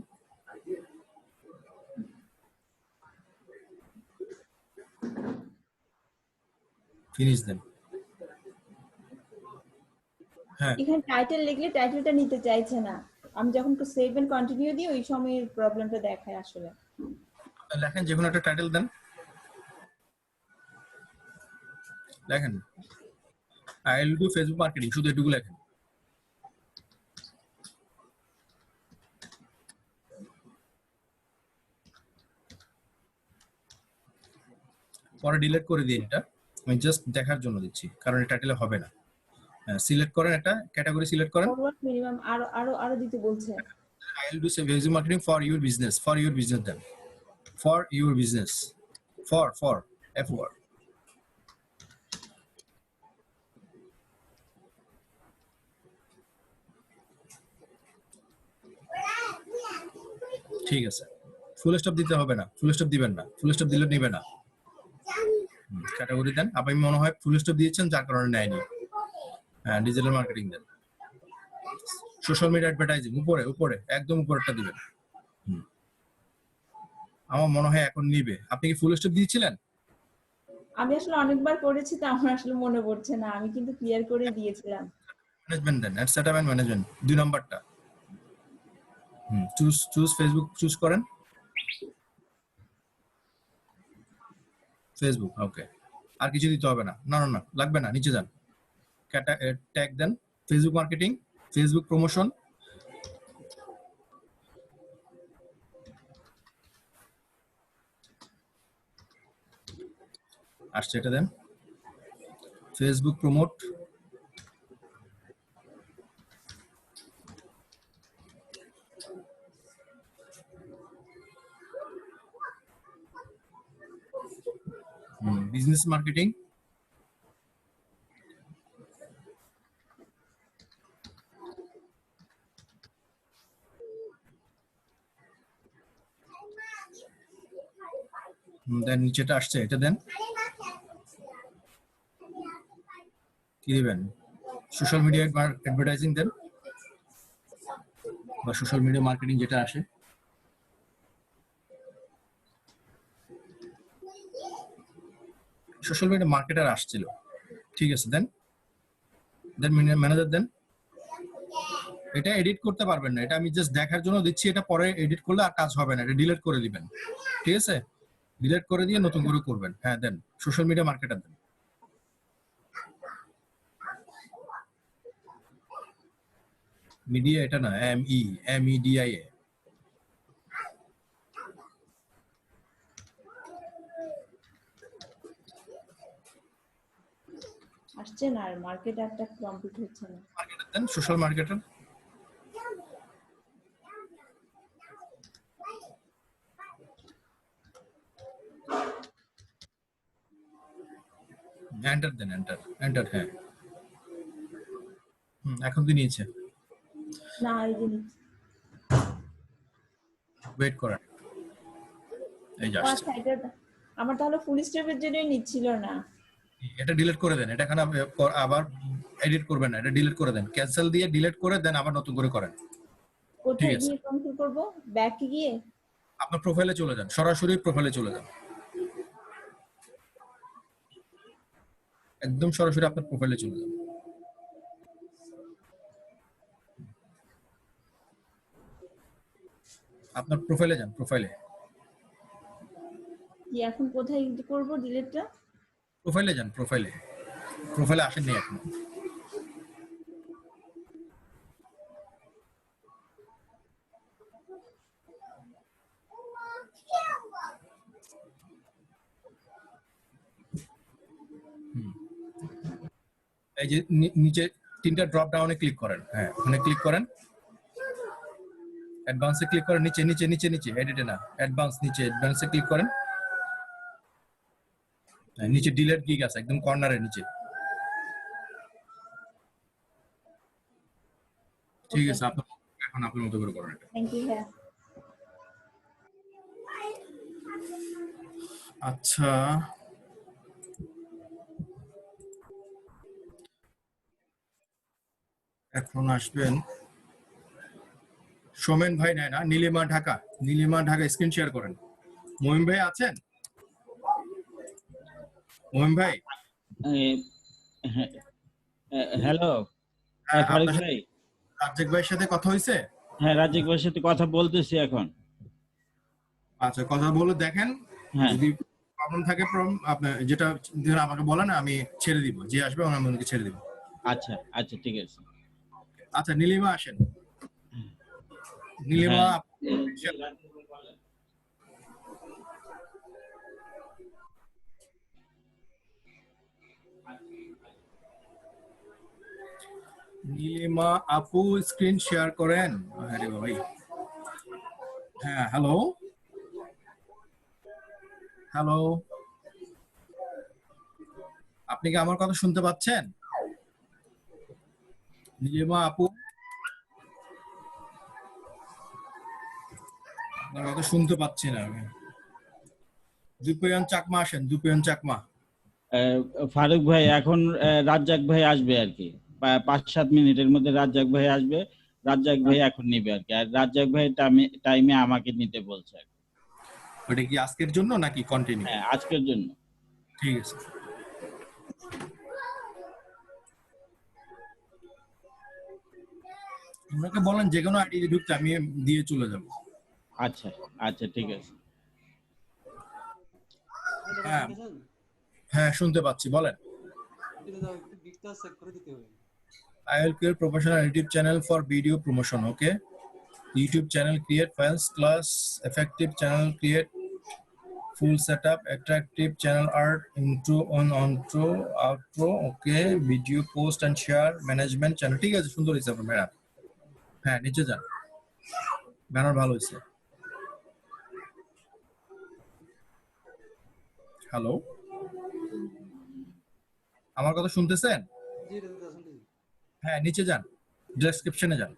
ফিনিশ দেন। হ্যাঁ, এখানে টাইটেল লিখলে টাইটেলটা নিতে চাইছে না, আমি যখন সেভ এন্ড কন্টিনিউ দিই ওই সময় প্রবলেমটা দেখায় আসলে। লেখেন যে কোনো একটা টাইটেল দেন, লেখেন I will do Facebook marketing, শুধু এটুকু লেখেন। পরে ডিলিট করে দিন, এটা আমি জাস্ট দেখার জন্য দিচ্ছি, কারণ এই টাইটেলে হবে না। সিলেক্ট করেন, একটা ক্যাটাগরি সিলেক্ট করেন। ফরওয়ার্ড মিনিমাম আরো দিতে বলছে। I will do say Facebook marketing for your business, then for your business, for F word. ঠিক আছে, ফুল স্টপ দিতে হবে না, ফুল স্টপ দিবেন না, ফুল স্টপ দিলে নেবে না। ক্যাটাগরি দেন, আপনি মনে হয় ফুল স্টপ দিয়েছেন যার কারণে নেয়নি। হ্যাঁ, ডিজিটাল মার্কেটিং দেন। সোশ্যাল মিডিয়া অ্যাডভার্টাইজিং উপরে একদম উপরেরটা দিবেন। আমার মনে হয় এখন নিবে। আপনি কি ফুল স্টপ দিয়েছিলেন? আমি আসলে অনেকবার করেছি, তো আমার আসলে মনে পড়ছে না, আমি কিন্তু ক্লিয়ার করে দিয়েছিলাম। ম্যানেজমেন্ট দেন, এট সেটআপ এন্ড ম্যানেজমেন্ট 2 নাম্বারটা। চুজ ফেসবুক চুজ করেন, ফেসবুক। ওকে, আর কিছু দিতে হবে না, না লাগবে না। নিচে যান, ট্যাগ দেন, ফেসবুক মার্কেটিং, ফেসবুক প্রমোশন। আসছে, এটা দেন, ফেসবুক প্রমোট। বিজনেস মার্কেটিং, দেন নিচেটা আসছে, এটা দেন। কি দিবেন? সোশ্যাল মিডিয়া অ্যাডভার্টাইজিং দেন বা সোশ্যাল মিডিয়া মার্কেটিং যেটা আসে। সোশ্যাল মিডিয়া মার্কেটার আসছিল, ঠিক আছে, দেন ম্যানেজার দেন। এটা এডিট করতে পারবেন না, এটা আমি জাস্ট দেখার জন্য দিচ্ছি, এটা পরে এডিট করলে আর কাজ হবে না, এটা ডিলিট করে দিবেন, ঠিক আছে? ডিলিট করে দিয়ে নতুন করে করবেন। হ্যাঁ দেন, সোশ্যাল মিডিয়া মার্কেটার দেন। মিডিয়া এটা না, MEDIA। আসছে না, আর মার্কেট একটা কমপ্লিট হচ্ছে না। মার্কেটার দেন, সোশ্যাল মার্কেটার। এন্টার দেন, এন্টার। হ্যাঁ এখন তো নিয়েছে, না এই জিনিস ওয়েট করেন, এই যে আসছে। আচ্ছা, এটা আমার তাহলে ফুল স্টপের জন্যই নিচ্ছিল না। এটা ডিলিট করে দেন, এটা এখানে আবার এডিট করবেন না, এটা ডিলিট করে দেন, ক্যান্সেল দিয়ে ডিলিট করে দেন, আবার নতুন করে করেন। কোথায় গিয়ে কমপ্লিট করব? ব্যাকে গিয়ে আপনার প্রোফাইলে চলে যান, সরাসরি প্রোফাইলে চলে যান, একদম সরাসরি আপনার প্রোফাইলে চলে যান। আপনার প্রোফাইলে যান, প্রোফাইলে কি এখন কোথায় করব ডিলিটটা? প্রোফাইলে যান, প্রোফাইলে আসেননি এখন। এই যে নিচে তিনটা ড্রপ ডাউনে ক্লিক করেন, হ্যাঁ ওখানে ক্লিক করেন, অ্যাডভান্সে ক্লিক করেন, নিচে এডিটে না, অ্যাডভান্সে ক্লিক করেন, নিচে ডিলিট গিগ আছে একদম কর্নারের নিচে, ঠিক আছে? এখন আপনার মতো করে করেন এটা। Thank you. হ্যাঁ আচ্ছা, এখন আসবেন সোমেন ভাই, নেয় না, নীলিমা ঢাকা স্ক্রিন শেয়ার করেন। মহিম ভাই আছেন? মহিম ভাই, হ্যালো ফারুক ভাই। রাজ্জাক ভাইয়ের সাথে কথা হয়েছে? হ্যাঁ, রাজ্জাক ভাইয়ের সাথে কথা বলতেছি এখন। আচ্ছা, কথা বলে দেখেন, যদি প্রবলেম থাকে আপনি যেটা আমাকে বলেন, আমি ছেড়ে দিব, যে আসবে আমি ওনাকে ছেড়ে দিব। আচ্ছা আচ্ছা ঠিক আছে। আচ্ছা, নীলিমা আসেন। নীলিমা নীলিমা আপু স্ক্রিন শেয়ার করেন। আরে ভাই, হ্যাঁ হ্যালো, আপনি কি আমার কথা শুনতে পাচ্ছেন? নীলিমা আপু, আপনার কথা শুনতে পাচ্ছি না আমি। দুপয়ন চাকমা আসেন, ফারুক ভাই এখন রাজ্জাক ভাই আসবে আর কি, 5-7 মিনিটের মধ্যে রাজ্জাক ভাই আসবে। রাজ্জাক ভাই এখন নিবে আর কি, আর রাজ্জাক ভাই টাইমে আমাকে নিতে বলছে। ওটা কি আজকের জন্য নাকি কন্টিনিউ? হ্যাঁ, আজকের জন্য। ঠিক আছে, ওনাকে বলেন যে কোনো আইডি ঢুকতে, আমি দিয়ে চলে যাব। আচ্ছা আচ্ছা ঠিক আছে। হ্যাঁ শুনতে পাচ্ছি, বলেন। I will create professional YouTube channel for video promotion. Okay, YouTube channel, create files, class, effective channel, create full setup, attractive channel art, intro, outro. Okay, video post and share, management channel. ঠিক আছে, সুন্দর হয়েছে আপনার banner. হ্যাঁ নিচে যান, banner ভালো হয়েছে। হ্যালো, আমার কথা শুনতেছেন? হ্যাঁ নিচে যান, ডেসক্রিপশনে যান।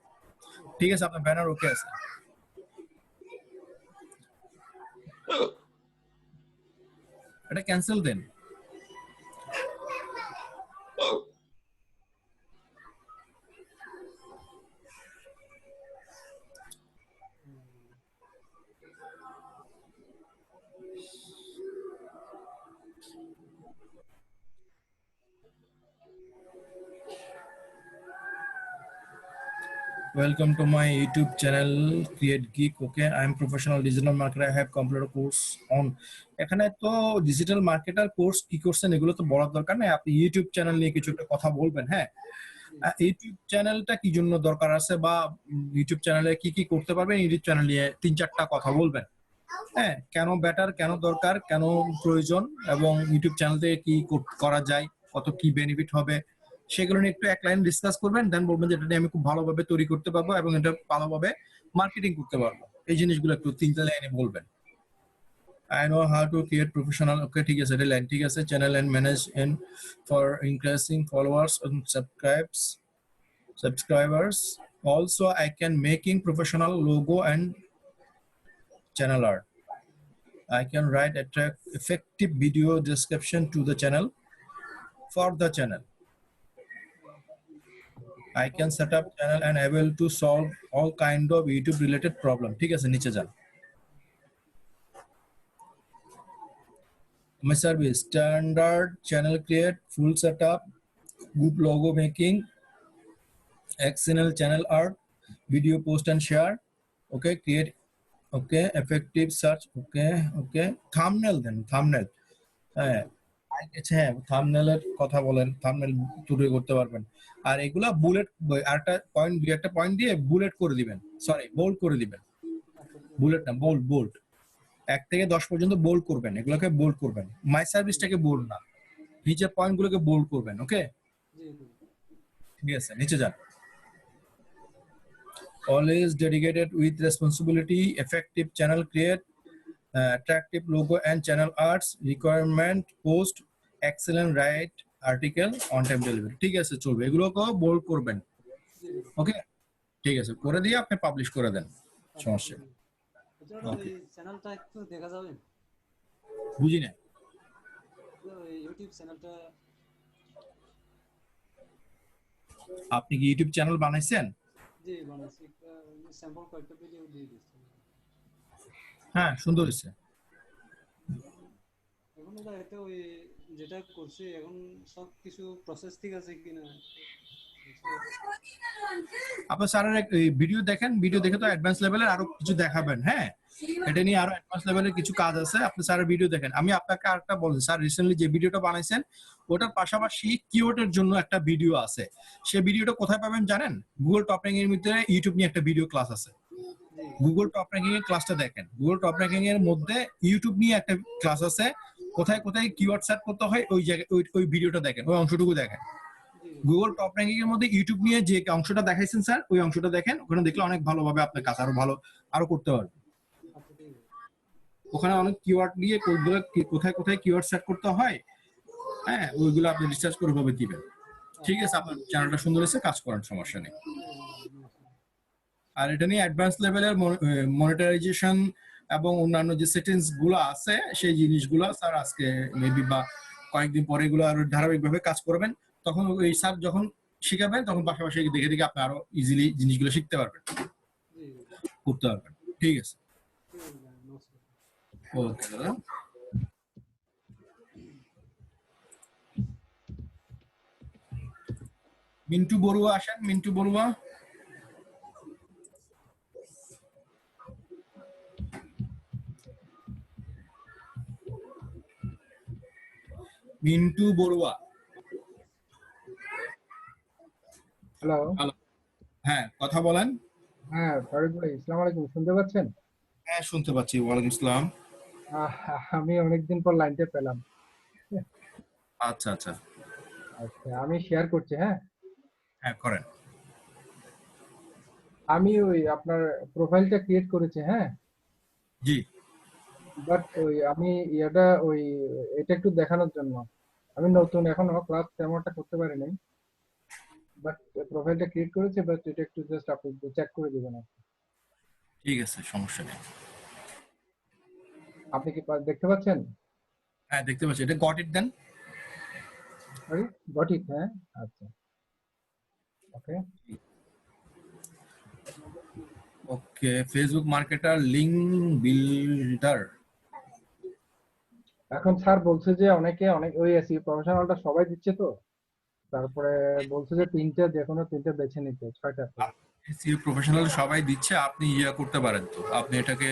ঠিক আছে, আপনার ব্যানার ওকে আছে। এটা ক্যান্সেল দেন। Welcome to my YouTube channel Create Geek. Okay, I am professional digital marketer. I have completed a course on এখানে তো ডিজিটাল মার্কেটার কোর্স কি করছেন এগুলো তো বলার দরকার নাই, আপনি ইউটিউব চ্যানেল নিয়ে কিছু একটা কথা বলবেন। হ্যাঁ, ইউটিউব চ্যানেলটা কি জন্য দরকার আছে বা ইউটিউব চ্যানেলে কি কি করতে পারবেন, ইউটিউব চ্যানেল নিয়ে 3-4টা কথা বলবেন। হ্যাঁ, কেন বেটার, কেন দরকার, কেন প্রয়োজন, এবং ইউটিউব চ্যানেল থেকে কি করা যায়, কত কি বেনিফিট হবে, সেগুলো নিয়ে একটু এক লাইন ডিসকাস করবেন। দেন বলবেন যে এটা নিয়ে আমি খুব ভালোভাবে তৈরি করতে পারবো এবং এটা ভালোভাবে মার্কেটিং করতে পারবো। এই জিনিসগুলো একটু 3টা লাইনে বলবেন। I know how to create professional. Okay, ঠিক আছে, এটা লাইন ঠিক আছে। Channel and manage and for increasing followers and subscribers. Also, I can making professional logo and channel art. I can write effective video description to the channel for the channel. I can set up channel and able to solve all kind of YouTube related problem. ঠিক আছে, নিচে যান। My service: standard channel create, full setup, good logo making, excellent channel art, video post and share. Okay, create. Okay, effective search. Okay, thumbnail then thumbnail. হ্যাঁ, হ্যাঁ, থাম্বনেলের কথা বলেন, thumbnail তৈরি করতে পারবেন। আর এগুলা বুলেট, আরেকটা পয়েন্ট, দুই একটা পয়েন্ট দিয়ে বুলেট করে দিবেন, সরি বোল্ড করে দিবেন, বুলেট না বোল্ড 1 থেকে 10 পর্যন্ত বোল্ড করবেন, এগুলোকে বোল্ড করবেন। মাই সার্ভিসটাকে বোল্ড না, নিচের পয়েন্টগুলোকে বোল্ড করবেন। ওকে, ঠিক আছে, নিচে যান। Always dedicated with responsibility, effective channel create, attractive logo and channel arts, requirement post, excellent write article, on time delivery. ঠিক আছে, চলবে, এগুলোকে বোল্ড করবেন। ওকে, ঠিক আছে, করে দিয়ে আপনি পাবলিশ করে দেন, সমস্যা নেই। ওকে, চ্যানেলটা একটু দেখা যাবে? বুঝি না, ইউটিউব চ্যানেলটা আপনি কি ইউটিউব চ্যানেল বানাইছেন? জি বানাইছি, একটা স্যাম্পল কয়েকটা ভিডিও দিয়ে দিচ্ছি। হ্যাঁ, সুন্দর হয়েছে। এখন এটা ওই যেটা করছি এখন সব কিছু প্রসেস ঠিক আছে কিনা আপনার স্যারের ভিডিও দেখেন, ভিডিও দেখে তো অ্যাডভান্স লেভেলের আরো কিছু দেখাবেন। হ্যাঁ, এটা নিয়ে আরো অ্যাডভান্স লেভেলের কিছু কাজ আছে, আপনি স্যারের ভিডিও দেখেন। আমি আপনাকে আরেকটা বলছি, স্যার রিসেন্টলি যে ভিডিওটা বানাইছেন ওটার পাশাপাশি কিওয়ার্ডের জন্য একটা ভিডিও আছে। সেই ভিডিওটা কোথায় পাবেন জানেন? গুগল টপ র্যাঙ্কিং এর ভিতরে ইউটিউব নিয়ে একটা ভিডিও ক্লাস আছে, গুগল টপ র্যাঙ্কিং এর ক্লাসটা দেখেন। গুগল টপ র্যাঙ্কিং এর মধ্যে ইউটিউব নিয়ে একটা ক্লাস আছে, কোথায় কোথায় কিওয়ার্ড সেট করতে হয় ওই জায়গায় ওই ভিডিওটা দেখেন, ওই অংশটুকু দেখেন। গুগল টপ র্যাঙ্কিং এর মধ্যে ইউটিউব নিয়ে যে অংশটা দেখাইছেন স্যার, ওই অংশটা দেখেন, ওখানে দেখলে অনেক ভালোভাবে আপনার কাজ আরো ভালো আরো করতে পারবেন। ওখানে অনেক কিওয়ার্ড নিয়ে কোথায় কোথায় কিওয়ার্ড সেট করতে হয়, হ্যাঁ, ওইগুলো আপনি রিসার্চ করে ভাবে দিবেন। ঠিক আছে, আপনার চ্যানেলটা সুন্দর হয়েছে, কাজ করেন, সমস্যা নেই। আর এটা নিয়ে অ্যাডভান্স লেভেলের মনিটাইজেশন এবং অন্যান্য যে সেটিংস গুলো আছে সেই জিনিসগুলো স্যার আজকে মেবি বা কয়েকদিন পরে এগুলো আরো ধারাবাহিকভাবে কাজ করবেন। তখন ওই স্যার যখন শিখাবেন তখন পাশাপাশি দেখে দেখে আপনি আরো ইজিলি জিনিসগুলো শিখতে পারবেন, করতে পারবেন। ঠিক আছে, ওকে দাদা। মিন্টু বড়ুয়া আসেন, মিন্টু বড়ুয়া। মিন্টু বড়ুয়া, হ্যালো। হ্যাঁ, কথা বলেন। হ্যাঁ ফারুক ভাই, আসসালামু আলাইকুম, শুনতে পাচ্ছেন? হ্যাঁ, শুনতে পাচ্ছি। ওয়ালাইকুম আসসালাম। আমি অনেকদিন পর লাইনটা পেলাম। আচ্ছা আচ্ছা আচ্ছা, আমি শেয়ার করছি। হ্যাঁ হ্যাঁ, করেন। আমি ওই আপনার প্রোফাইলটা ক্রিয়েট করেছি। হ্যাঁ জি, বাট ওই আমি এটা একটু দেখানোর জন্য, আমি নতুন এখনো ক্লাস তেমনটা করতে পারি নাই, বাট প্রোফাইলটা ক্রিয়েট করেছি, বাট এটা একটু জাস্ট আপনি চেক করে দিবেন। ঠিক আছে, সমস্যা নেই। আপনি কি দেখতে পাচ্ছেন? হ্যাঁ, দেখতে পাচ্ছি। এটা গট ইট দেন। Sorry, got it. হ্যাঁ, আচ্ছা, okay okay. Facebook marketer, link builder. এখন স্যার বলছে যে অনেক ওই এসইও প্রফেশনালটা সবাই দিচ্ছে, তো তারপরে বলছে যে তিনটা, যে কোনো তিনটা বেছে নিতে, 6টা। এসইও প্রফেশনাল সবাই দিচ্ছে, আপনি ইয়া করতে পারেন, তো আপনি এটাকে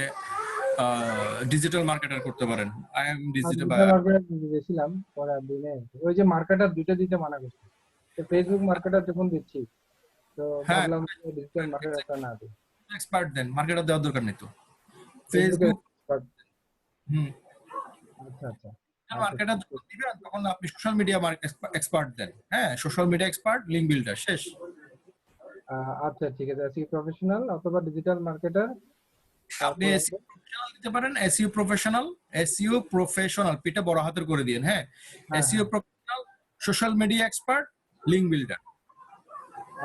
ডিজিটাল মার্কেটার করতে পারেন। I am digital digital marketer দিয়েছিলাম, পরে আর দিই নাই। ওই যে মার্কেটার দুইটা দিতে মানা করছে, তো ফেসবুক মার্কেটার যখন দিচ্ছি তো হ্যাঁ ভাবলাম ডিজিটাল মার্কেটারটা না দিই। এক্সপার্ট দেন, মার্কেটার দেওয়ার দরকার নেই তো। ফেসবুক ফেসবুক হুম আচ্ছা আচ্ছা মার্কেটার যখন দিবেন তখন আপনি সোশ্যাল মিডিয়া এক্সপার্ট দেন। হ্যাঁ, social media expert, link builder, শেষ। আচ্ছা ঠিক আছে, এসইও প্রফেশনাল অথবা ডিজিটাল মার্কেটার। আপনি এসইও প্রফেশনাল দিতে পারেন, এসইও প্রফেশনাল পিটা বড় হাতের করে দিয়েন। হ্যাঁ, SEO professional, social media expert, link builder.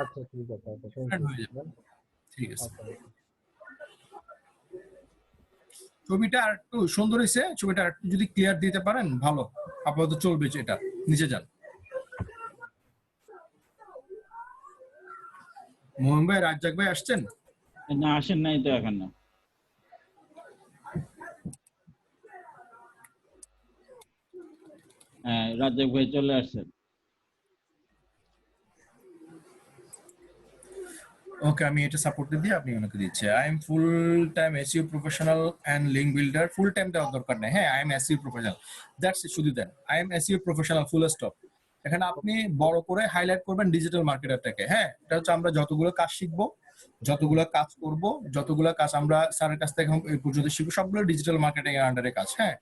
আচ্ছা ঠিক আছে, ঠিক আছে। ছবিটা আর একটু সুন্দর হয়েছে, ছবিটা আর একটু যদি ক্লিয়ার দিতে পারেন ভালো, আপাতত চলবে। এটা নিচে যান। মোহন ভাই, রাজ্জাক ভাই আসছেন? না, আসেন নাই তো এখন। না, হ্যাঁ, রাজ্জাক ভাই চলে আসছেন। ওকে, আমি এটা সাপোর্ট দিয়ে আপনি ওনাকে দিচ্ছে। I am full time SEO professional and link builder. Full time দেওয়ার দরকার নেই। হ্যাঁ, I am SEO professional, that's it, শুধু দেন I am SEO professional, full stop. এখানে আপনি বড় করে হাইলাইট করবেন ডিজিটাল মার্কেটারটাকে। হ্যাঁ, এটা হচ্ছে আমরা যতগুলো কাজ শিখবো, যতগুলো কাজ করব, যতগুলো কাজ আমরা স্যারের কাছ থেকে এখন এই পর্যন্ত শিখবো, সবগুলো ডিজিটাল মার্কেটিং এর আন্ডারে কাজ। হ্যাঁ,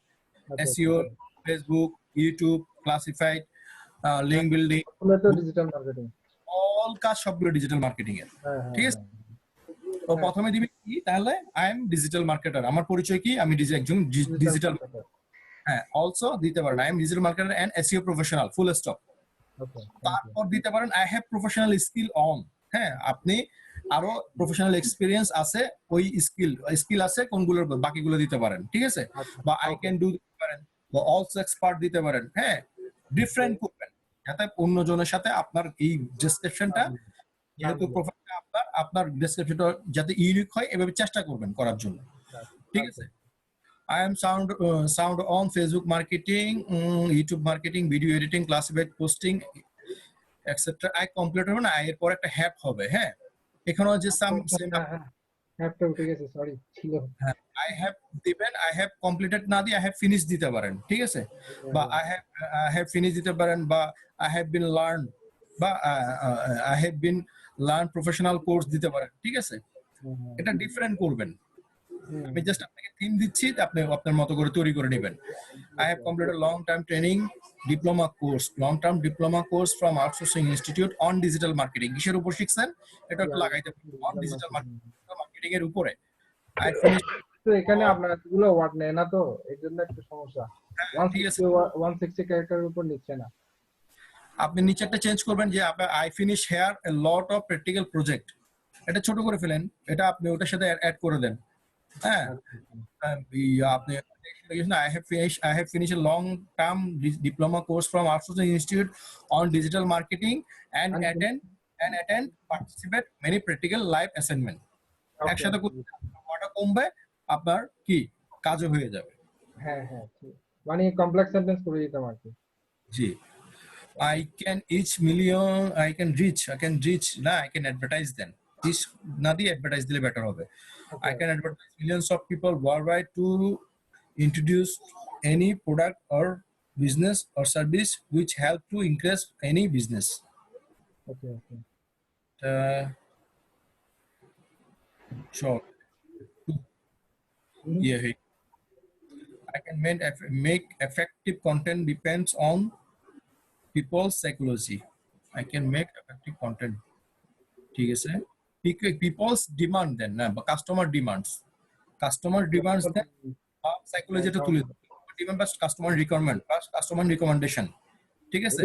SEO, Facebook, YouTube, classified, link building, digital marketing, all কাজ সবগুলো ডিজিটাল মার্কেটিং এর। ঠিক আছে, তো প্রথমে দিবি কি তাহলে? আই এম ডিজিটাল মার্কেটার, আমার পরিচয় কি? আমি একজন ডিজিটাল। হ্যাঁ, অলসো দিতে পারেন I am digital marketer and SEO professional, full stop. তারপর দিতে পারেন I have professional skill on. হ্যাঁ, আপনি আরো প্রফেশনাল এক্সপেরিয়েন্স আছে, ওই স্কিল আছে কোনগুলোর, বাকিগুলো দিতে পারেন। ঠিক আছে, বা আই ক্যান ডু দিতে পারেন, বা অলসো এক্সপার্ট দিতে পারেন। হ্যাঁ, ডিফারেন্ট করবেন যাতে অন্যজনের সাথে আপনার এই ডেসক্রিপশনটা, যেহেতু প্রোফাইলটা আপনার ডেসক্রিপশনটা যাতে ইউনিক হয়, এভাবে চেষ্টা করবেন করার জন্য। ঠিক আছে, I am sound on Facebook marketing, YouTube marketing, video editing, classified posting, etc. I complete হবে না, এর পর একটা হ্যাপ হবে। হ্যাঁ, এখানেও যে হ্যাপটা উঠে গেছে, সরি ছিল। I have দিবেন, I have completed না দিয়ে I have finished দিতে পারেন। ঠিক আছে, বা I have finished দিতে পারেন, বা I have been learned, বা I have been learned professional course দিতে পারেন। ঠিক আছে, এটা ডিফারেন্ট করবেন। আমি জাস্ট আপনাকে থিম দিচ্ছি, আপনি আপনার মতো করে তৈরি করে নেবেন। I have completed long term training diploma course from outsourcing institute on digital marketing. কিসের উপর শিখছেন এটা একটু লাগাইতে পারেন, অন ডিজিটাল মার্কেটিং এর উপরে। তো এখানে আপনার এগুলো ওয়ার্ড নেয় না, তো এর জন্য একটু সমস্যা। 160 ক্যারেক্টারের উপর নিচ্ছে না। আপনি নিচে একটা চেঞ্জ করবেন যে I finish here a lot of practical project, এটা ছোট করে ফেলেন, এটা আপনি ওটার সাথে অ্যাড করে দেন। হ্যাঁ, আপনি I have finished a long-term diploma course from Outsourcing Institute on digital marketing and participate many practical live assignment. একসাথে কটা কমবে, আপনার কি কাজও হয়ে যাবে। হ্যাঁ হ্যাঁ, মানে কমপ্লেক্স সেন্টেন্স করে দিতাম আর কি। জি, I can advertise them. This না দিয়ে advertise দিলে better হবে। I can advertise millions of people worldwide to introduce any product or business or service which help to increase any business. Okay. Sure. Yeah. I can make effective content depends on people's psychology. I can make effective content. ঠিক আছে, people's demand দেন না, বা customer demands দেন, বা সাইকোলজিটা তুলে demand বা customer requirement বা customer recommendation. ঠিক আছে,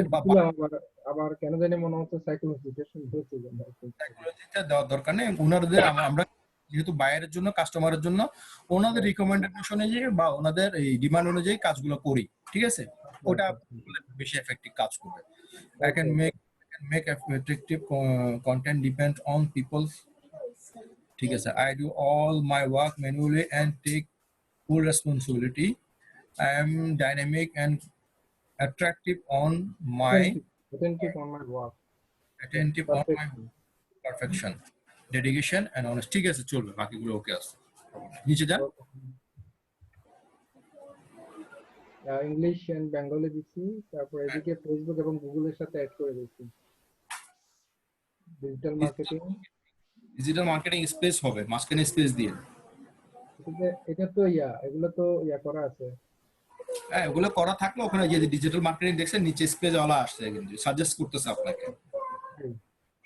আবার কেন জানি মনে হচ্ছে সাইকোলজিটা দেওয়ার দরকার নেই। ওনাদের আমরা যেহেতু বায়ারের জন্য, কাস্টমারের জন্য ওনাদের রিকমেন্ডেশন অনুযায়ী বা ওনাদের এই ডিমান্ড অনুযায়ী কাজগুলো করি। ঠিক আছে, ওটা বেশি এফেক্টিভ কাজ করবে। I can make effective content depend on people. ঠিক আছে, I do all my work manually and take full responsibility. I am dynamic and attractive on my attentive on my work, attentive on my perfection. perfection, dedication and honesty। ঠিক আছে, চলবে, বাকিগুলো ওকে আছে। নিচে যান। English and Bengali দিচ্ছি, তারপর এদিকে ফেসবুক এবং গুগলের সাথে অ্যাড করে দিচ্ছি। Digital marketing, digital marketing space হবে, মাঝখানে স্পেস দিয়ে। এটা তো এগুলো তো করা আছে। হ্যাঁ, ওগুলো করা থাকলে ওখানে যে ডিজিটাল মার্কেটিং দেখছেন নিচে স্পেস ওয়ালা আসছে, কিন্তু সাজেস্ট করতেছে আপনাকে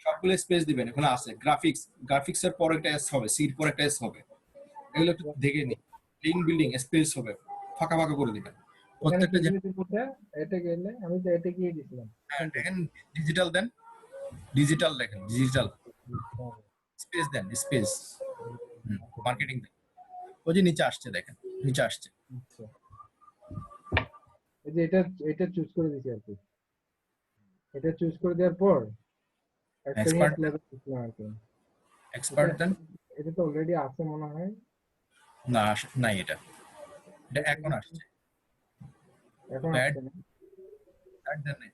সবগুলো স্পেস দিবেন। এখানে আছে গ্রাফিক্স এর পর একটা এস হবে, সির পর একটা এস হবে, এগুলো একটু দেখে নিন। লিঙ্ক বিল্ডিং স্পেস হবে, ফাঁকা ফাঁকা করে দিবেন প্রত্যেকটা। এটা গেলে আমি তো এটা গিয়ে দিছিলাম। হ্যাঁ, দেখেন ডিজিটাল দেন, ডিজিটাল দেখেন, ডিজিটাল স্পেস দেন, স্পেস মার্কেটিং দেন। ওই যে নিচে আসছে, দেখেন নিচে আসছে। এই যে এটা চুজ করে দিছি আর কি। এটা চুজ করে দেওয়ার পর এক্সপেরিয়েন্স লেভেল দিলাম আর কি। এক্সপার্ট দেন। এটা তো অলরেডি আছে মনে হয়। না, নাই, এটা এখন আসছে। এখন আসছে না। অ্যাড দেন নাই।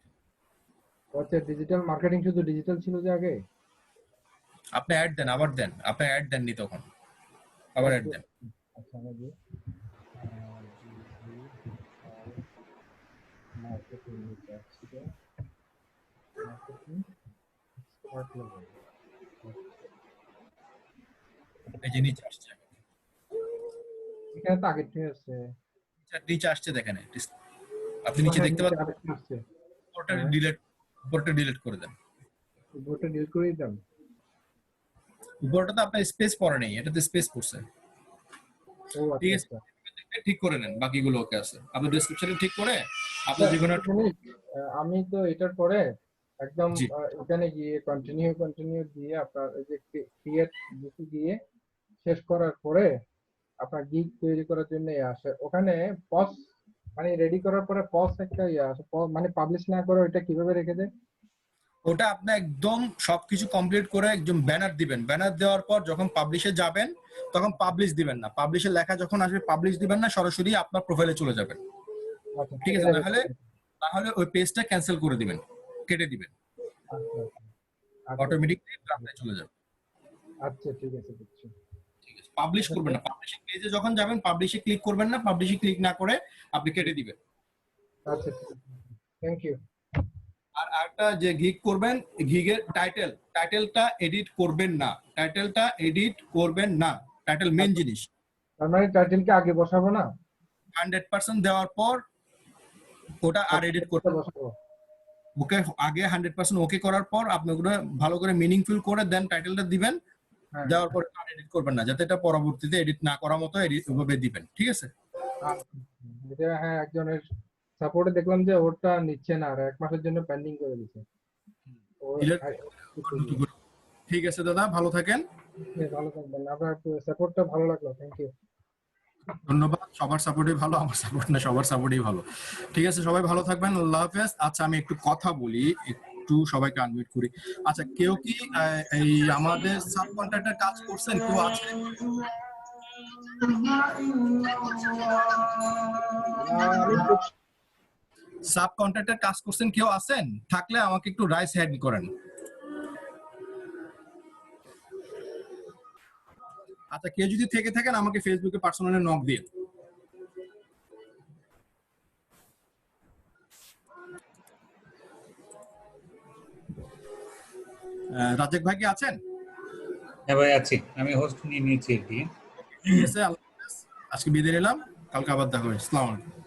আচ্ছা, ডিজিটাল মার্কেটিং শুধু ডিজিটাল ছিল যে আগে। আপনি অ্যাড দেন, আবার দেন। আপনি অ্যাড দেননি তখন, আবার অ্যাড দেন। আচ্ছা, আমি দিই মার্কেটিং ছিল মার্কেটিং স্মার্ট লেভেল। এই যে নিচে আসছে, এখানে তো আগে থেকে আছে। নিচে আসছে, দেখেন আপনি নিচে দেখতে পাচ্ছেন। উপরটা ডিলিট করে দেন। উপরটা ডিলিট করে দিলাম। উপরটা তো আপনার স্পেস পড়ে নেই, এটাতে স্পেস পড়ছে। ও আচ্ছা, ঠিক করে নেন, বাকিগুলো ওকে আছে। আপনি ডেসক্রিপশনে ঠিক করে আপনি যেকোনো। আমি তো এটার পরে একদম এখানে গিয়ে কন্টিনিউ দিয়ে আপনার এই যে ক্রিয়েট দিয়ে শেষ করার পরে আপনার গিগ তৈরি করার জন্য আসে। ওখানে পজ মানে রেডি করার পরে পজ একটা আসে, মানে পাবলিশ না করে ওইটা কিভাবে রেখে দেয়? ওটা আপনি একদম সবকিছু কমপ্লিট করে একদম ব্যানার দিবেন। ব্যানার দেওয়ার পর যখন পাবলিশে যাবেন তখন পাবলিশ দিবেন না। পাবলিশের লেখা যখন আসবে পাবলিশ দিবেন না, সরাসরি আপনার প্রোফাইলে চলে যাবেন। ঠিক আছে? তাহলে ওই পেজটা ক্যান্সেল করে দিবেন, কেটে দিবেন, অটোমেটিকলি ড্রাফটে চলে যাবে। আচ্ছা, ঠিক আছে, বুঝছি। ঠিক আছে, পাবলিশ করবেন না। পাবলিশিং পেজে যখন যাবেন পাবলিশে ক্লিক করবেন না, পাবলিশে ক্লিক না করে আপনি কেটে দিবেন। আচ্ছা, ঠিক আছে, থ্যাংক ইউ। আর একটা যে গিগ করবেন, গিগের টাইটেলটা এডিট করবেন না। টাইটেলটা এডিট করবেন না, টাইটেল মেইন জিনিস। তার মানে টাইটেলকে আগে বসাবো না? 100% দেওয়ার পর ওটা আর এডিট করতে বসাবো। ওকে, আগে 100% ওকে করার পর আপনি ওটা ভালো করে মিনিংফুল করে দেন টাইটেলটা দিবেন। দেওয়ার পর আর এডিট করবেন না, যাতে এটা পরবর্তীতে এডিট না করার মতো এডিট ওভাবে দিবেন। ঠিক আছে? এটা হ্যাঁ, একজনের সাপোর্টে দেখলাম যে ওটা নিচ্ছে না, আর 1 মাসের জন্য পেন্ডিং করে দিয়েছে। ঠিক আছে দাদা, ভালো থাকেন। ভালো থাকবেন, আপনার সাপোর্টটা ভালো লাগলো, থ্যাংক ইউ। ধন্যবাদ। সবার সাপোর্টই ভালো, আমার সাপোর্ট না, সবার সাপোর্টই ভালো। ঠিক আছে, সবাই ভালো থাকবেন, আল্লাহ হাফেজ। আচ্ছা, আমি একটু কথা বলি, একটু সবাইকে আনমিউট করি। আচ্ছা, কেউ কি এই আমাদের সাব কন্ট্রাক্টর কাজ করছেন? কেউ আছে? সাব কন্ট্রাক্টর কাজ করছেন কেউ আছেন? থাকলে আমাকে একটু রাইস হ্যান্ড করেন। আচ্ছা, কেউ যদি থেকে থাকেন আমাকে ফেসবুকে পার্সোনালি নক দিন। রাজেক ভাই কি আছেন? হ্যাঁ ভাই আছি, আমি হোস্ট নিয়ে নিয়েছি আর কি। ঠিক আছে, আজকে বিদায় নিলাম, কালকে আবার দেখা হবে। আসসালামু আলাইকুম।